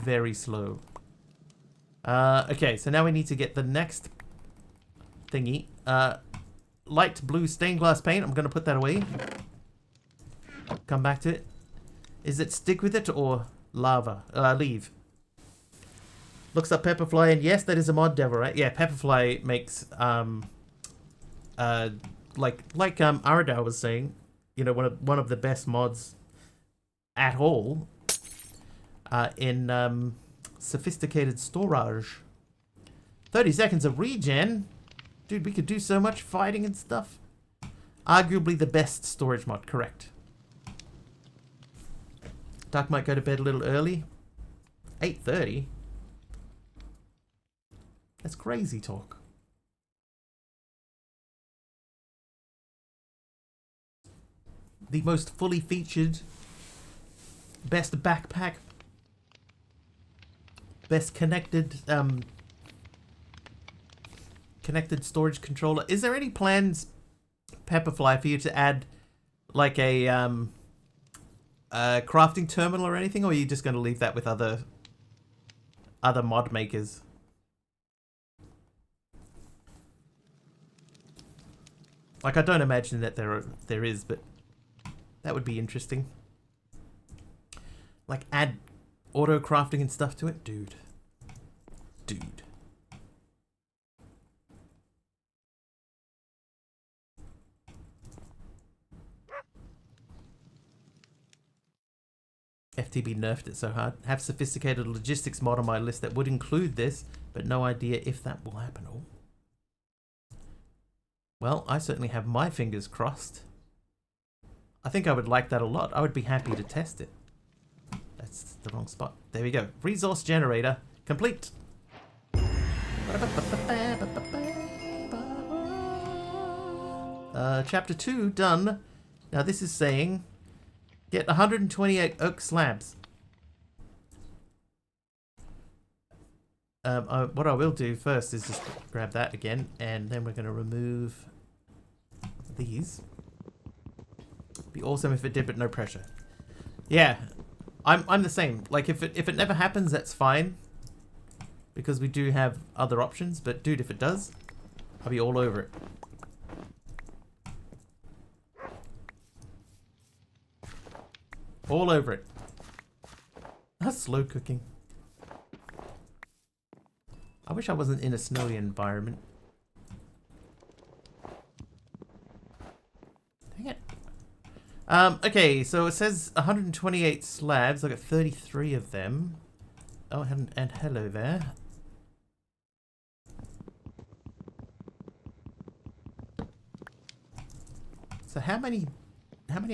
A: very slow. Okay, so now we need to get the next thingy. Light blue stained glass paint. I'm going to put that away. Come back to it. Is it stick with it or lava? Leave. Looks up Pepperfly, and yes, that is a mod devil, right? Yeah, Pepperfly makes like Aradar was saying, you know, one of the best mods at all in sophisticated storage. 30 seconds of regen. Dude, we could do so much fighting and stuff. Arguably the best storage mod, correct. Duck might go to bed a little early. 8:30? That's crazy talk. The most fully featured, best backpack, best connected connected storage controller. Is there any plans, Pepperfly, for you to add like a crafting terminal or anything, or are you just going to leave that with other mod makers? Like, I don't imagine that there is, but that would be interesting. Like, add auto crafting and stuff to it, dude. FTB nerfed it so hard. Have sophisticated logistics mod on my list that would include this, but no idea if that will happen. Oh. Well, I certainly have my fingers crossed. I think I would like that a lot. I would be happy to test it. That's the wrong spot. There we go. Resource generator complete. Chapter 2 done. Now this is saying get 128 oak slabs. What I will do first is just grab that again, and then we're going to remove these. Be awesome if it did, but no pressure. Yeah, I'm the same. Like if it never happens, that's fine, because we do have other options. But dude, if it does, I'll be all over it. All over it. That's slow cooking. I wish I wasn't in a snowy environment. Dang it. Okay, so it says 128 slabs. I got 33 of them. Oh, and hello there. So how many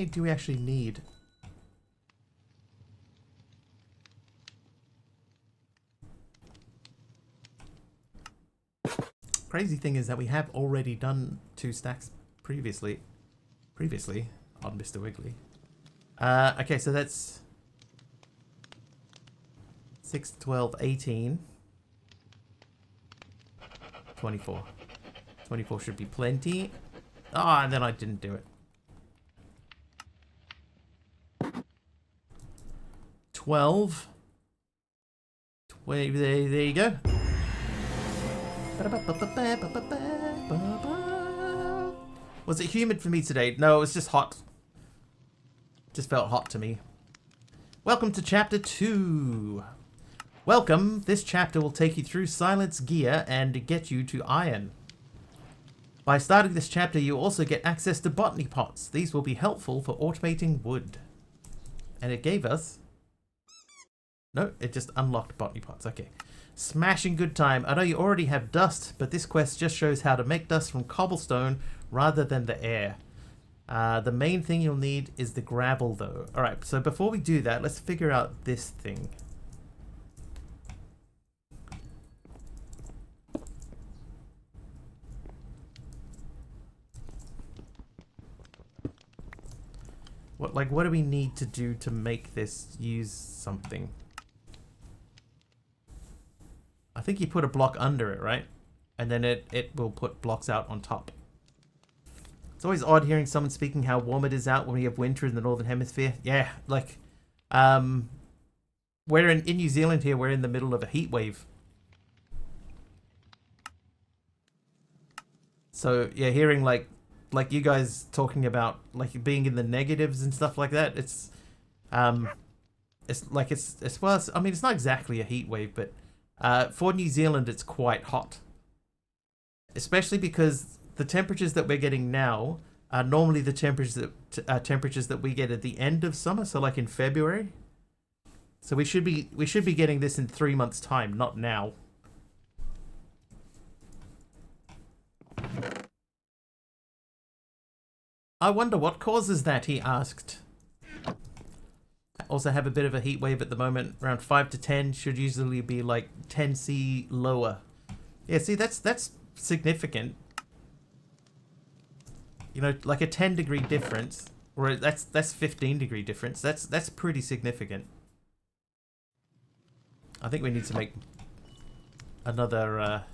A: do we actually need? Crazy thing is that we have already done 2 stacks previously on Mr. Wiggly. Okay, so that's 6, 12, 18, 24. 24 should be plenty. Ah, and then I didn't do it. 12. 20, there you go. Was it humid for me today? No, it was just hot. Just felt hot to me. Welcome to chapter 2. Welcome. This chapter will take you through Silence Gear and get you to iron. By starting this chapter, you also get access to botany pots. These will be helpful for automating wood. And it gave us... No, it just unlocked botany pots. Okay. Smashing good time. I know you already have dust, but this quest just shows how to make dust from cobblestone rather than the air. The main thing you'll need is the gravel, though. Alright, so before we do that, let's figure out this thing. What do we need to do to make this use something? I think you put a block under it, right? And then it will put blocks out on top. It's always odd hearing someone speaking how warm it is out when we have winter in the Northern Hemisphere. Yeah, like, we're in New Zealand here, we're in the middle of a heat wave. So, yeah, hearing like you guys talking about like being in the negatives and stuff like that, it's well, I mean, it's not exactly a heat wave, but for New Zealand, it's quite hot. Especially because the temperatures that we're getting now are normally the temperatures that we get at the end of summer, so like in February. So we should be getting this in 3 months' time, not now. I wonder what causes that, he asked. Also have a bit of a heat wave at the moment, around 5 to 10, should usually be like 10°C lower. Yeah, see, that's significant. You know, like a 10-degree difference, or that's 15-degree difference. That's pretty significant. I think we need to make another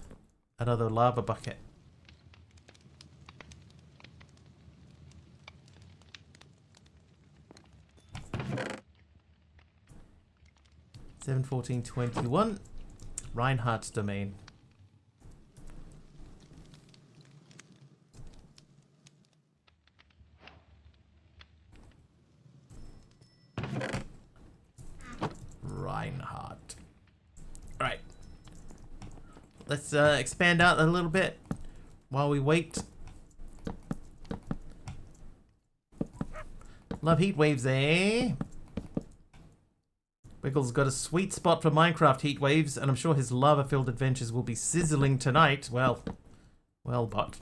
A: lava bucket. Seven 1421, Reinhardt's domain. Reinhardt. Right. Let's expand out a little bit while we wait. Love heat waves, eh? Wiggles got a sweet spot for Minecraft heat waves, and I'm sure his lava-filled adventures will be sizzling tonight. Well, but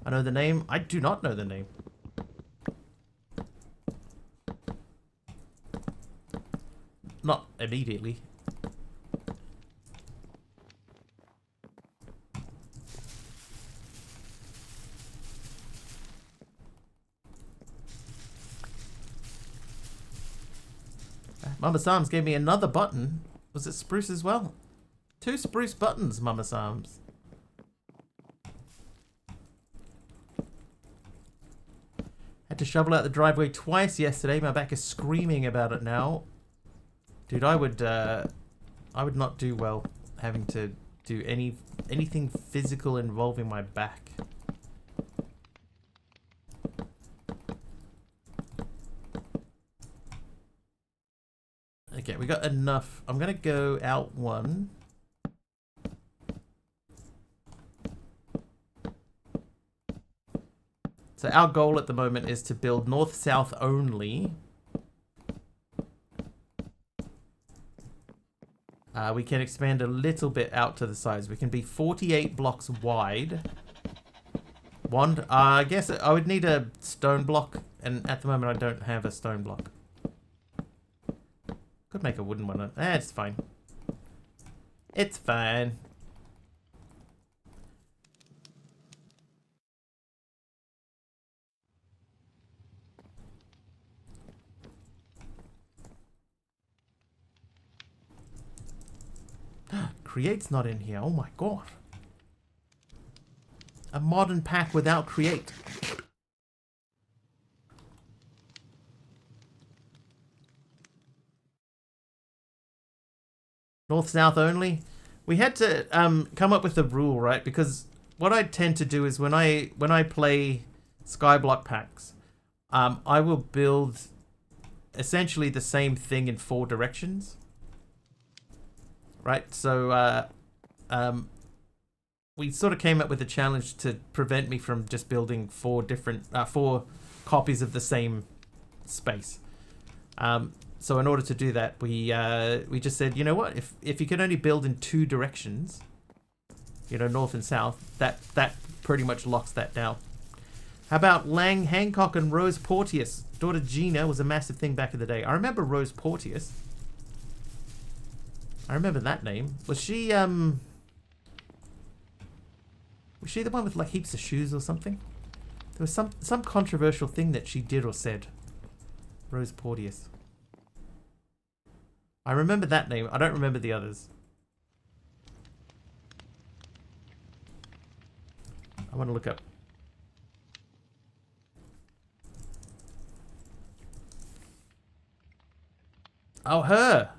A: I know the name. I do not know the name. Not immediately. Mama Sam's gave me another button. Was it spruce as well? 2 spruce buttons, Mama Sam's. Had to shovel out the driveway twice yesterday. My back is screaming about it now. Dude, I would not do well having to do anything physical involving my back. Okay, we got enough. I'm gonna go out one. So our goal at the moment is to build north-south only. We can expand a little bit out to the sides. We can be 48 blocks wide. I guess I would need a stone block, and at the moment I don't have a stone block. Could make a wooden one. It's fine. It's fine. Create's not in here. Oh my god. A modern pack without Create. North-south only. We had to come up with a rule, right? Because what I tend to do is when I play Skyblock packs, I will build essentially the same thing in 4 directions. Right? So we sort of came up with a challenge to prevent me from just building 4 copies of the same space. So in order to do that, we just said, you know what? If you can only build in 2 directions, you know, north and south, that pretty much locks that down. How about Lang Hancock and Rose Porteous? Daughter Gina was a massive thing back in the day. I remember Rose Porteous. I remember that name. Was she the one with like heaps of shoes or something? There was some controversial thing that she did or said. Rose Porteous. I remember that name. I don't remember the others. I want to look up. Oh, her!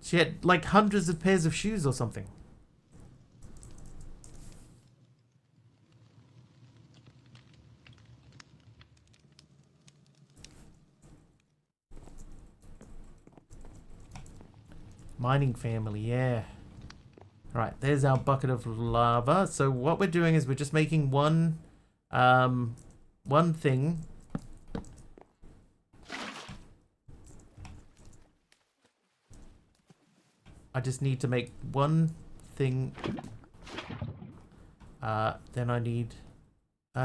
A: She had like hundreds of pairs of shoes or something. Mining family, yeah. Right, there's our bucket of lava. So what we're doing is we're just making one thing. I just need to make one thing. Then I need...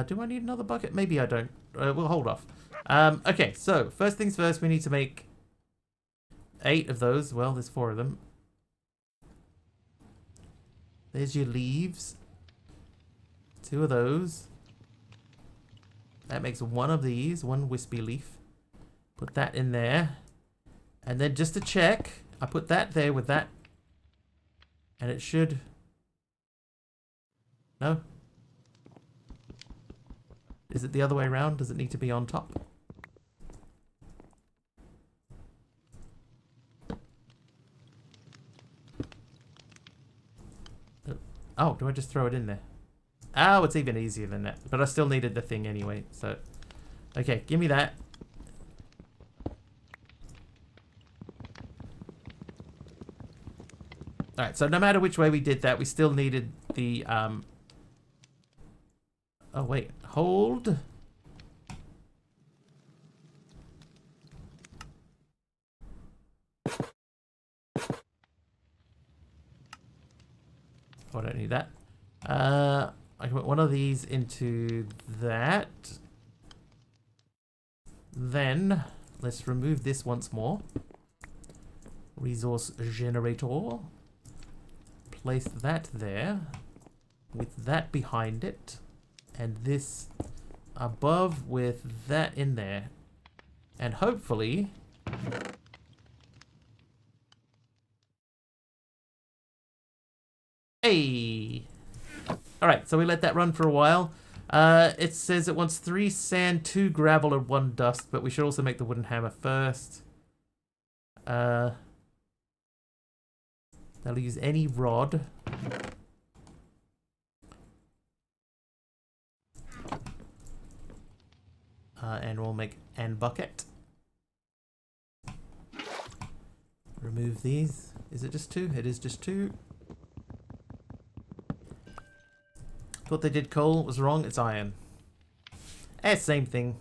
A: do I need another bucket? Maybe I don't. We'll hold off. Okay, so first things first, we need to make 8 of those. Well, there's 4 of them. There's your leaves. 2 of those. That makes 1 of these. 1 wispy leaf. Put that in there. And then just to check, I put that there with that. And it should... No? Is it the other way around? Does it need to be on top? Oh, do I just throw it in there? Oh, it's even easier than that. But I still needed the thing anyway, so... Okay, give me that. Alright, so no matter which way we did that, we still needed the, Oh, wait. Hold. Oh, I don't need that. I can put one of these into that. Then, let's remove this once more. Resource generator. Place that there. With that behind it. And this above with that in there. And hopefully... Hey! Alright, so we let that run for a while. It says it wants 3 sand, 2 gravel, and 1 dust, but we should also make the wooden hammer first. They'll use any rod. And we'll make an bucket. Remove these. Is it just 2? It is just 2. Thought they did coal. Was wrong. It's iron. Same thing.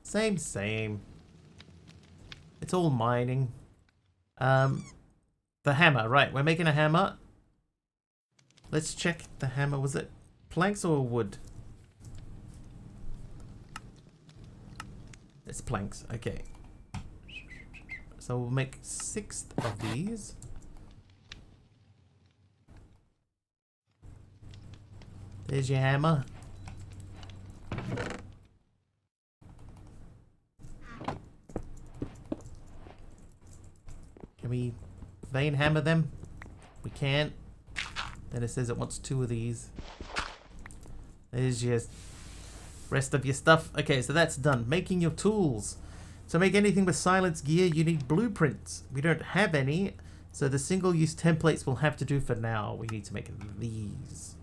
A: Same. It's all mining. The hammer. Right, we're making a hammer. Let's check the hammer. Was it planks or wood? It's planks. Okay. So we'll make 6 of these. There's your hammer. Can we vein hammer them? We can't. Then it says it wants 2 of these. There's your rest of your stuff. Okay, so that's done. Making your tools. To make anything with silence gear, you need blueprints. We don't have any, so the single-use templates will have to do for now. We need to make these.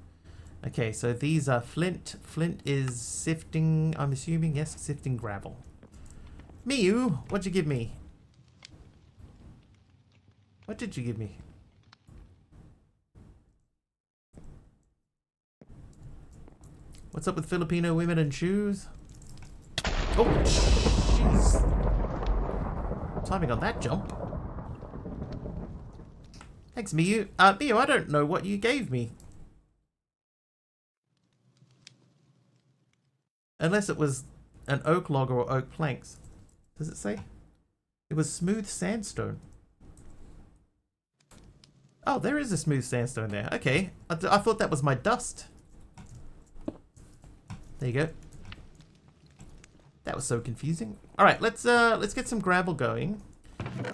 A: Okay, so these are flint. Flint is sifting, I'm assuming, yes, sifting gravel. Miu, what'd you give me? What did you give me? What's up with Filipino women and shoes? Oh, jeez. Timing on that jump. Thanks, Miu. Miu, I don't know what you gave me. Unless it was an oak log or oak planks. Does it say? It was smooth sandstone. Oh, there is a smooth sandstone there. Okay. I thought that was my dust. There you go. That was so confusing. All right, let's get some gravel going.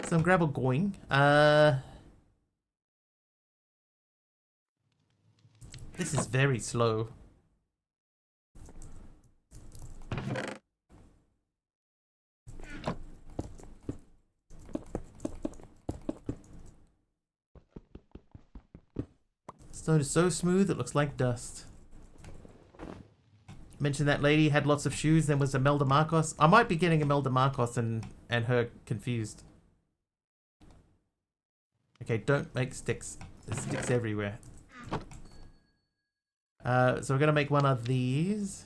A: Some gravel going. This is very slow. Stone is so smooth it looks like dust. Mentioned that lady had lots of shoes, then was Imelda Marcos. I might be getting Imelda Marcos and her confused. Okay, don't make sticks. There's sticks everywhere. So we're gonna make one of these.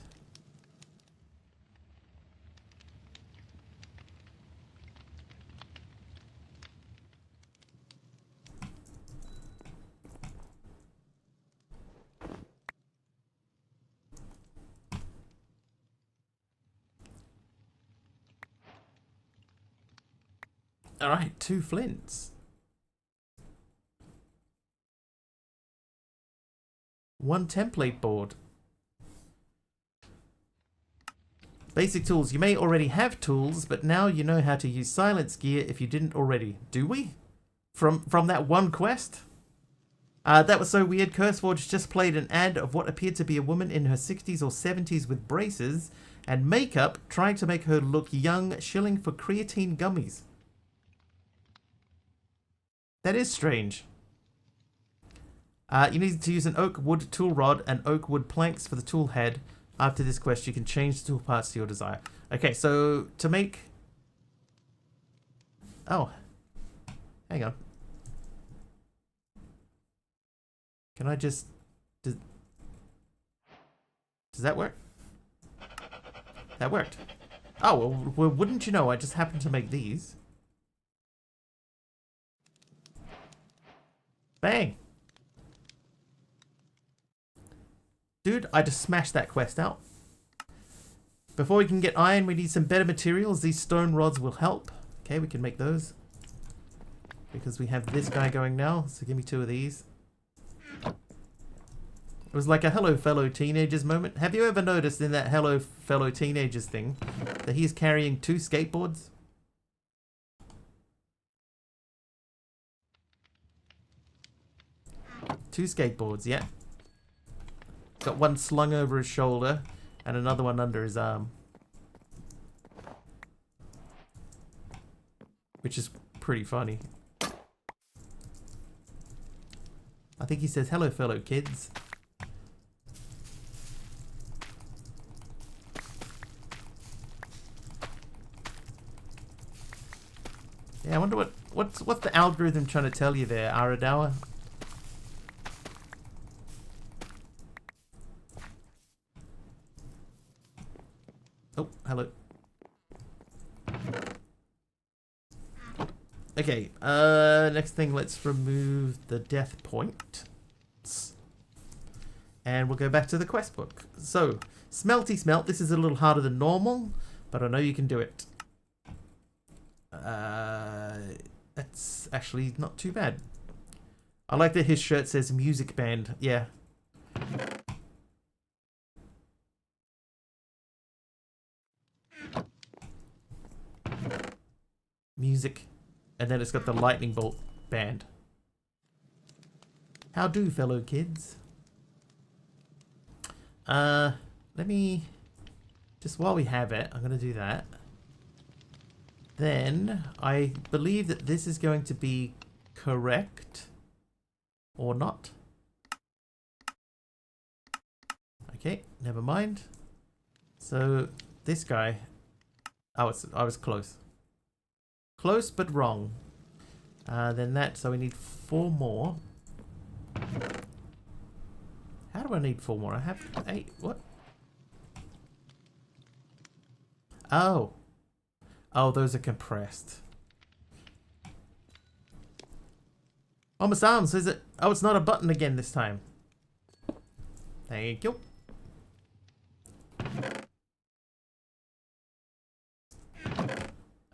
A: Alright, 2 flints. 1 template board. Basic tools. You may already have tools, but now you know how to use silence gear if you didn't already. Do we? From that one quest? That was so weird. CurseForge just played an ad of what appeared to be a woman in her 60s or 70s with braces and makeup, trying to make her look young, shilling for creatine gummies. That is strange. You need to use an oak wood tool rod and oak wood planks for the tool head. After this quest, you can change the tool parts to your desire. Okay, so to make... Oh. Hang on. Can I just... Does that work? That worked. Oh, well, wouldn't you know, I just happened to make these. Bang! Dude, I just smashed that quest out. Before we can get iron, we need some better materials. These stone rods will help. Okay, we can make those. Because we have this guy going now. So give me 2 of these. It was like a hello fellow teenagers moment. Have you ever noticed in that hello fellow teenagers thing that he's carrying 2 skateboards? Two skateboards, yeah. Got one slung over his shoulder and another one under his arm. Which is pretty funny. I think he says, hello fellow kids. Yeah, I wonder what's the algorithm trying to tell you there, Aradawa? Oh, hello. Okay, next thing, let's remove the death point. And we'll go back to the quest book. So, Smelty Smelt, this is a little harder than normal, but I know you can do it. actually not too bad. I like that his shirt says music band. Yeah. Music. And then it's got the lightning bolt band. How do, fellow kids? Let me... Just while we have it, I'm going to do that. Then, I believe that this is going to be correct. Or not. Okay, never mind. So, this guy... Oh, I was close. Close, but wrong. Then that, so we need 4 more. How do I need 4 more? I have 8. What? Oh. Oh, those are compressed. Oh, my arms, is it? Oh, it's not a button again this time. Thank you.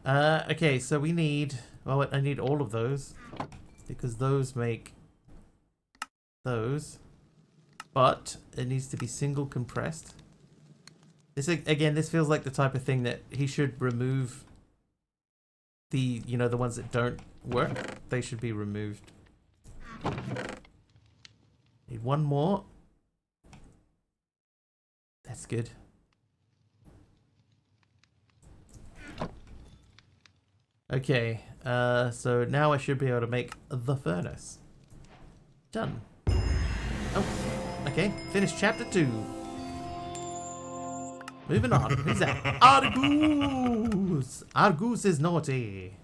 A: Okay, so we need... Well, I need all of those. Because those make... those. But it needs to be single compressed. This, again, this feels like the type of thing that he should remove the, you know, the ones that don't work. They should be removed. Need 1 more. That's good. Okay, so now I should be able to make the furnace. Done. Oh, okay, finished chapter 2. Moving on. Who's that? Argus! Argus is naughty.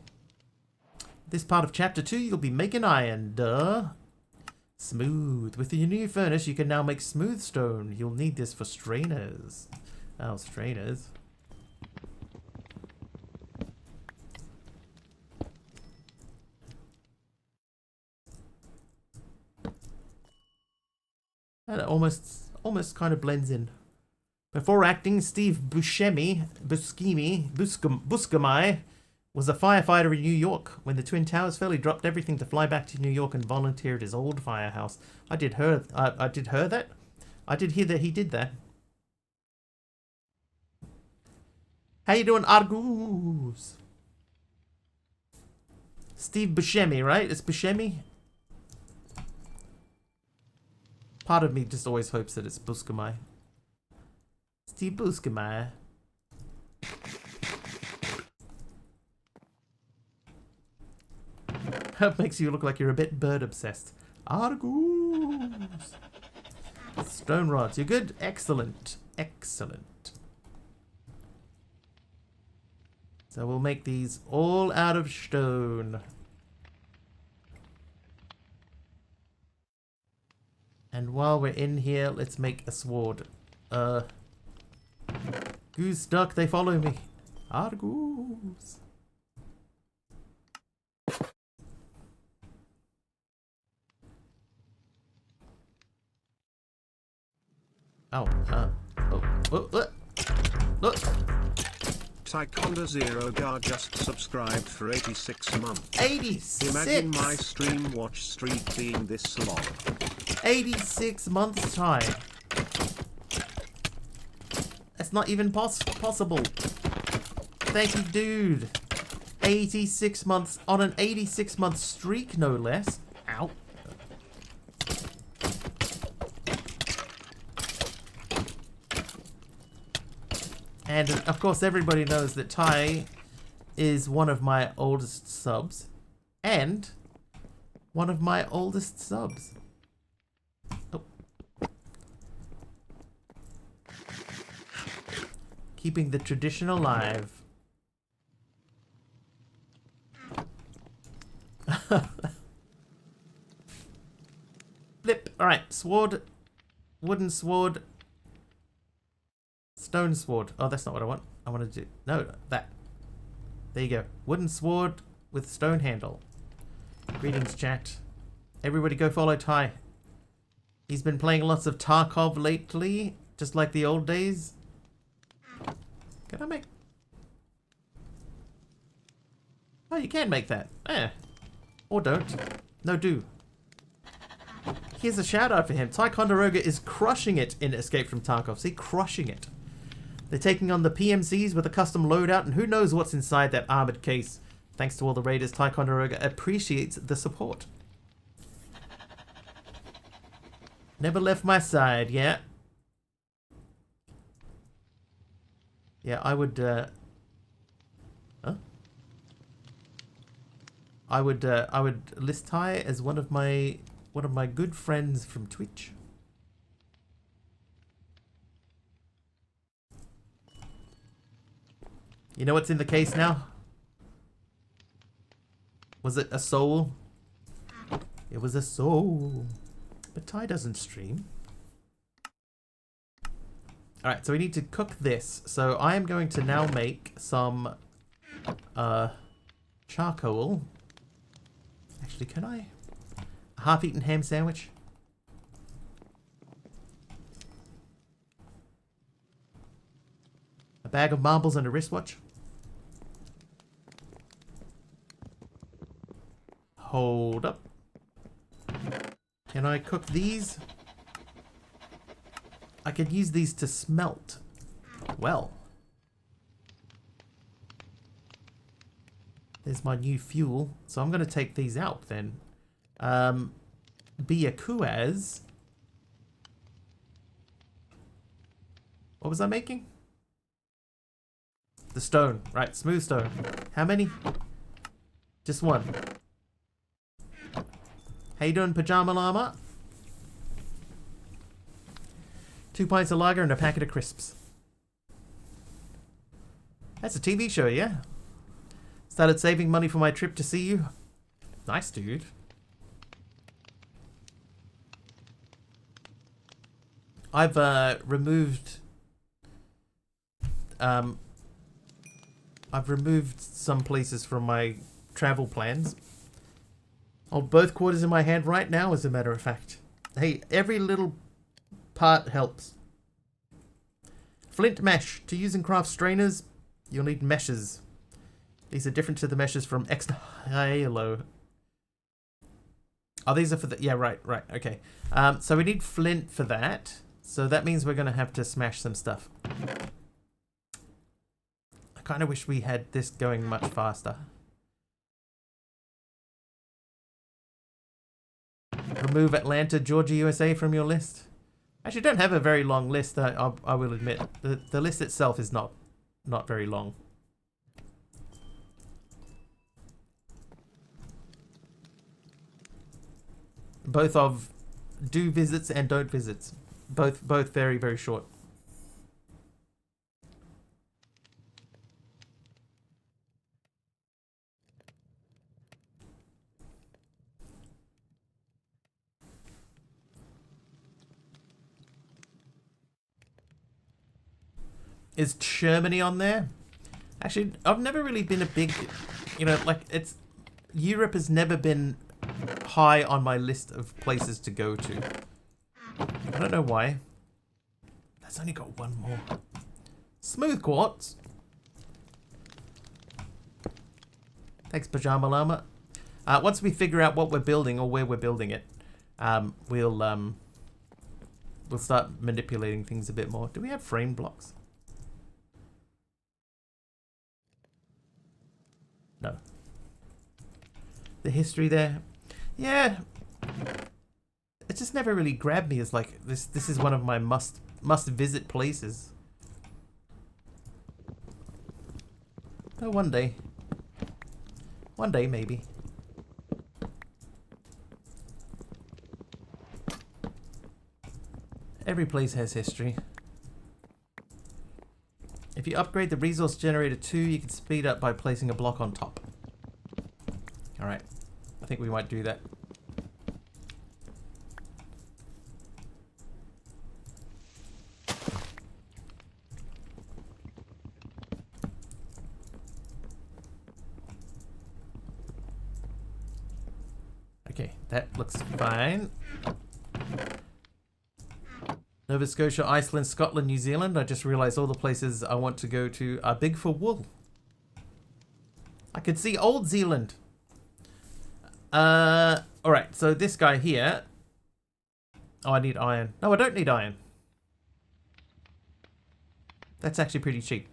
A: This part of chapter 2, you'll be making iron, duh. Smooth. With your new furnace, you can now make smooth stone. You'll need this for strainers. Oh, strainers. That almost kind of blends in. Before acting, Steve Buscemi was a firefighter in New York. When the Twin Towers fell, he dropped everything to fly back to New York and volunteered at his old firehouse. I did hear that. I did hear that he did that. How you doing, Argus? Steve Buscemi, right? It's Buscemi? Part of me just always hopes that it's Buscemi. Steve Buscemi. That makes you look like you're a bit bird obsessed. Argus. Stone rods. You're good? Excellent. Excellent. So we'll make these all out of stone. And while we're in here, let's make a sword. Goose duck, they follow me. Argus. Oh, look.
B: Tyconda Zero Gar just subscribed for 86 months.
A: 86!
B: Imagine my stream watch streak being this long.
A: 86 months time. That's not even possible. Thank you, dude. 86 months on an 86-month streak, no less. Ow. And of course, everybody knows that Ty is one of my oldest subs, and one of my oldest subs. Oh. Keeping the tradition alive. Flip. Alright, sword. Wooden sword. Stone sword. Oh, that's not what I want. I want to do... No, that. There you go. Wooden sword with stone handle. Greetings, chat. Everybody go follow Ty. He's been playing lots of Tarkov lately, just like the old days. Can I make... Oh, you can make that. Eh. Or don't. No, do. Here's a shout out for him. Ticonderoga is crushing it in Escape from Tarkov. See, crushing it. They're taking on the PMCs with a custom loadout, and who knows what's inside that armored case. Thanks to all the raiders, Ticonderoga appreciates the support. Never left my side, yeah. Yeah, I would, huh? I would list Ty as one of my good friends from Twitch. You know what's in the case now? Was it a soul? It was a soul. But Ty doesn't stream. Alright, so we need to cook this. So I am going to now make some charcoal. Actually, can I? A half-eaten ham sandwich. A bag of marbles and a wristwatch. Hold up. Can I cook these? I could use these to smelt. Well. There's my new fuel. So I'm going to take these out then. Biakuaz. What was I making? The stone. Right, smooth stone. How many? Just one. How you doing, Pajama Llama? 2 pints of lager and a packet of crisps. That's a TV show, yeah? Started saving money for my trip to see you. Nice, dude. I've removed some places from my travel plans. Hold both quarters in my hand right now, as a matter of fact. Hey, every little part helps. Flint mesh. To use and craft strainers, you'll need meshes. These are different to the meshes from Halo. Oh, these are for the... Yeah, right, okay. So we need flint for that. So that means we're going to have to smash some stuff. I kind of wish we had this going much faster. Remove Atlanta, Georgia, USA from your list. Actually, don't have a very long list, I will admit. The list itself is not very long. Both of do visits and don't visits. Both very, very short. Is Germany on there? Actually, I've never really been a big, you know, like it's Europe has never been high on my list of places to go to. I don't know why. That's only got one more. Smooth quartz. Thanks, Pajama Llama. Once we figure out what we're building or where we're building it, we'll start manipulating things a bit more. Do we have frame blocks? No. The history there. Yeah. It just never really grabbed me as like this is one of my must visit places. Oh, one day. One day maybe. Every place has history. If you upgrade the resource generator 2, you can speed up by placing a block on top. Alright. I think we might do that. Okay, that looks fine. Nova Scotia, Iceland, Scotland, New Zealand. I just realized all the places I want to go to are big for wool. I could see Old Zealand. Alright, so this guy here. Oh, I need iron. No, I don't need iron. That's actually pretty cheap.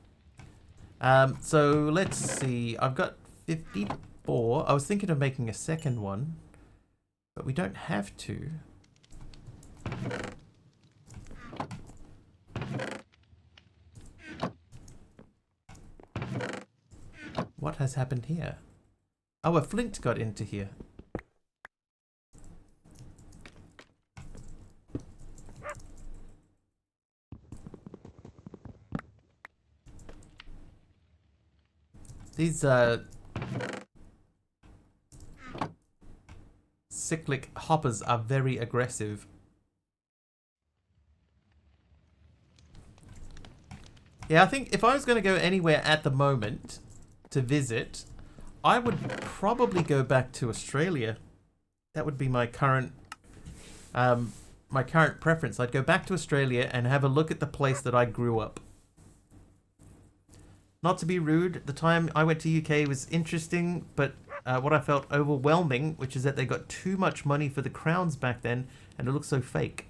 A: So let's see. I've got 54. I was thinking of making a second one, but we don't have to. What has happened here? Oh, a flint got into here. These cyclic hoppers are very aggressive. Yeah, I think if I was going to go anywhere at the moment to visit, I would probably go back to Australia. That would be my current preference. I'd go back to Australia and have a look at the place that I grew up. Not to be rude, the time I went to UK was interesting, but what I felt overwhelming, which is that they got too much money for the crowns back then, and it looks so fake.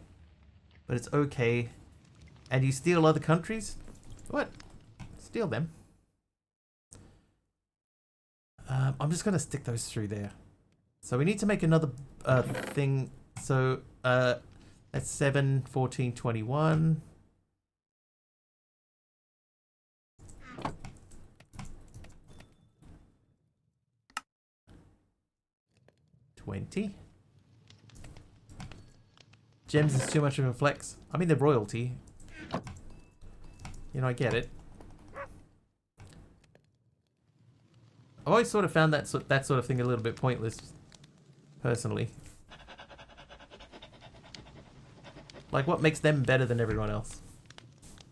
A: But it's okay. And you steal other countries? What? Steal them. I'm just going to stick those through there. So we need to make another thing. So that's 7, 14, 21. 20. Gems is too much of a flex. I mean, they're royalty. You know, I get it. I've always sort of found that sort of thing a little bit pointless, personally. Like, what makes them better than everyone else?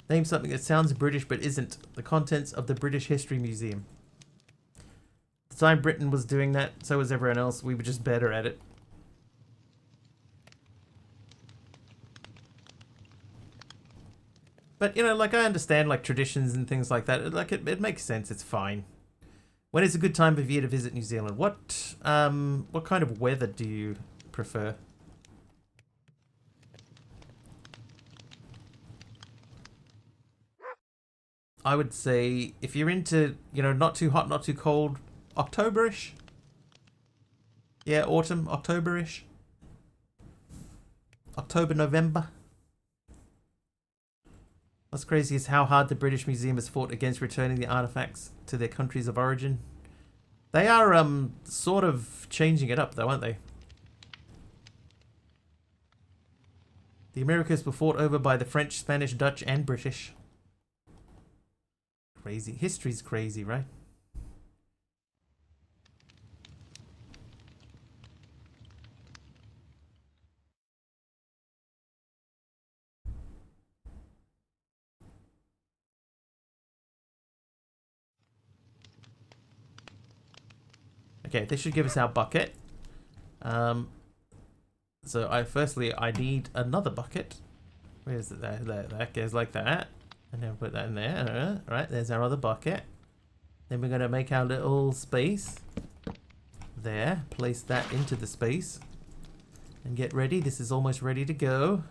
A: Name something that sounds British but isn't. The contents of the British History Museum. The time Britain was doing that, so was everyone else. We were just better at it. But, you know, like, I understand, like, traditions and things like that. Like, it makes sense. It's fine. When is a good time of year to visit New Zealand? What kind of weather do you prefer? I would say, if you're into, you know, not too hot, not too cold, October-ish. Yeah, autumn, October-ish. October, November. What's crazy is how hard the British Museum has fought against returning the artifacts to their countries of origin. They are sort of changing it up though, aren't they? The Americas were fought over by the French, Spanish, Dutch, and British. Crazy. History's crazy, right? Okay, this should give us our bucket. So I need another bucket. Where is it? There, that goes like that. And then put that in there. Alright, there's our other bucket. Then we're going to make our little space. There. Place that into the space. And get ready. This is almost ready to go.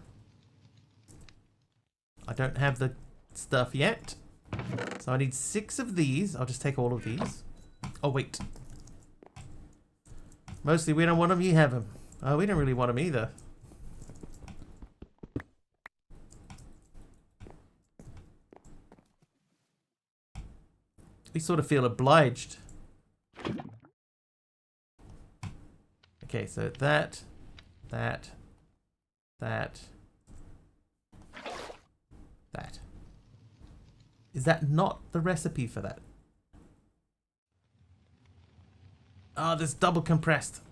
A: I don't have the stuff yet. So I need 6 of these. I'll just take all of these. Oh, wait. Mostly we don't want them, you have them. Oh, we don't really want them either. We sort of feel obliged. Okay, so that. Is that not the recipe for that? Ah, this double compressed.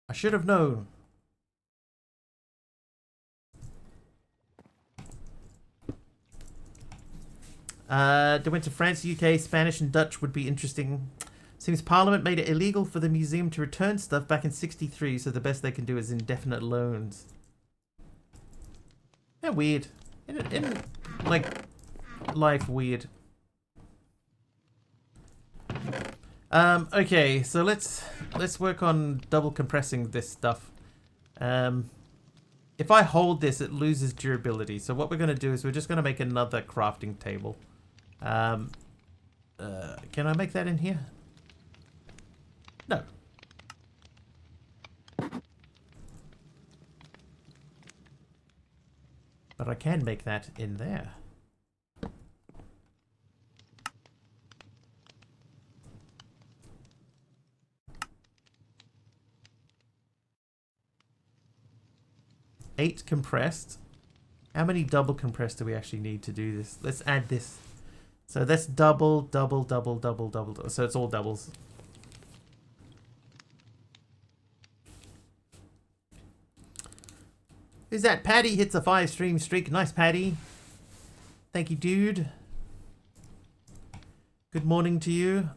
A: I should have known. They went to France, UK, Spanish and Dutch would be interesting. Seems Parliament made it illegal for the museum to return stuff back in '63, so the best they can do is indefinite loans. Yeah, weird. In like life weird. Okay, so let's work on double compressing this stuff. If I hold this, it loses durability. So what we're going to do is we're just going to make another crafting table. Can I make that in here? No. But I can make that in there. Eight compressed. How many double compressed do we actually need to do this? Let's add this. So that's double, double, double, double, double. So it's all doubles. Who's that? Paddy hits a 5-stream streak. Nice, Paddy. Thank you, dude. Good morning to you.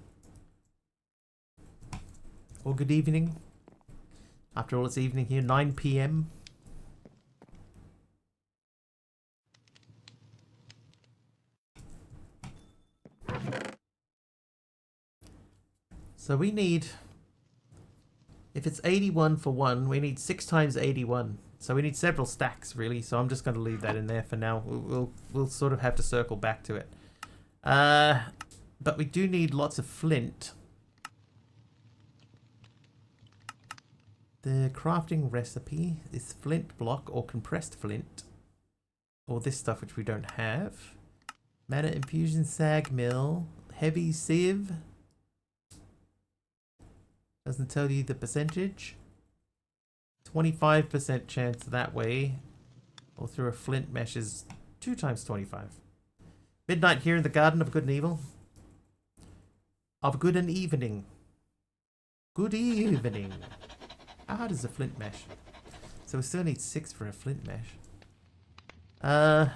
A: Or good evening. After all, it's evening here, 9 p.m. So we need, if it's 81 for one, we need 6 times 81. So we need several stacks, really. So I'm just going to leave that in there for now. We'll sort of have to circle back to it. But we do need lots of flint. The crafting recipe is flint block or compressed flint. Or this stuff which we don't have. Mana infusion sag mill. Heavy sieve. Doesn't tell you the percentage. 25% chance that way. Or through a flint mesh is 2 times 25. Midnight here in the garden of good and evil. Of good and evening. Good evening. How hard is a flint mesh? So we still need 6 for a flint mesh. Yeah,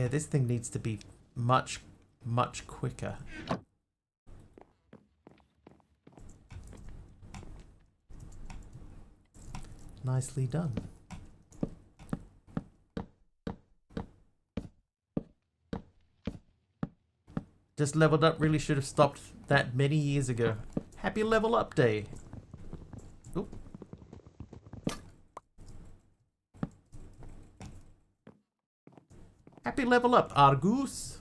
A: this thing needs to be much, much quicker. Nicely done. Just leveled up, really should have stopped that many years ago. Happy level up day. Oop. Happy level up, Argus.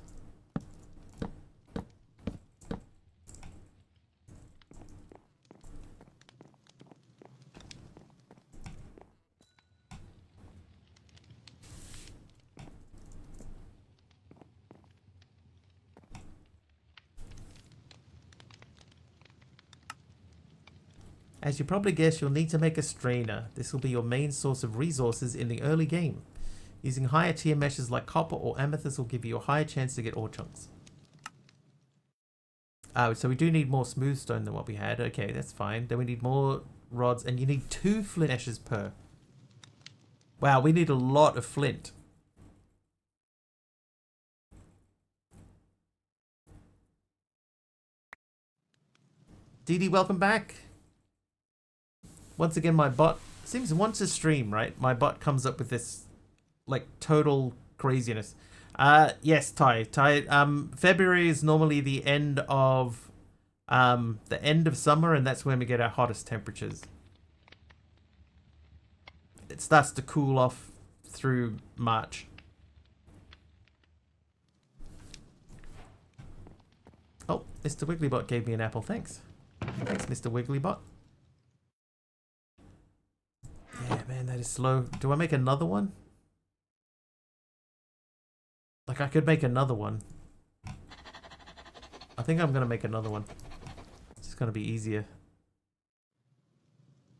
A: As you probably guess, you'll need to make a strainer. This will be your main source of resources in the early game. Using higher tier meshes like copper or amethyst will give you a higher chance to get ore chunks. Oh, so we do need more smooth stone than what we had. Okay, that's fine. Then we need more rods, and you need 2 flint meshes per. Wow, we need a lot of flint. Dee Dee, welcome back. Once again, my bot seems once a stream, right? My bot comes up with this, like, total craziness. Yes, Ty. February is normally the end of summer, and that's when we get our hottest temperatures. It starts to cool off through March. Oh, Mr. Wigglybot gave me an apple. Thanks. Thanks, Mr. Wigglybot. Yeah, man, that is slow. Do I make another one? Like, I could make another one. I think I'm going to make another one. It's just going to be easier.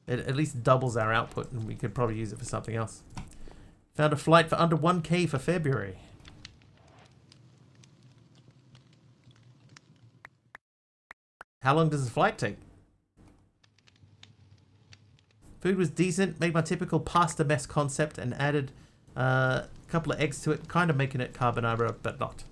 A: It at least doubles our output, and we could probably use it for something else. Found a flight for under 1k for February. How long does the flight take? Food was decent. Made my typical pasta mess concept and added a couple of eggs to it, kind of making it carbonara, but not.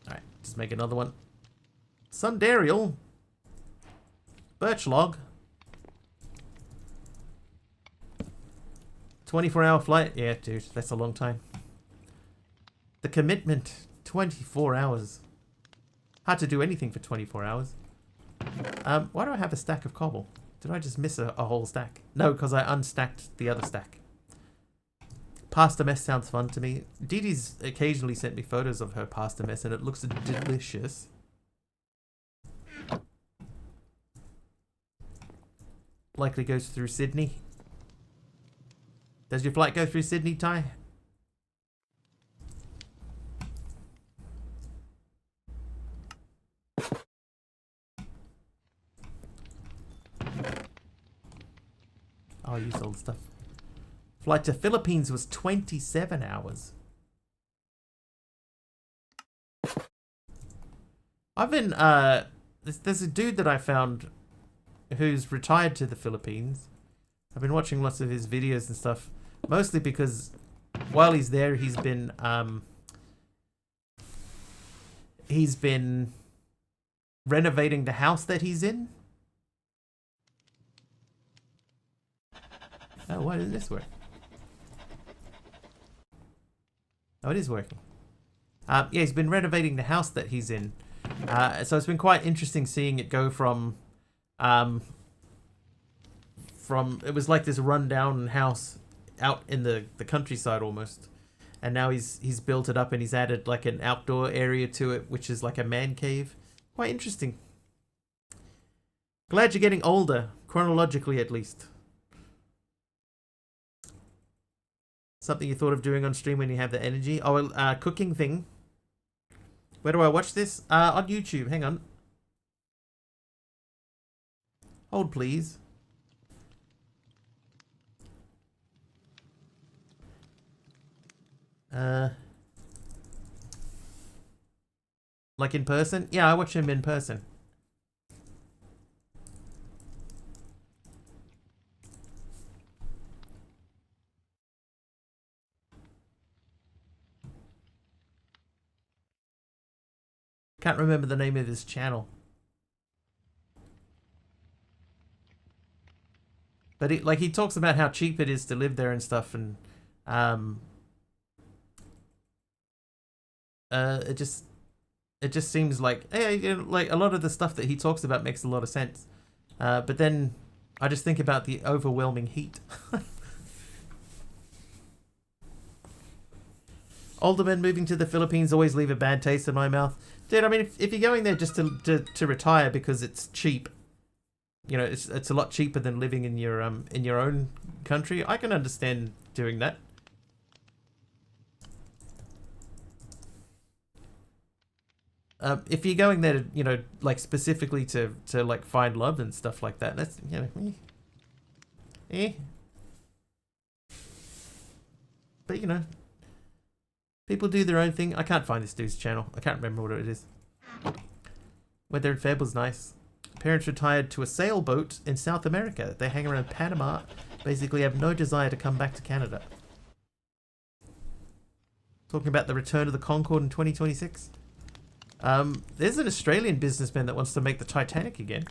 A: Alright, just make another one. Sundarial. Birch log. 24-hour flight. Yeah, dude, that's a long time. The commitment. 24 hours. Hard to do anything for 24 hours. Why do I have a stack of cobble? Did I just miss a whole stack? No, because I unstacked the other stack. Pasta mess sounds fun to me. Dee Dee's occasionally sent me photos of her pasta mess and it looks delicious. Likely goes through Sydney. Does your flight go through Sydney, Ty? I'll use all the stuff. Flight to Philippines was 27 hours. I've been, there's a dude that I found who's retired to the Philippines. I've been watching lots of his videos and stuff, mostly because while he's there, he's been renovating the house that he's in. Oh, why didn't this work? Oh, it is working. Yeah, he's been renovating the house that he's in. So it's been quite interesting seeing it go from it was like this rundown house out in the countryside almost. And now he's built it up and he's added like an outdoor area to it, which is like a man cave. Quite interesting. Glad you're getting older, chronologically at least. Something you thought of doing on stream when you have the energy? Oh, cooking thing. Where do I watch this? On YouTube. Hang on. Hold, please. Like in person? Yeah, I watch him in person. Can't remember the name of his channel. But he talks about how cheap it is to live there and stuff, and it just seems like, hey, you know, like a lot of the stuff that he talks about makes a lot of sense. But then I just think about the overwhelming heat. Older men moving to the Philippines always leave a bad taste in my mouth. Dude, I mean, if you're going there just to retire because it's cheap, you know, it's a lot cheaper than living in your own country. I can understand doing that. If you're going there to, you know, like specifically to like find love and stuff like that, that's, you know, But you know, people do their own thing. I can't find this dude's channel. I can't remember what it is. Weather in Feb was nice. Parents retired to a sailboat in South America. They hang around Panama. Basically have no desire to come back to Canada. Talking about the return of the Concorde in 2026. There's an Australian businessman that wants to make the Titanic again.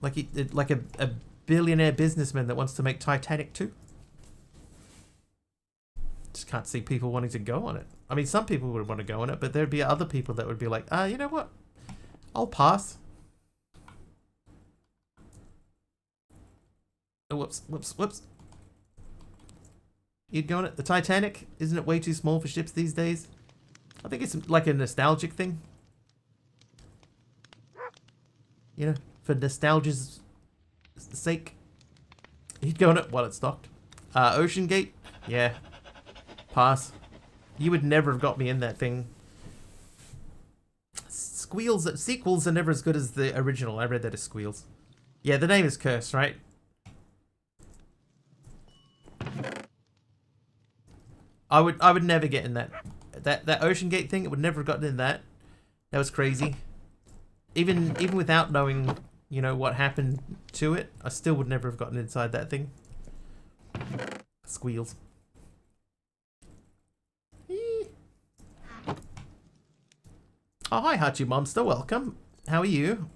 A: Like a billionaire businessman that wants to make Titanic 2. Just can't see people wanting to go on it. I mean, some people would want to go on it, but there'd be other people that would be like, you know what? I'll pass. Oh, whoops. You'd go on it? The Titanic? Isn't it way too small for ships these days? I think it's like a nostalgic thing. You know, for nostalgia's sake. You'd go on it while it's docked. Ocean Gate? Yeah. Pass. You would never have got me in that thing. Sequels are never as good as the original. I read that as Squeals. Yeah, the name is cursed, right? I would never get in that Ocean Gate thing. It would never have gotten in that. That was crazy. Even without knowing, you know, what happened to it, I still would never have gotten inside that thing. Squeals. Oh, hi, Hachi Monster. Welcome. How are you?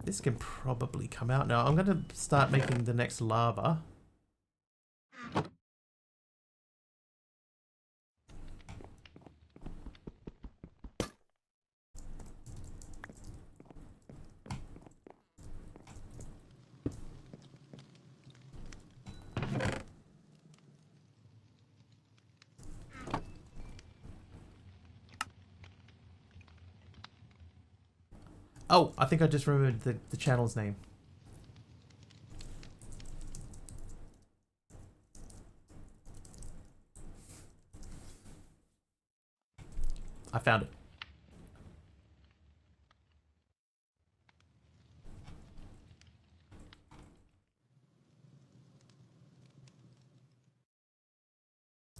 A: This can probably come out now. I'm going to start making the next lava. Oh, I think I just remembered the channel's name. I found it.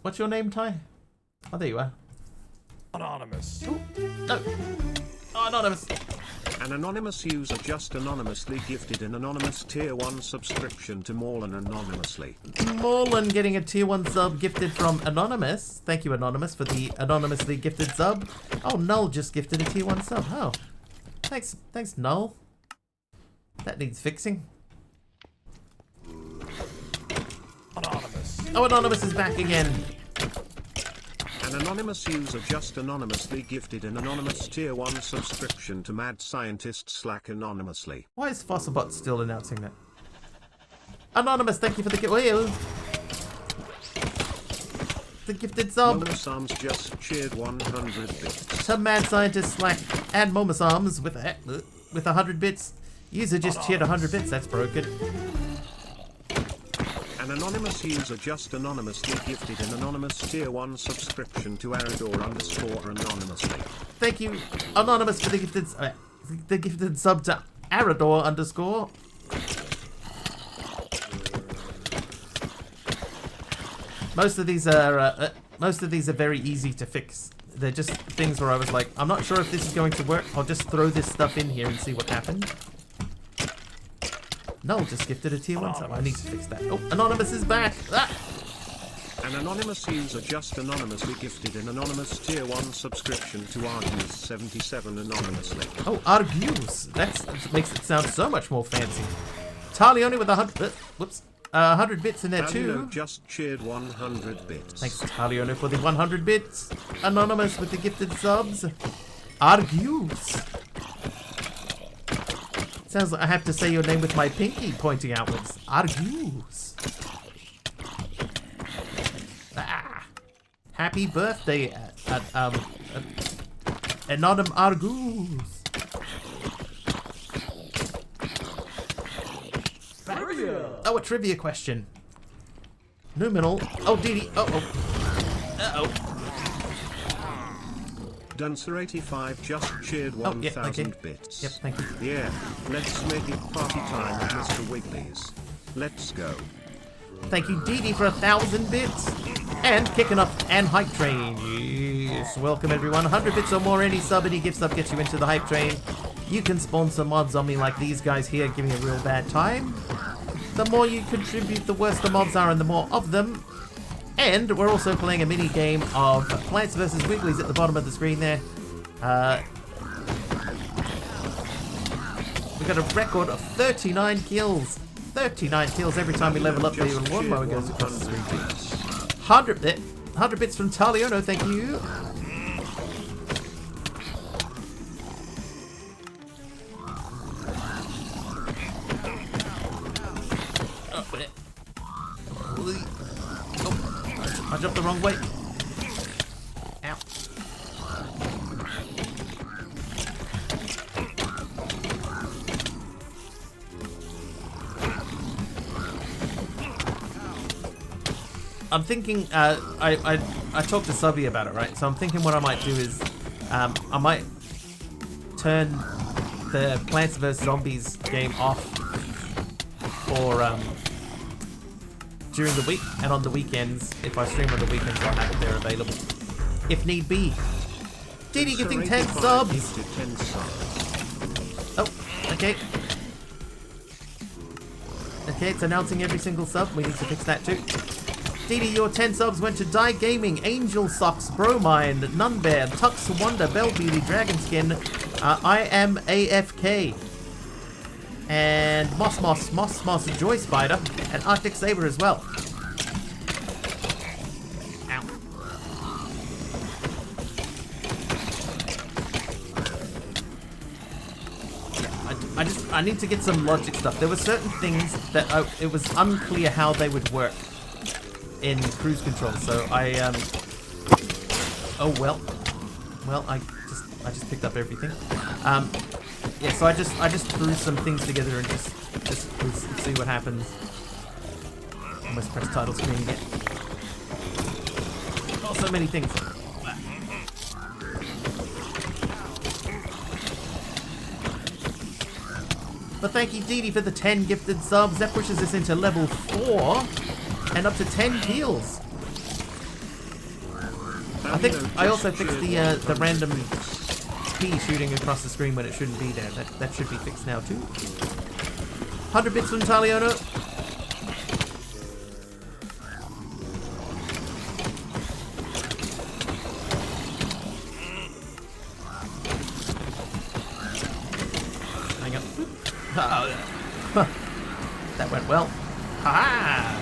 A: What's your name, Ty? Oh, there you are.
C: Anonymous.
A: Ooh, no. Oh, anonymous.
B: An anonymous user just anonymously gifted an anonymous tier 1 subscription to Morlan anonymously.
A: Morlan getting a tier 1 sub gifted from Anonymous. Thank you, Anonymous, for the anonymously gifted sub. Oh, Null just gifted a tier 1 sub. Oh. Thanks, Null. That needs fixing.
C: Anonymous.
A: Oh, Anonymous is back again.
B: An anonymous user just anonymously gifted an anonymous tier 1 subscription to Mad Scientist Slack anonymously.
A: Why is Fossilbot still announcing that? Anonymous, thank you for the gift. Oh, the gifted sub.
B: Momosam's just cheered 100 bits.
A: To Mad Scientist Slack and Momosams with 100 bits. User just cheered 100 bits. That's broken.
B: An anonymous user just anonymously gifted an anonymous tier 1 subscription to Arador_anonymously.
A: Thank you, Anonymous, for the gifted sub to Arador_. Most of these are very easy to fix. They're just things where I was like, I'm not sure if this is going to work. I'll just throw this stuff in here and see what happens. Null just gifted a tier 1 sub. I need to fix that. Oh, Anonymous is back. Ah!
B: An anonymous user just anonymously gifted an anonymous tier 1 subscription to Argus77 anonymously.
A: Oh, Argus. That makes it sound so much more fancy. Talioni with 100. Whoops. 100 bits in there
B: Talino
A: too.
B: just cheered 100 bits.
A: Thanks, Talioni, for the 100 bits. Anonymous with the gifted subs. Argus. Sounds like I have to say your name with my pinky pointing outwards. Argus. Ah. Happy birthday, Anonymous Argus.
C: Trivia.
A: Oh, a trivia question. Numinal. Oh, Didi. Uh-oh. Uh-oh.
B: Duncer85 just cheered 1,000 bits.
A: Yep, thank you.
B: Yeah, let's make it party time at Mr. Wiggly's. Let's go.
A: Thank you, Didi, for 1,000 bits. And kicking off and hype train. Yes, welcome everyone. 100 bits or more, any sub, any gift sub gets you into the hype train. You can spawn some mobs on me like these guys here, giving a real bad time. The more you contribute, the worse the mobs are and the more of them. And we're also playing a mini game of Plants vs. Wigglies at the bottom of the screen there. We got a record of 39 kills. 39 kills every time we level up. The lawnmower goes across the screen. 100 bits from Taliono, thank you. I jumped the wrong way. Ow. I'm thinking, I talked to Subby about it, right? So I'm thinking what I might do is, I might turn the Plants vs. Zombies game off for, during the week, and on the weekends, if I stream on the weekends, I'll have it there available, if need be. Didi gifting 10 subs! Oh, okay. Okay, it's announcing every single sub. We need to fix that too. Didi, your 10 subs went to Die Gaming, Angel Socks, Bromine, Nunbear, Tux Wonder, Bell Beauty, Dragonskin, I am AFK, and Moss, Joy Spider, and Arctic Saber as well. Ow. I need to get some logic stuff. There were certain things that it was unclear how they would work in cruise control, so oh well, I just picked up everything. Yeah, so I just threw some things together and just see what happens. Almost press title screen again. Oh, so many things. But thank you, Didi, for the 10 gifted subs. That pushes us into level 4 and up to 10 kills. I think I also fixed the random P shooting across the screen when it shouldn't be there. That should be fixed now too. 100 bits from Taliono. Hang on. Oh, that went well. Ha!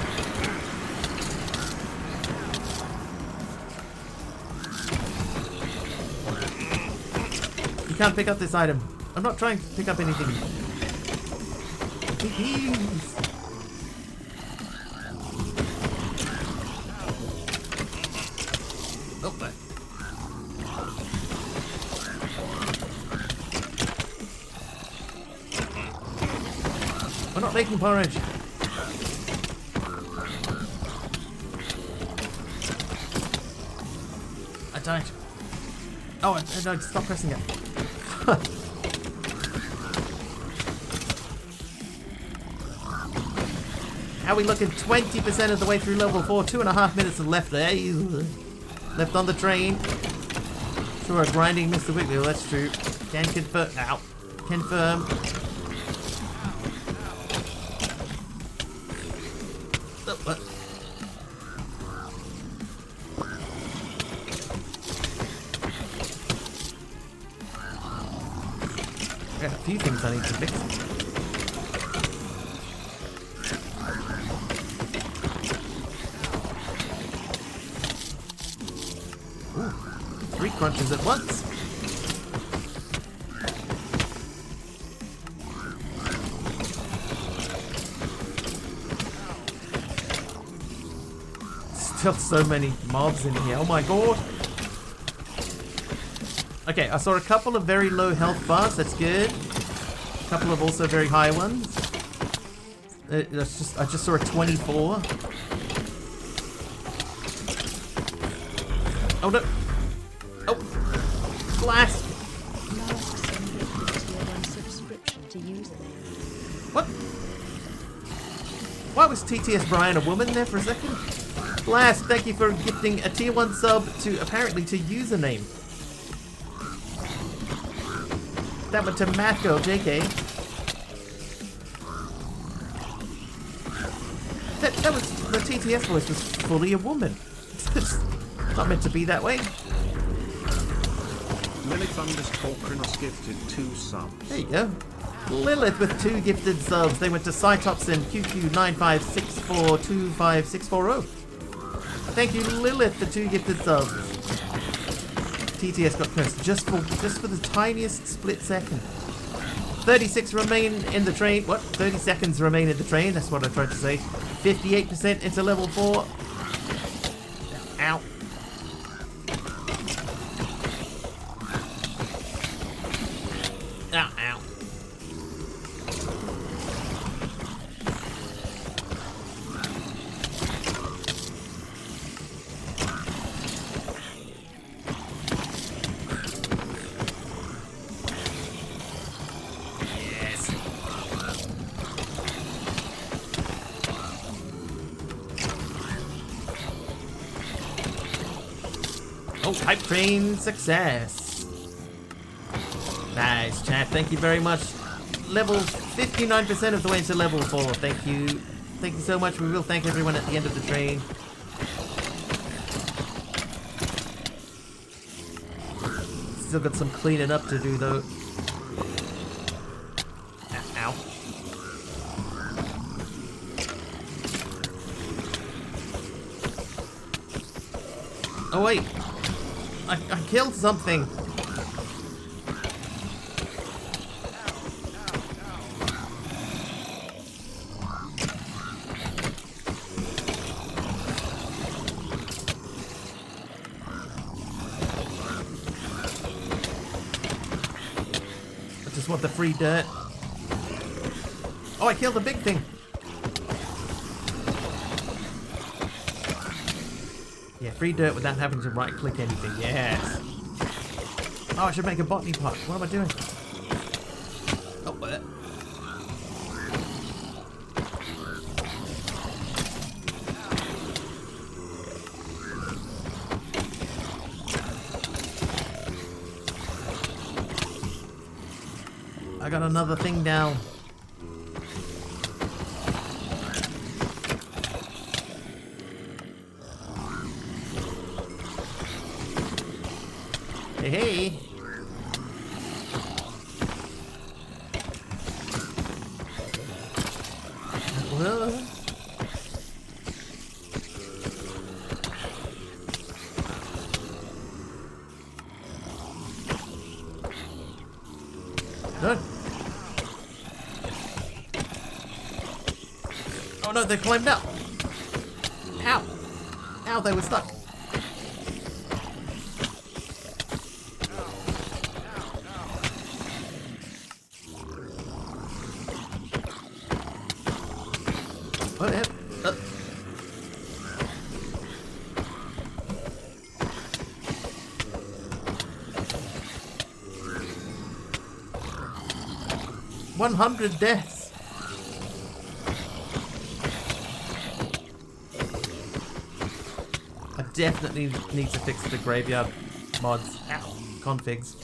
A: You can't pick up this item. I'm not trying to pick up anything. Please. Oh, what? We're not making porridge. I died. Oh, no, stop pressing it. How are we looking? 20% of the way through level 4. 2.5 minutes left. Left on the train. Sure, grinding Mr. Wiggly. Well, that's true. Can confirm. Ow. Confirm. Oh, what? I got a few things I need to fix. Ooh, 3 crunches at once. Still so many mobs in here. Oh my god. Okay, I saw a couple of very low health bars. That's good. A couple of also very high ones. I just saw a 24. Oh no! Oh! Blast! What? Why was TTS Brian a woman there for a second? Blast, thank you for gifting a tier 1 sub to apparently to username. That went to Mathgo, JK. That was the TTS voice was fully a woman. It's not meant to be that way.
B: Lilith _Krynos gifted 2 subs.
A: There you go. Lilith with 2 gifted subs. They went to Cytops and QQ956425640. Thank you, Lilith, for 2 gifted subs. TTS got cursed just for the tiniest split second. 36 remain in the train. What? 30 seconds remain in the train. That's what I tried to say. 58% into level 4. Ow. Ow, ow. Yes. Oh, hype train success. Nice, chat. Thank you very much. Level 59% of the way to level 4. Thank you. Thank you so much. We will thank everyone at the end of the train. Still got some cleaning up to do though. Ow. Oh wait, I killed something. I just want the free dirt. Oh, I killed the big thing. Yeah, free dirt without having to right-click anything. Yes. Oh, I should make a botany pot. What am I doing? Oh, what? I got another thing down. Hey, hey. Well. No. Oh no, they climbed up. Ow. Ow, they were stuck. Oh, 100 deaths. I definitely need to fix the graveyard mods. Ow. Configs.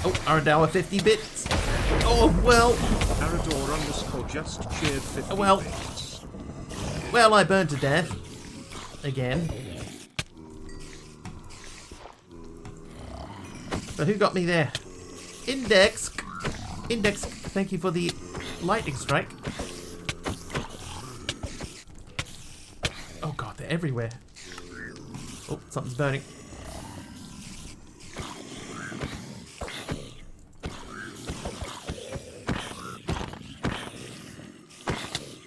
A: Oh, Aradawa 50 bits. Oh, well.
B: Arador _ just cheered 50
A: Well.
B: bits.
A: Well, I burned to death. Again. So who got me there? Index. Index, thank you for the lightning strike. Oh god, they're everywhere. Oh, something's burning.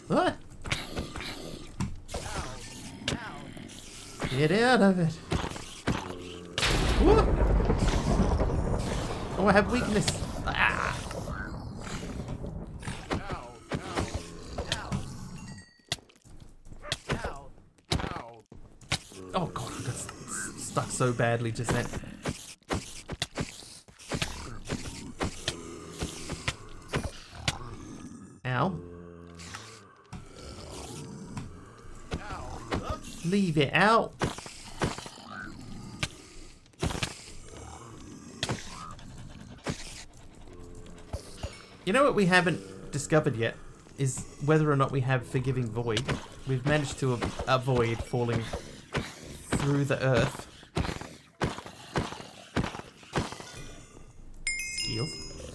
A: What? Get out of it. Whoa. Oh, I have weakness. Ah. Oh god, I got stuck so badly just then. Ow. Leave it out. You know what we haven't discovered yet is whether or not we have Forgiving Void. We've managed to avoid falling through the earth. Skills.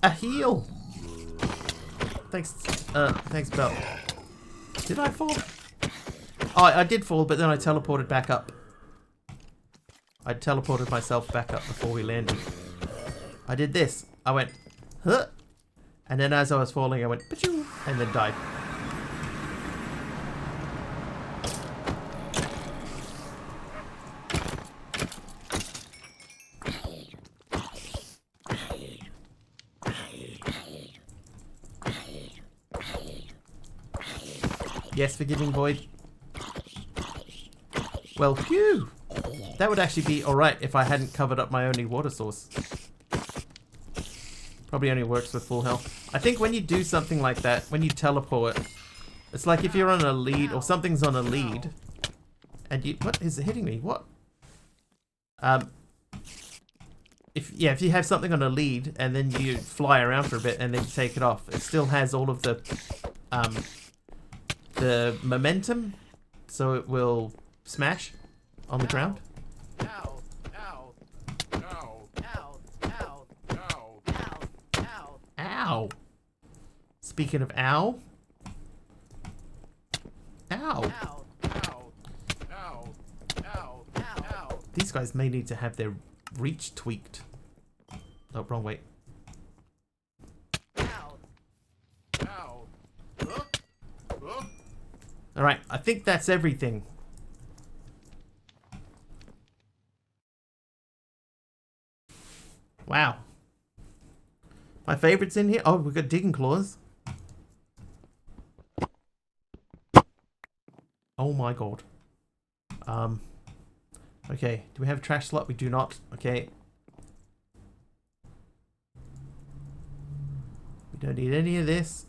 A: A heal. Thanks, Belle. Did I fall? Oh, I did fall, but then I teleported back up. I teleported myself back up before we landed. I did this. I went, huh? And then as I was falling, I went, pachoo, and then died. Yes, Forgiving Void. Well, phew! That would actually be alright if I hadn't covered up my only water source. Probably only works with full health. I think when you do something like that, when you teleport, it's like if you're on a lead or something's on a lead, and you... What is hitting me? What? If you have something on a lead and then you fly around for a bit and then you take it off, it still has all of the momentum, so it will smash on the ground.
C: Ow. Ow. Ow. Ow. Ow. Ow. Ow. Ow.
A: Ow. Speaking of ow. Ow.
C: Ow. Ow. Ow. Ow. Ow.
A: These guys may need to have their reach tweaked. Oh, wrong way.
C: Ow. Ow.
A: Alright, I think that's everything. Wow. My favorites in here? Oh, we've got digging claws. Oh my god. Okay, do we have a trash slot? We do not. Okay. We don't need any of this.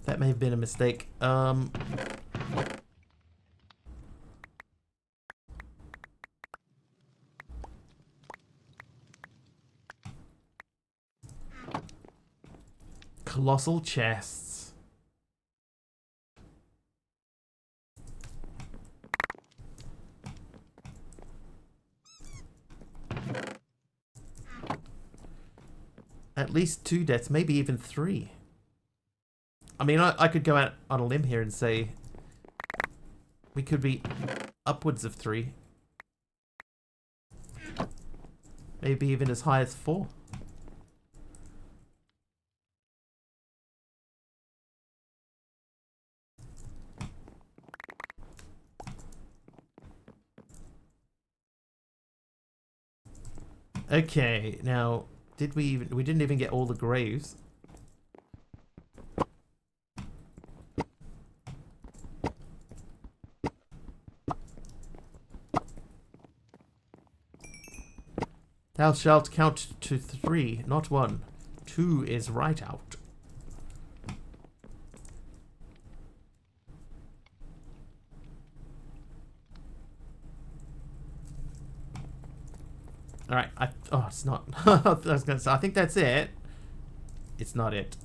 A: That may have been a mistake. Colossal chests. At least 2 deaths, maybe even 3. I mean, I could go out on a limb here and say we could be upwards of 3. Maybe even as high as 4. Okay, now, did we didn't even get all the graves. Thou shalt count to 3, not 1. 2 is right out. Alright, oh, it's not. I was gonna say, I think that's it. It's not it.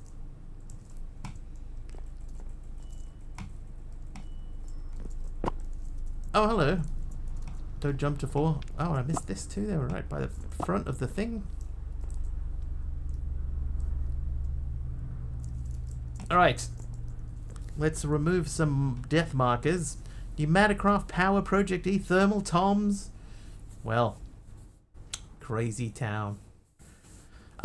A: Oh, hello. Don't jump to 4. Oh, I missed this too. They were right by the front of the thing. Alright. Let's remove some death markers. Pneumaticraft, Power, Project E, Thermal, Toms. Well, crazy town.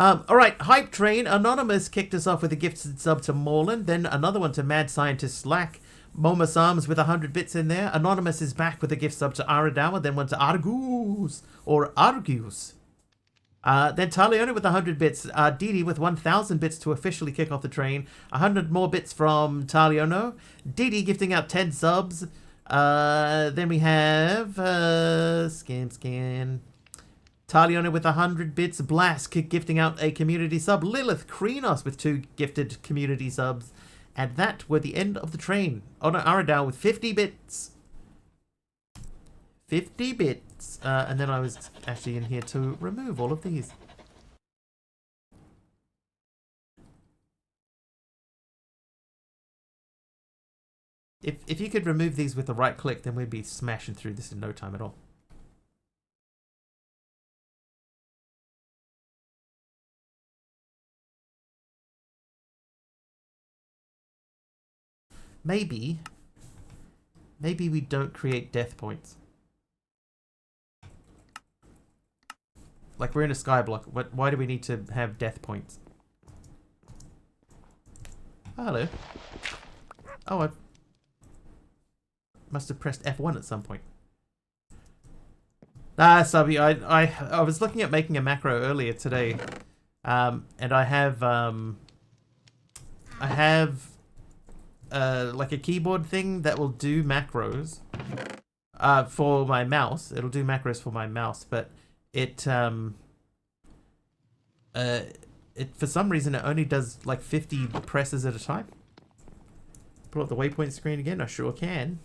A: Alright, Hype Train. Anonymous kicked us off with a gifted sub to Morland. Then another one to Mad Scientist Slack. Momus Arms with 100 bits in there. Anonymous is back with a gift sub to Aradawa. Then one to Argus. Or Argus. Then Taliona with 100 bits. Didi with 1,000 bits to officially kick off the train. 100 more bits from Taliono. Didi gifting out 10 subs. Then we have... Scan. Taliona with 100 bits. Blask gifting out a community sub. Lilith Kreenos with 2 gifted community subs. And that were the end of the train. Oh no, Aradal with 50 bits. 50 bits. And then I was actually in here to remove all of these. If you could remove these with the right click, then we'd be smashing through this in no time at all. Maybe we don't create death points. Like, we're in a skyblock. Why do we need to have death points? Oh, hello. Oh, I must have pressed F1 at some point. Ah, Subby, I was looking at making a macro earlier today. And I have like a keyboard thing that will do macros for my mouse. It'll do macros for my mouse, but it for some reason it only does like 50 presses at a time. pull up the waypoint screen again? I sure can.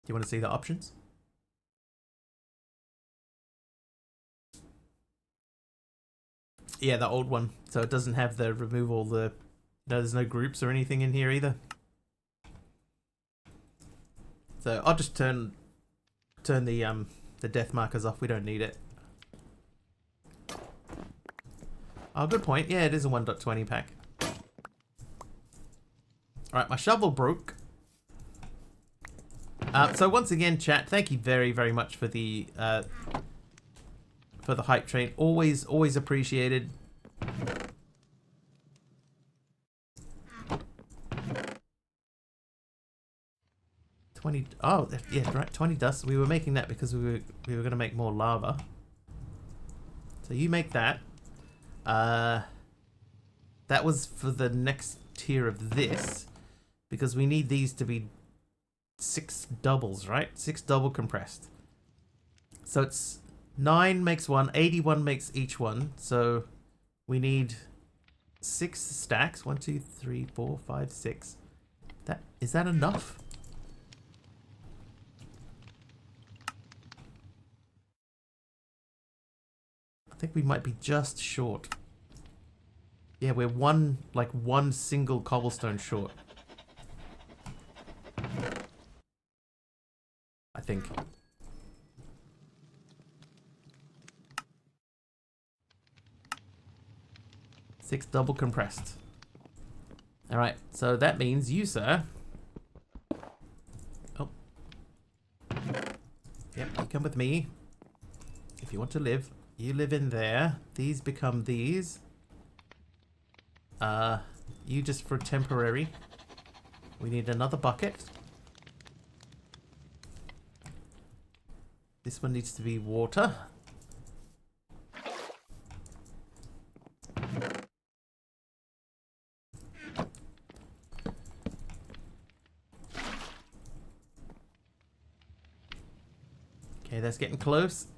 A: Do you want to see the options? Yeah, the old one. So it doesn't have the remove all the... No, there's no groups or anything in here either. So I'll just turn the death markers off. We don't need it. Oh, good point. Yeah, it is a 1.20 pack. Alright, my shovel broke. So once again, chat, thank you very, very much for the hype train. Always appreciated. Oh, yeah, right. 20 dust. We were making that because we were going to make more lava. So you make that. That was for the next tier of this, because we need these to be 6 doubles, right? 6 double compressed. So it's 9 makes 1, 81 makes each one. So we need 6 stacks. 1, 2, 3, 4, 5, 6. Is that enough? I think we might be just short. Yeah, we're one single cobblestone short. I think. Six double compressed. Alright, so that means you, sir. Oh. Yep, you come with me. If you want to live. You live in there. These become these. You just for temporary. We need another bucket. This one needs to be water. Okay, that's getting close.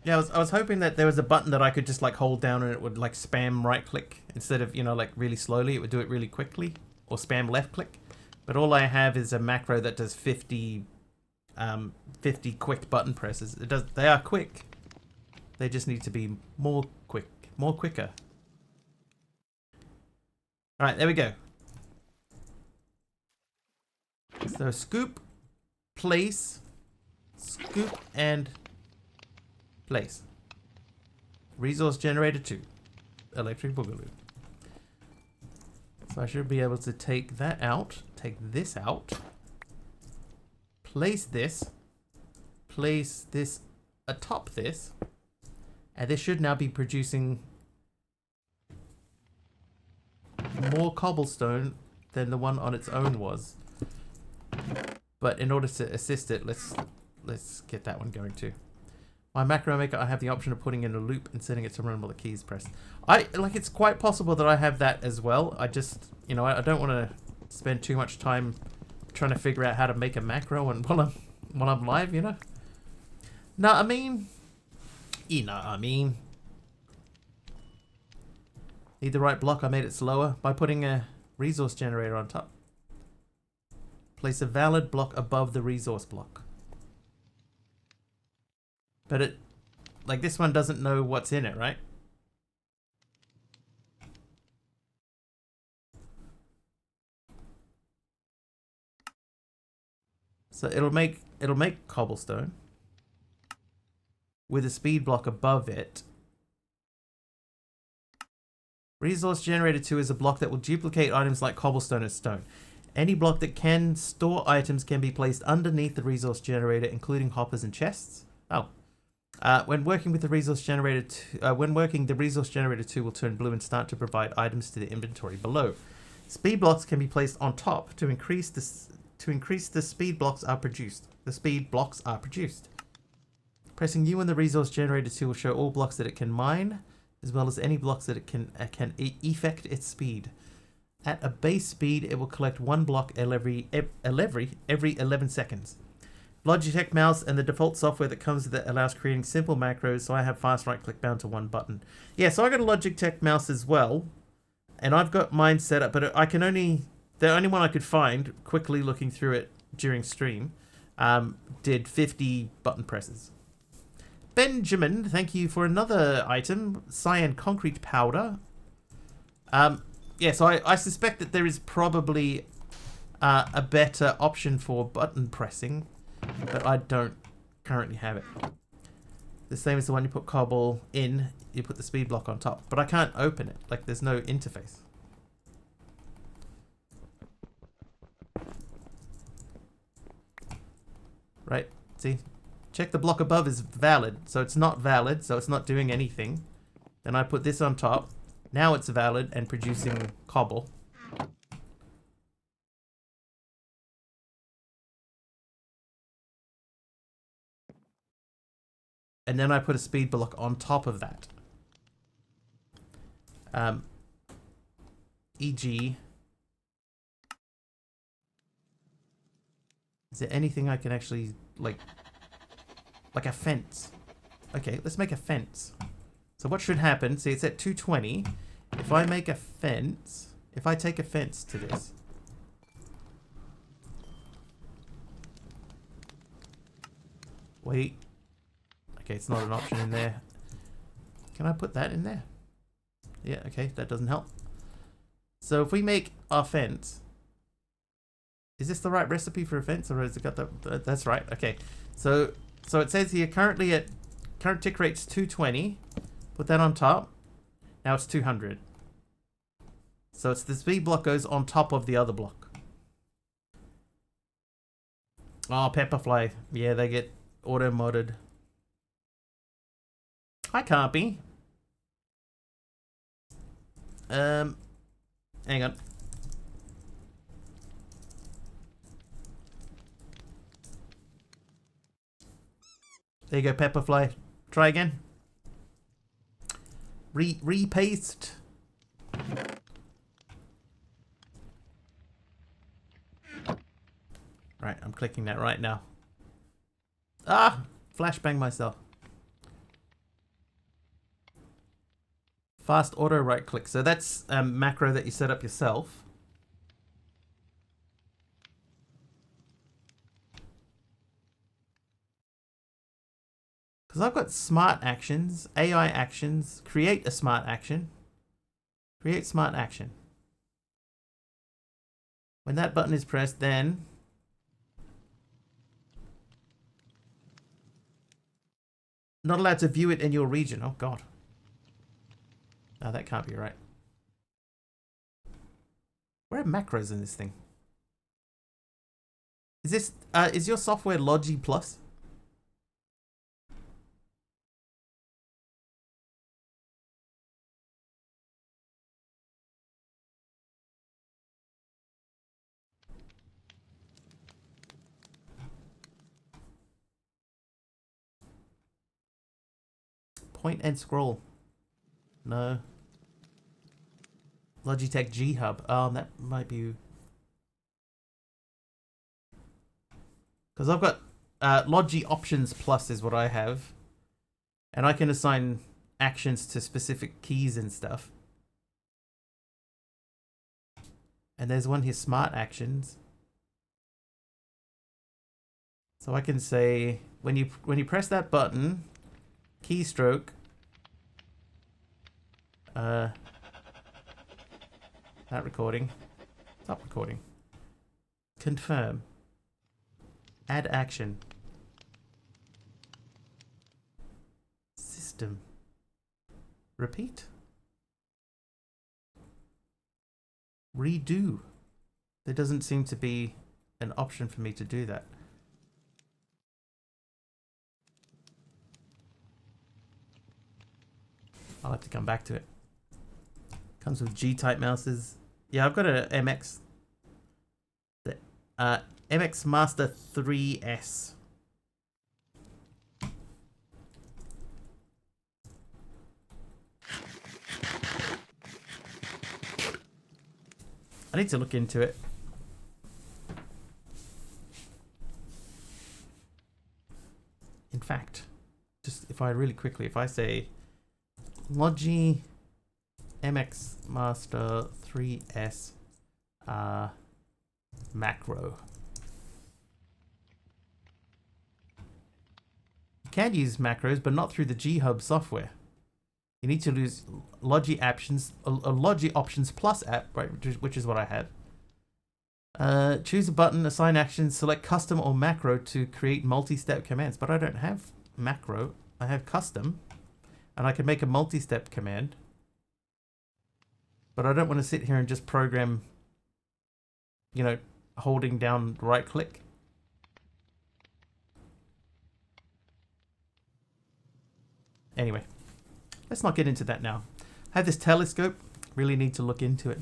A: Yeah, I was hoping that there was a button that I could just like hold down and it would like spam right click instead of, you know, like really slowly. It would do it really quickly, or spam left click. But all I have is a macro that does 50 quick button presses. They are quick. They just need to be more quicker. All right, there we go. So scoop, place, scoop, and place. Resource generator 2. Electric boogaloo. So I should be able to take that out. Take this out. Place this atop this. And this should now be producing more cobblestone than the one on its own was. But in order to assist it, let's get that one going too. My macro maker, I have the option of putting in a loop and setting it to run while the key is pressed. It's quite possible that I have that as well. I just, you know, I don't want to spend too much time trying to figure out how to make a macro and while I'm live, you know. No, I mean, you know, I mean, need the right block. I made it slower by putting a resource generator on top. Place a valid block above the resource block. But it, like this one doesn't know what's in it, right? So it'll make cobblestone with a speed block above it. Resource generator 2 is a block that will duplicate items like cobblestone and stone. Any block that can store items can be placed underneath the resource generator, including hoppers and chests. Oh. When working the resource generator 2 will turn blue and start to provide items to the inventory below. Speed blocks can be placed on top to increase the speed blocks are produced. the speed blocks are produced. Pressing U on the resource generator tool will show all blocks that it can mine, as well as any blocks that it can effect its speed. At a base speed, it will collect one block every 11 seconds. Logitech mouse and the default software that comes with it allows creating simple macros, so I have fast right click bound to one button. Yeah, so I got a Logitech mouse as well, and I've got mine set up, but I can only, the only one I could find, quickly looking through it during stream, did 50 button presses. Benjamin, thank you for another item, cyan concrete powder. Yeah, so I suspect that there is probably a better option for button pressing, but I don't currently have it. The same as the one you put cobble in, you put the speed block on top, but I can't open it. Like, there's no interface. Right, see? Check the block above is valid, so it's not valid, so it's not doing anything. Then I put this on top. Now it's valid and producing cobble. And then I put a speed block on top of that. E.g. Is there anything I can actually, like a fence? Okay, let's make a fence. So what should happen, see it's at 220. If I make a fence, if I take a fence to this. Wait. Okay, it's not an option in there. Can I put that in there? Yeah, okay, that doesn't help. So if we make our fence, is this the right recipe for a fence, or has it got that? That's right. Okay, so it says here current tick rate's 220. Put that on top. Now it's 200. So it's the speed block goes on top of the other block. Oh, Pepperfly. Yeah, they get auto modded. Hi, Carpy. Hang on. There you go, Pepperfly. Try again. Repaste. Right, I'm clicking that right now. Ah! Flashbang myself. Fast auto right click. So that's a macro that you set up yourself. Because I've got smart actions, AI actions, create a smart action. Create smart action. When that button is pressed, then not allowed to view it in your region. Oh God. Oh, that can't be right. Where are macros in this thing? Is this is your software Logi Plus? Point and scroll. No. Logitech G Hub. That might be. Because I've got Logi Options Plus is what I have. And I can assign actions to specific keys and stuff. And there's one here, Smart Actions. So I can say when you press that button, keystroke, that recording, stop recording, confirm, add action, system, repeat, redo. There doesn't seem to be an option for me to do that. I'll have to come back to it. Comes with G-type mouses. Yeah, I've got a MX. The MX Master 3S. I need to look into it. In fact, just if I really quickly, if I say Logi MX Master 3S macro. You can use macros, but not through the G-Hub software. You need to use Logi Options, a Logi Options Plus app, right, which is what I have. Choose a button, assign actions, select custom or macro to create multi-step commands. But I don't have macro. I have custom, and I can make a multi-step command. But I don't want to sit here and just program, you know, holding down right click. Anyway, let's not get into that now. I have this telescope. Really need to look into it.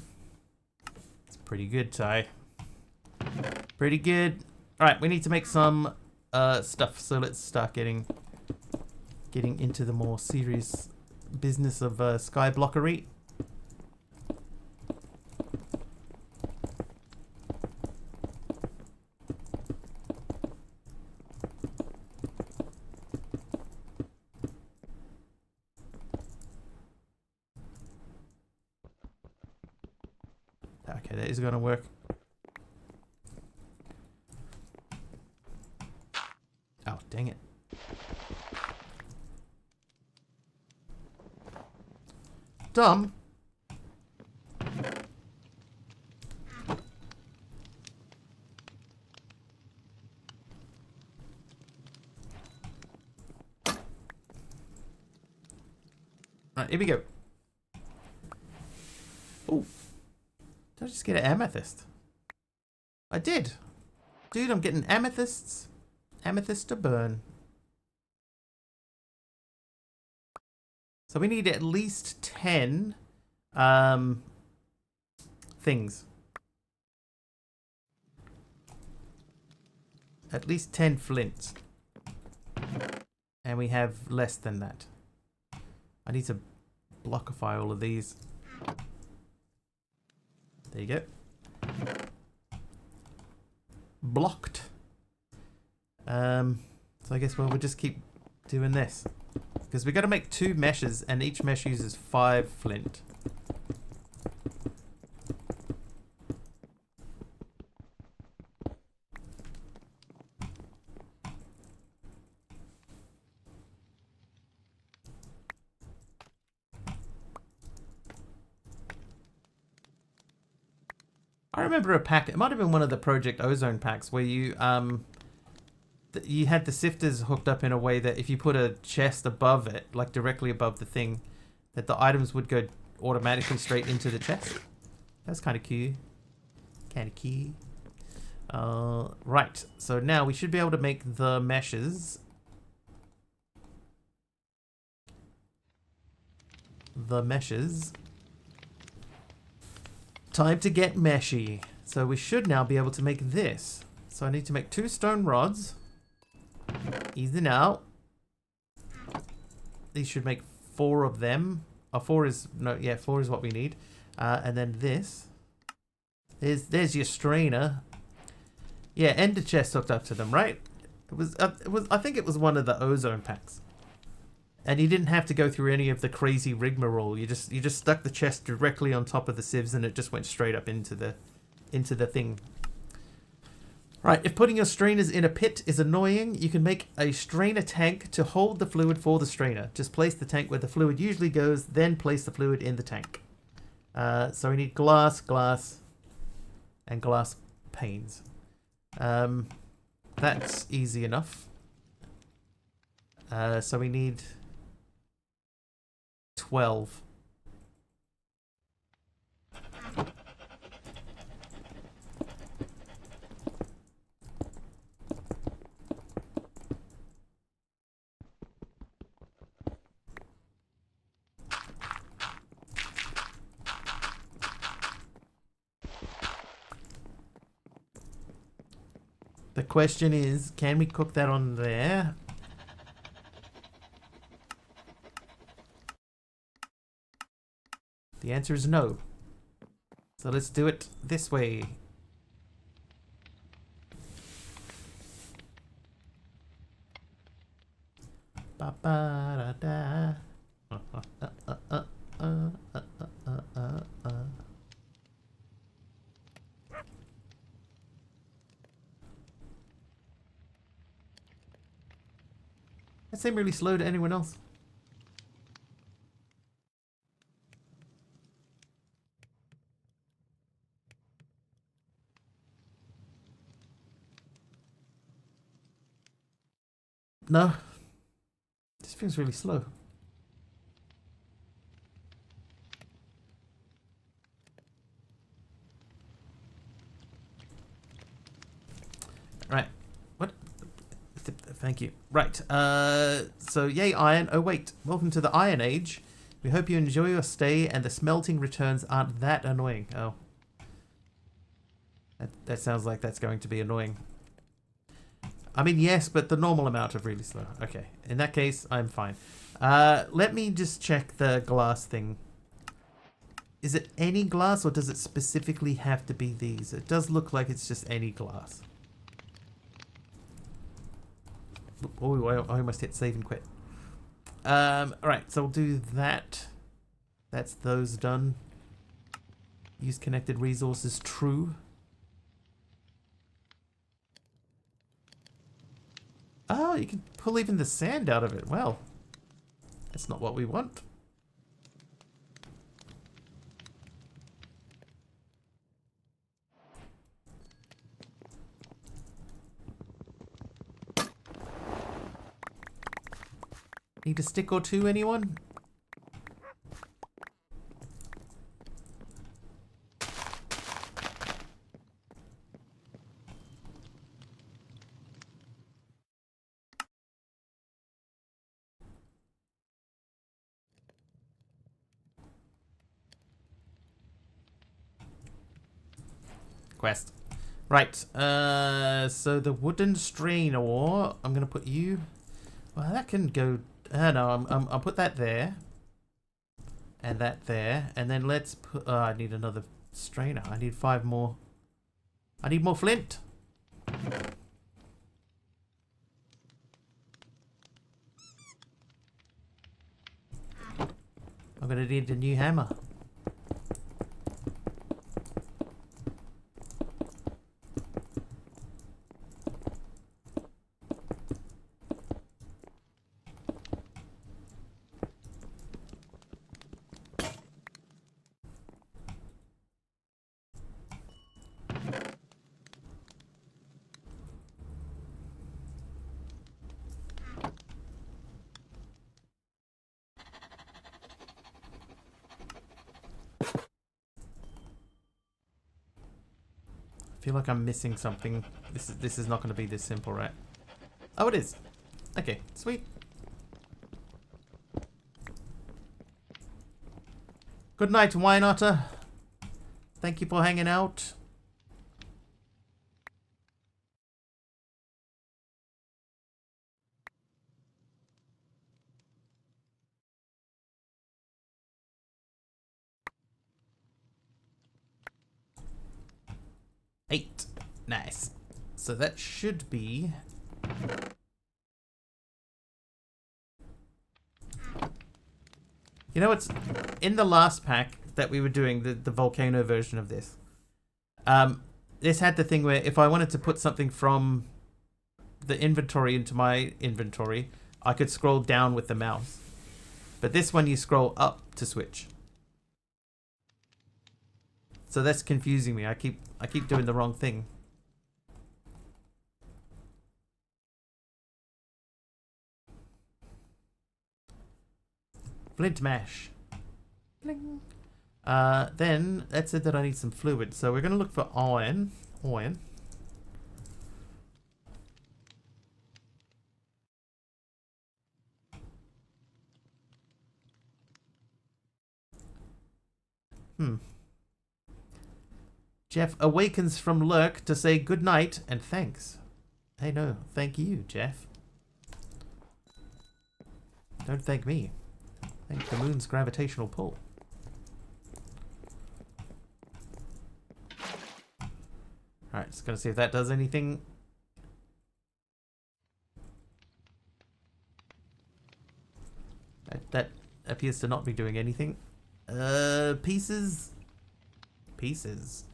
A: It's pretty good, Ty. Pretty good. All right, we need to make some stuff. So let's start getting into the more serious business of skyblockery. Okay, that is going to work. Oh, dang it. Dumb. Right, here we go. Oh. Did I just get an amethyst? I did. Dude, I'm getting amethysts. Amethyst to burn. So we need at least 10 things. At least 10 flints. And we have less than that. I need to blockify all of these. There you go. Blocked. So I guess we'll just keep doing this. Because we've got to make 2 meshes, and each mesh uses 5 flint. I remember a pack, it might have been one of the Project Ozone packs, where you you had the sifters hooked up in a way that if you put a chest above it, like directly above the thing, that the items would go automatically straight into the chest. That's kind of cute. Kind of cute. Right, so now we should be able to make the meshes. The meshes. Time to get meshy. So we should now be able to make this. So I need to make 2 stone rods. Easy now. These should make 4 of them. 4 is no, yeah, 4 is what we need. And then this. There's your strainer. Yeah, ender chest hooked up to them, right? It was I think it was one of the ozone packs. And you didn't have to go through any of the crazy rigmarole. You just stuck the chest directly on top of the sieves, and it just went straight up into the thing. Right, if putting your strainers in a pit is annoying, you can make a strainer tank to hold the fluid for the strainer. Just place the tank where the fluid usually goes, then place the fluid in the tank. So we need glass, and glass panes. That's easy enough. So we need 12. The question is, can we cook that on there? The answer is no. So let's do it this way. Ba ba da da. That seemed really slow to anyone else. No. This feels really slow. Right. What? Thank you. Right. So yay iron. Oh wait. Welcome to the Iron Age. We hope you enjoy your stay and the smelting returns aren't that annoying. Oh. That sounds like that's going to be annoying. I mean, yes, but the normal amount of really slow. Okay. In that case, I'm fine. Let me just check the glass thing. Is it any glass or does it specifically have to be these? It does look like it's just any glass. Oh, I almost hit save and quit. Alright, so we'll do that. That's those done. Use connected resources true. Oh, you can pull even the sand out of it. Well, that's not what we want. Need a stick or two, anyone? Quest. Right, so the wooden strain ore, I'm gonna put you... Well, that can go... no, I'll put that there. And that there. And then let's put... I need another strainer. I need 5 more. I need more flint. I'm gonna need a new hammer. I feel like I'm missing something. This is not going to be this simple, right? Oh, it is. Okay, sweet. Good night, Wine Otter. Thank you for hanging out. Eight. Nice. So that should be... You know what's... In the last pack that we were doing, the volcano version of this, this had the thing where if I wanted to put something from the inventory into my inventory, I could scroll down with the mouse. But this one you scroll up to switch. So that's confusing me. I keep doing the wrong thing. Flint mash. Bling. Then that said that I need some fluid, so we're gonna look for iron. Iron. Jeff awakens from lurk to say good night and thanks. Hey, no, thank you, Jeff. Don't thank me. Thank the moon's gravitational pull. Just gonna see if that does anything. That appears to not be doing anything. Pieces. Pieces.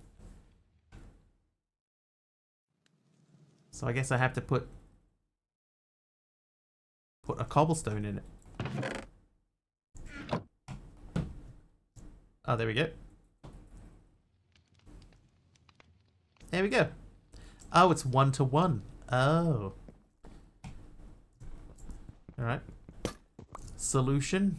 A: So I guess I have to put a cobblestone in it. Oh, there we go. There we go. Oh, it's 1 to 1. Oh. Alright. Solution.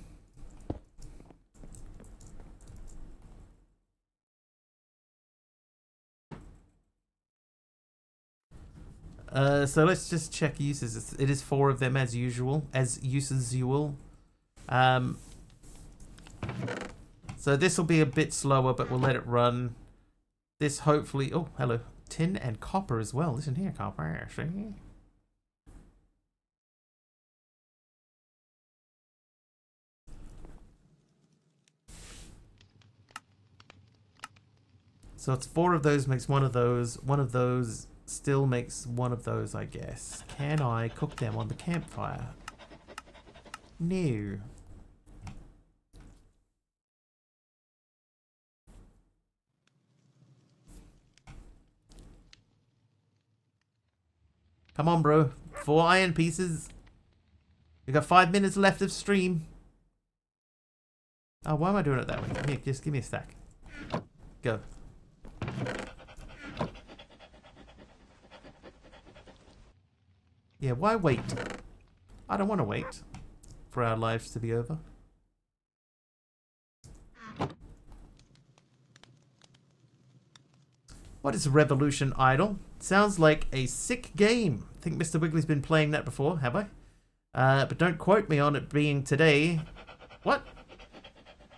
A: So let's just check uses. It is 4 of them as usual. As usual. So this will be a bit slower, but we'll let it run. This hopefully... Oh, hello. Tin and copper as well. Listen here, copper. See? So it's 4 of those makes 1 of those. 1 of those still makes 1 of those, I guess. Can I cook them on the campfire? No. Come on, bro. 4 iron pieces. We got 5 minutes left of stream. Oh, why am I doing it that way? Here, just give me a stack. Go. Yeah, why wait? I don't want to wait for our lives to be over. What is Revolution Idol? Sounds like a sick game. I think Mr. Wiggly's been playing that before, have I? But don't quote me on it being today. What?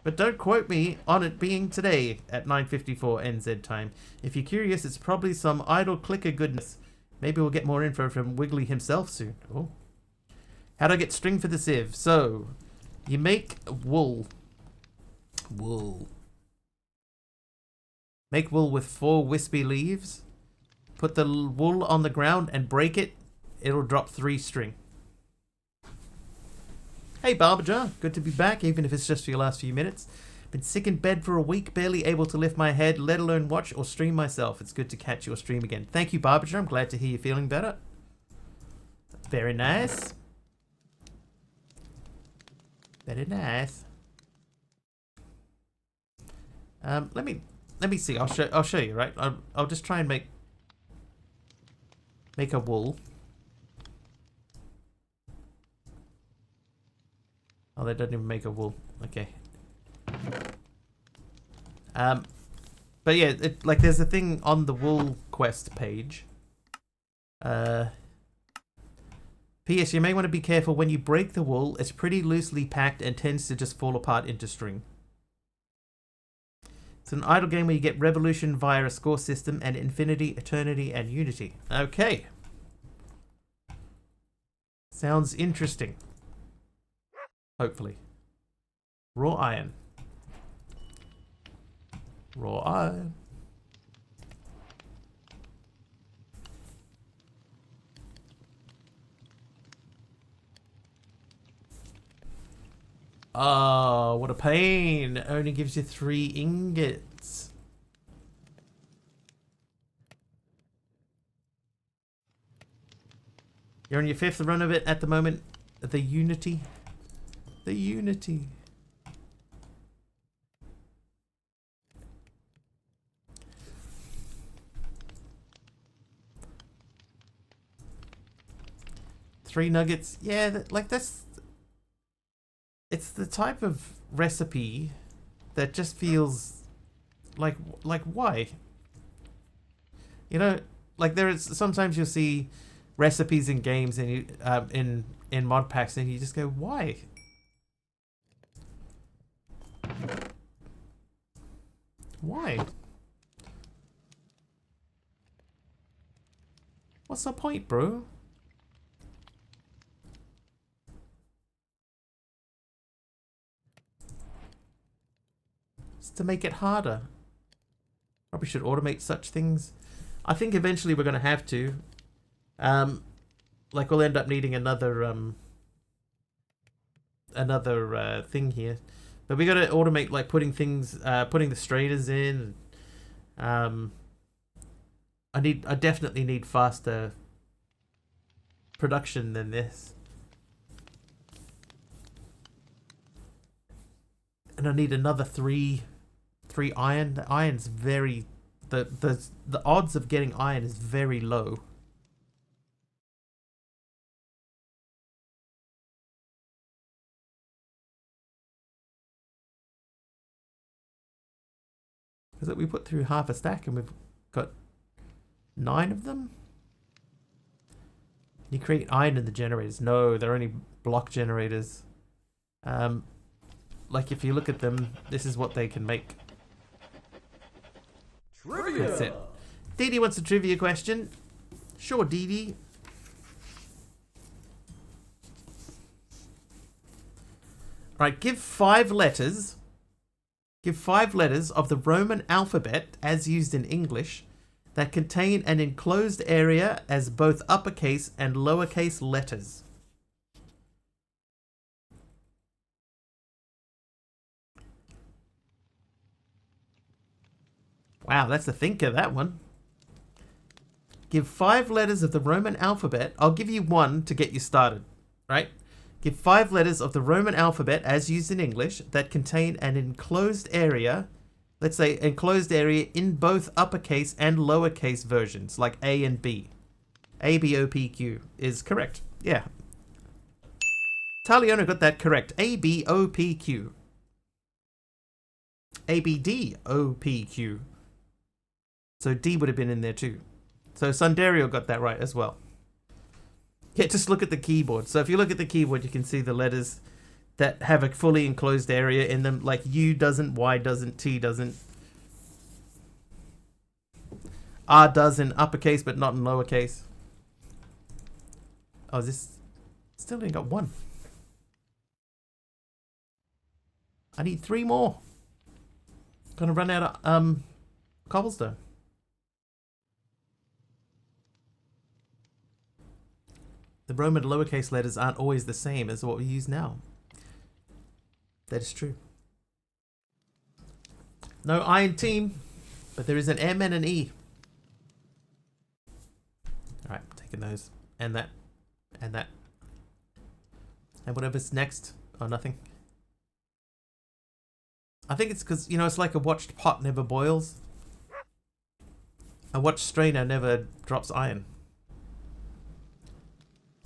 A: But don't quote me on it being today at 9:54 NZ time. If you're curious, it's probably some idle clicker goodness. Maybe we'll get more info from Wiggly himself soon. Oh. How do I get string for the sieve? So, you make wool. Wool. Make wool with 4 wispy leaves. Put the wool on the ground and break it. It'll drop 3 string. Hey Barbajar, good to be back, even if it's just for your last few minutes. Been sick in bed for a week, barely able to lift my head, let alone watch or stream myself. It's good to catch your stream again. Thank you, Barbajar. I'm glad to hear you're feeling better. Very nice. Very nice. Let me see. I'll show you, right? I'll just try and make a wool. Oh, that doesn't even make a wool. Okay. But yeah, like there's a thing on the wool quest page. P.S. You may want to be careful when you break the wool. It's pretty loosely packed and tends to just fall apart into string. It's an idle game where you get Revolution via a score system and Infinity, Eternity, and Unity. Okay. Sounds interesting. Hopefully. Raw iron. Raw iron. Oh, what a pain. It only gives you 3 ingots. You're on your 5th run of it at the moment. The Unity. The Unity. Three nuggets. Yeah, like that's... It's the type of recipe that just feels like why? You know, like there is sometimes you'll see recipes in games and you in mod packs and you just go, why? Why? What's the point, bro? It's to make it harder. Probably should automate such things. I think eventually we're going to have to. Like we'll end up needing another thing here. But we got to automate like putting things, putting the strainers in. I definitely need faster production than this. And I need another three iron. The iron's very the odds of getting iron is very low. Because we put through half a stack and we've got 9 of them. You create iron in the generators. No, they're only block generators. Like if you look at them, this is what they can make.
C: Trivia.
A: That's it. Dee Dee wants a trivia question. Sure, Dee Dee. Right, give 5 letters. Give 5 letters of the Roman alphabet as used in English that contain an enclosed area as both uppercase and lowercase letters. Wow, that's a thinker, that one. Give 5 letters of the Roman alphabet. I'll give you 1 to get you started, right? Give 5 letters of the Roman alphabet as used in English that contain an enclosed area, let's say enclosed area in both uppercase and lowercase versions, like A and B. A, B, O, P, Q is correct. Yeah. Taliona got that correct. A, B, O, P, Q. A, B, D, O, P, Q. So D would have been in there too. So Sundario got that right as well. Yeah, just look at the keyboard. So if you look at the keyboard, you can see the letters that have a fully enclosed area in them. Like U doesn't, Y doesn't, T doesn't. R does in uppercase, but not in lowercase. Oh, is this... Still only got 1. I need 3 more. Gonna run out of cobblestone. The Roman lowercase letters aren't always the same as what we use now. That is true. No iron team, but there is an M and an E. Alright, taking those. And that. And that. And whatever's next. Oh, nothing. I think it's because, you know, it's like a watched pot never boils. A watched strainer never drops iron.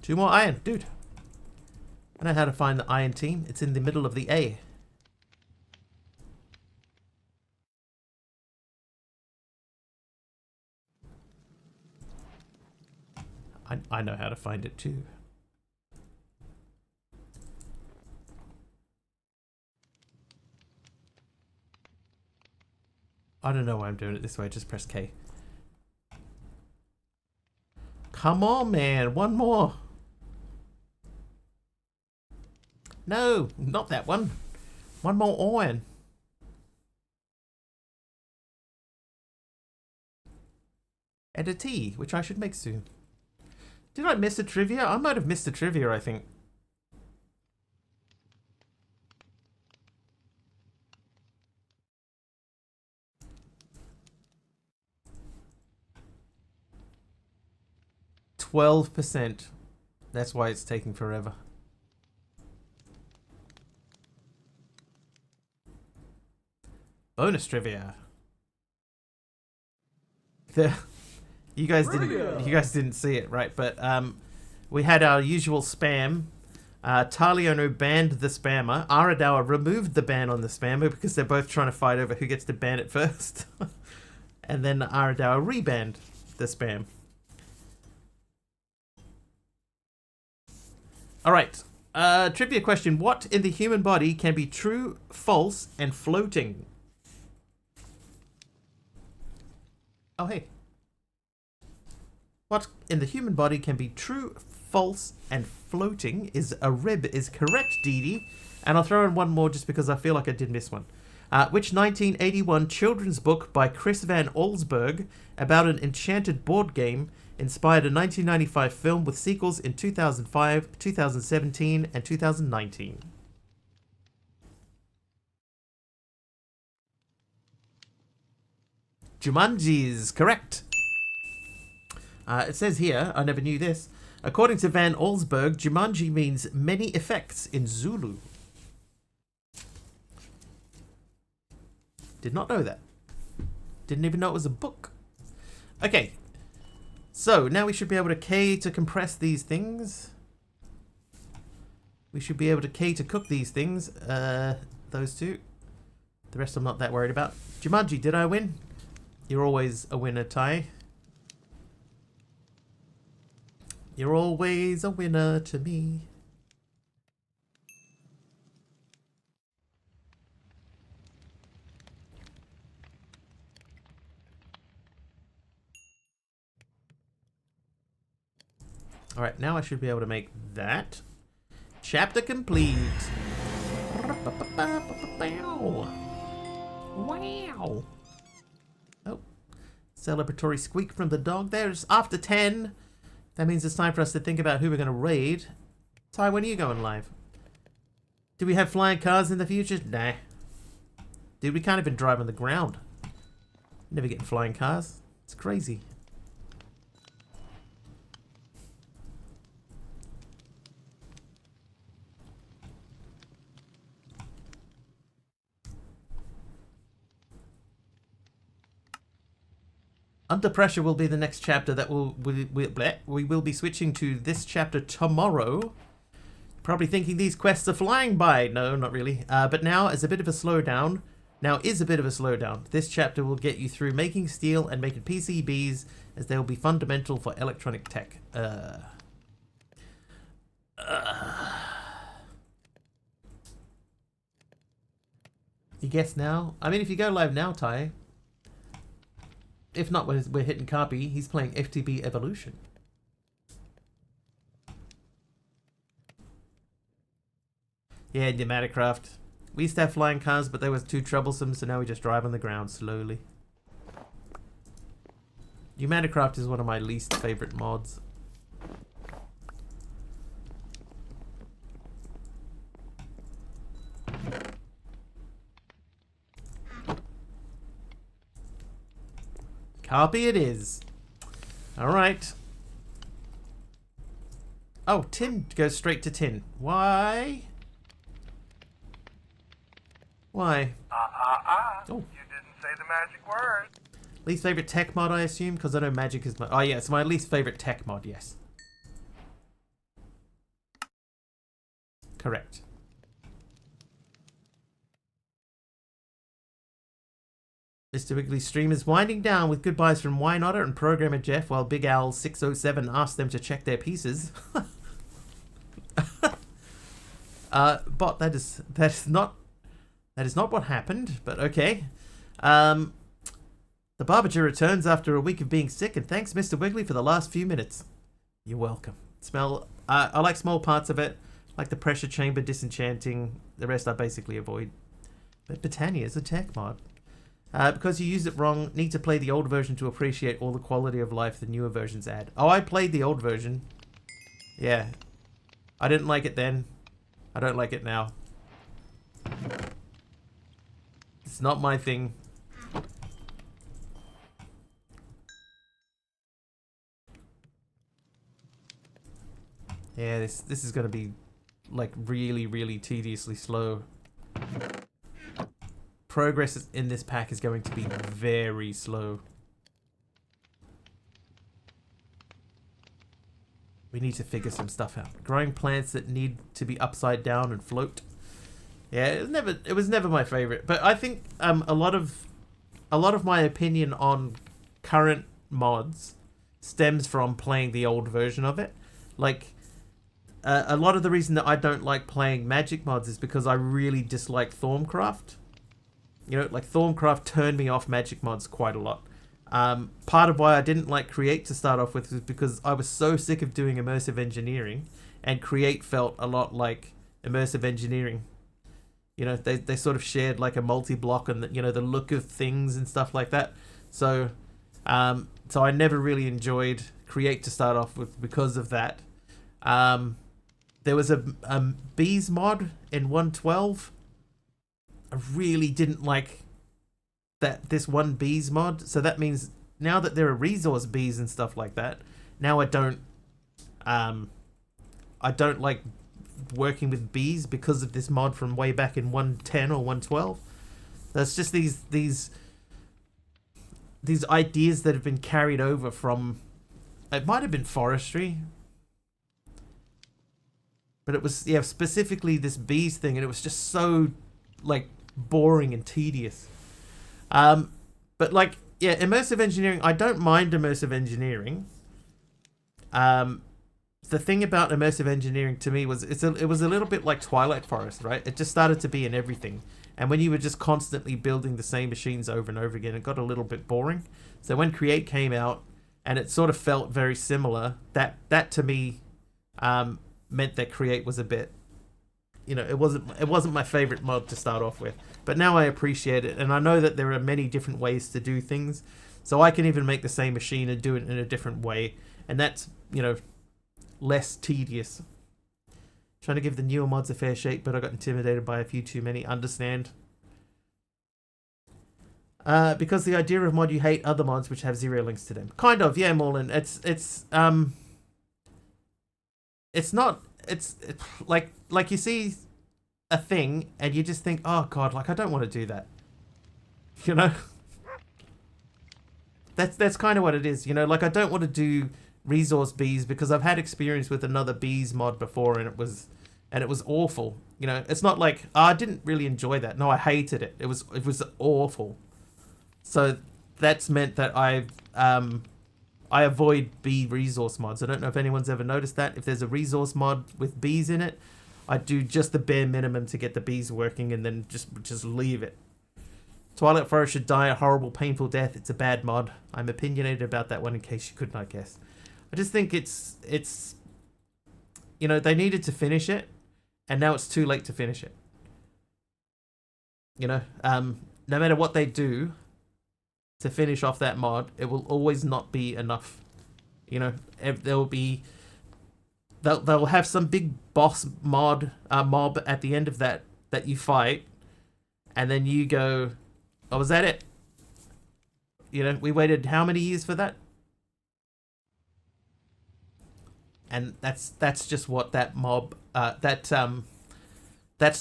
A: 2 more iron, dude. I know how to find the iron team. It's in the middle of the A. I know how to find it too. I don't know why I'm doing it this way. Just press K. Come on, man. 1 more. No, not that one. 1 more iron. And a T, which I should make soon. Did I miss a trivia? I might have missed a trivia, I think. %. That's why it's taking forever. Bonus trivia. You guys didn't see it, right? But we had our usual spam. Taliono banned the spammer. Aradawa removed the ban on the spammer because they're both trying to fight over who gets to ban it first. And then Aradawa rebanned the spam. Alright. Trivia question. What in the human body can be true, false, and floating? Oh, hey. What in the human body can be true, false, and floating? Is a rib is correct, Dee Dee. And I'll throw in 1 more just because I feel like I did miss one. Which 1981 children's book by Chris Van Allsburg about an enchanted board game inspired a 1995 film with sequels in 2005, 2017, and 2019? Jumanji is correct. It says here, I never knew this. According to Van Allsburg, Jumanji means many effects in Zulu. Did not know that. Didn't even know it was a book. Okay. So, now we should be able to K to compress these things. We should be able to K to cook these things. Those two. The rest I'm not that worried about. Jumanji, did I win? You're always a winner, Ty. You're always a winner to me. Alright, now I should be able to make that. Chapter complete. Wow. Oh. Celebratory squeak from the dog. There's after 10. That means it's time for us to think about who we're going to raid. Ty, when are you going live? Do we have flying cars in the future? Nah. Dude, we can't even drive on the ground. Never getting flying cars. It's crazy. Under Pressure will be the next chapter that we will be switching to this chapter tomorrow. Probably thinking these quests are flying by. No, not really. But now is a bit of a slowdown. This chapter will get you through making steel and making PCBs, as they will be fundamental for electronic tech. You guess now? I mean, if you go live now, Ty. If not, we're hitting copy. He's playing FTB Evolution. Yeah, Pneumaticraft. We used to have flying cars, but they were too troublesome, so now we just drive on the ground slowly. Pneumaticraft is one of my least favorite mods. Copy it is. Alright. Oh, tin goes straight to tin. Why? Why? Oh.
D: You didn't say the magic word.
A: Least favorite tech mod, I assume? Because I know magic is my... Oh, yeah, it's my least favorite tech mod, yes. Correct. Mr. Wiggly's stream is winding down with goodbyes from Wine Otter and Programmer Jeff, while Big Owl 607 asks them to check their pieces. Bot, that is not what happened, but okay. The Barbager returns after a week of being sick, and thanks Mr. Wiggly for the last few minutes. You're welcome. I like small parts of it, like the pressure chamber disenchanting. The rest I basically avoid. But Britannia is a tech mod. Because you used it wrong, need to play the old version to appreciate all the quality of life the newer versions add. Oh, I played the old version. Yeah. I didn't like it then. I don't like it now. It's not my thing. Yeah, this is gonna be like really, really tediously slow. Progress in this pack is going to be very slow. We need to figure some stuff out. Growing plants that need to be upside down and float. Yeah, it was never my favorite. But I think a lot of my opinion on current mods stems from playing the old version of it. Like a lot of the reason that I don't like playing magic mods is because I really dislike Thorncraft. You know, like Thorncraft turned me off magic mods quite a lot. Part of why I didn't like Create to start off with was because I was so sick of doing immersive engineering, and Create felt a lot like immersive engineering. You know, they sort of shared like a multi-block and the look of things and stuff like that. So so I never really enjoyed Create to start off with because of that. There was a bees mod in 1.12. I really didn't like this one bees mod. So that means now that there are resource bees and stuff like that, now I don't like working with bees because of this mod from way back in 1.10 or 1.12. There's just these ideas that have been carried over from, it might have been forestry, but it was specifically this bees thing, and it was just so like boring and tedious. But like immersive engineering, I don't mind immersive engineering. The thing about immersive engineering to me was it was a little bit like Twilight Forest, right? It just started to be in everything, and when you were just constantly building the same machines over and over again, it got a little bit boring. So when Create came out, and it sort of felt very similar, that to me meant that Create was a bit, it wasn't my favorite mod to start off with, but now I appreciate it, and I know that there are many different ways to do things, so I can even make the same machine and do it in a different way, and that's less tedious. Trying to give the newer mods a fair shake, but I got intimidated by a few too many. Understand? Because the idea of mod, you hate other mods which have zero links to them. Kind of, yeah, Morlin. It's not. It's like you see a thing and you just think, oh god, like I don't want to do that. That's kind of what it is. Like I don't want to do resource bees because I've had experience with another bees mod before and it was awful. It's not like I didn't really enjoy that. No, I hated it. It was awful. So that's meant that I avoid bee resource mods. I don't know if anyone's ever noticed that. If there's a resource mod with bees in it, I do just the bare minimum to get the bees working and then just leave it. Twilight Forest should die a horrible, painful death. It's a bad mod. I'm opinionated about that one in case you could not guess. I just think it's they needed to finish it, and now it's too late to finish it. No matter what they do to finish off that mod, it will always not be enough. They'll have some big boss mob at the end of that you fight, and then you go, oh, was that it? We waited how many years for that? And that's just what that mob that's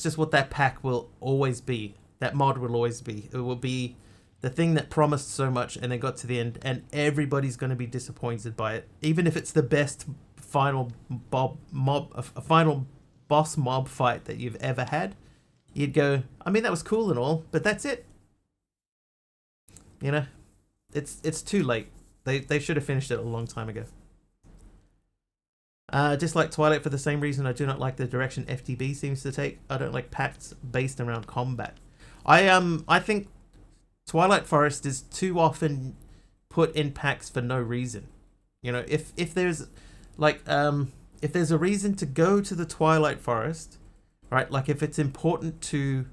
A: just what that pack will always be. That mod will always be. It will be the thing that promised so much and then got to the end, and everybody's going to be disappointed by it, even if it's the best final final boss mob fight that you've ever had. You'd go, I mean, that was cool and all, but that's it. It's too late. They should have finished it a long time ago. Dislike Twilight for the same reason I do not like the direction FTB seems to take. I don't like packs based around combat. I think Twilight Forest is too often put in packs for no reason. If there's if there's a reason to go to the Twilight Forest, right? Like if it's important to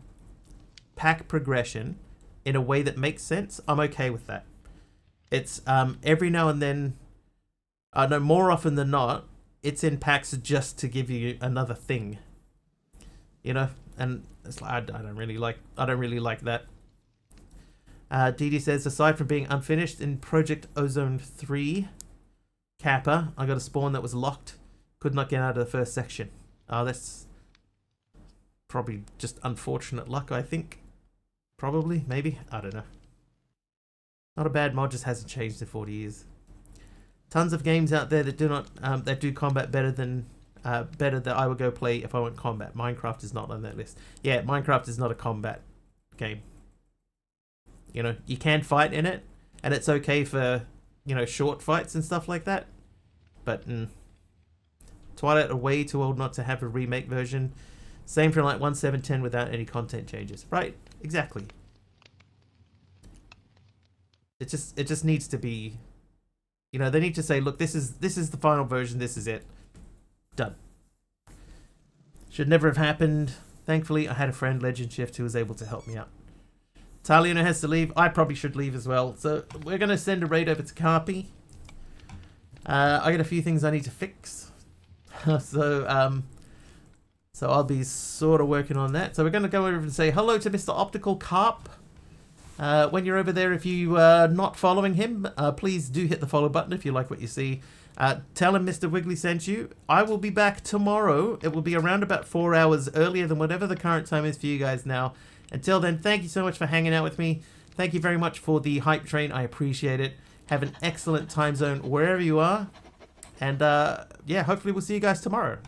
A: pack progression in a way that makes sense, I'm okay with that. It's every now and then, no, more often than not, it's in packs just to give you another thing. And it's like I don't really like that. DD says, aside from being unfinished in Project Ozone 3 Kappa, I got a spawn that was locked. Could not get out of the first section. That's probably just unfortunate luck, I think. Probably, maybe, I don't know. Not a bad mod, just hasn't changed in 40 years. Tons of games out there that do not that do combat better that I would go play if I want combat. Minecraft is not on that list. Yeah, Minecraft is not a combat game. You can fight in it, and it's okay for short fights and stuff like that. But Twilight are way too old not to have a remake version. Same for like 1.7.10 without any content changes. Right? Exactly. It just needs to be. They need to say, look, this is the final version. This is it. Done. Should never have happened. Thankfully, I had a friend, Legend Shift, who was able to help me out. Taliana has to leave. I probably should leave as well. So we're going to send a raid over to Carpi. I got a few things I need to fix. So I'll be sort of working on that. So we're going to go over and say hello to Mr. Optical Carp. When you're over there, if you are not following him, please do hit the follow button if you like what you see. Tell him Mr. Wiggly sent you. I will be back tomorrow. It will be around about 4 hours earlier than whatever the current time is for you guys now. Until then, thank you so much for hanging out with me. Thank you very much for the hype train. I appreciate it. Have an excellent time zone wherever you are. And yeah, hopefully we'll see you guys tomorrow.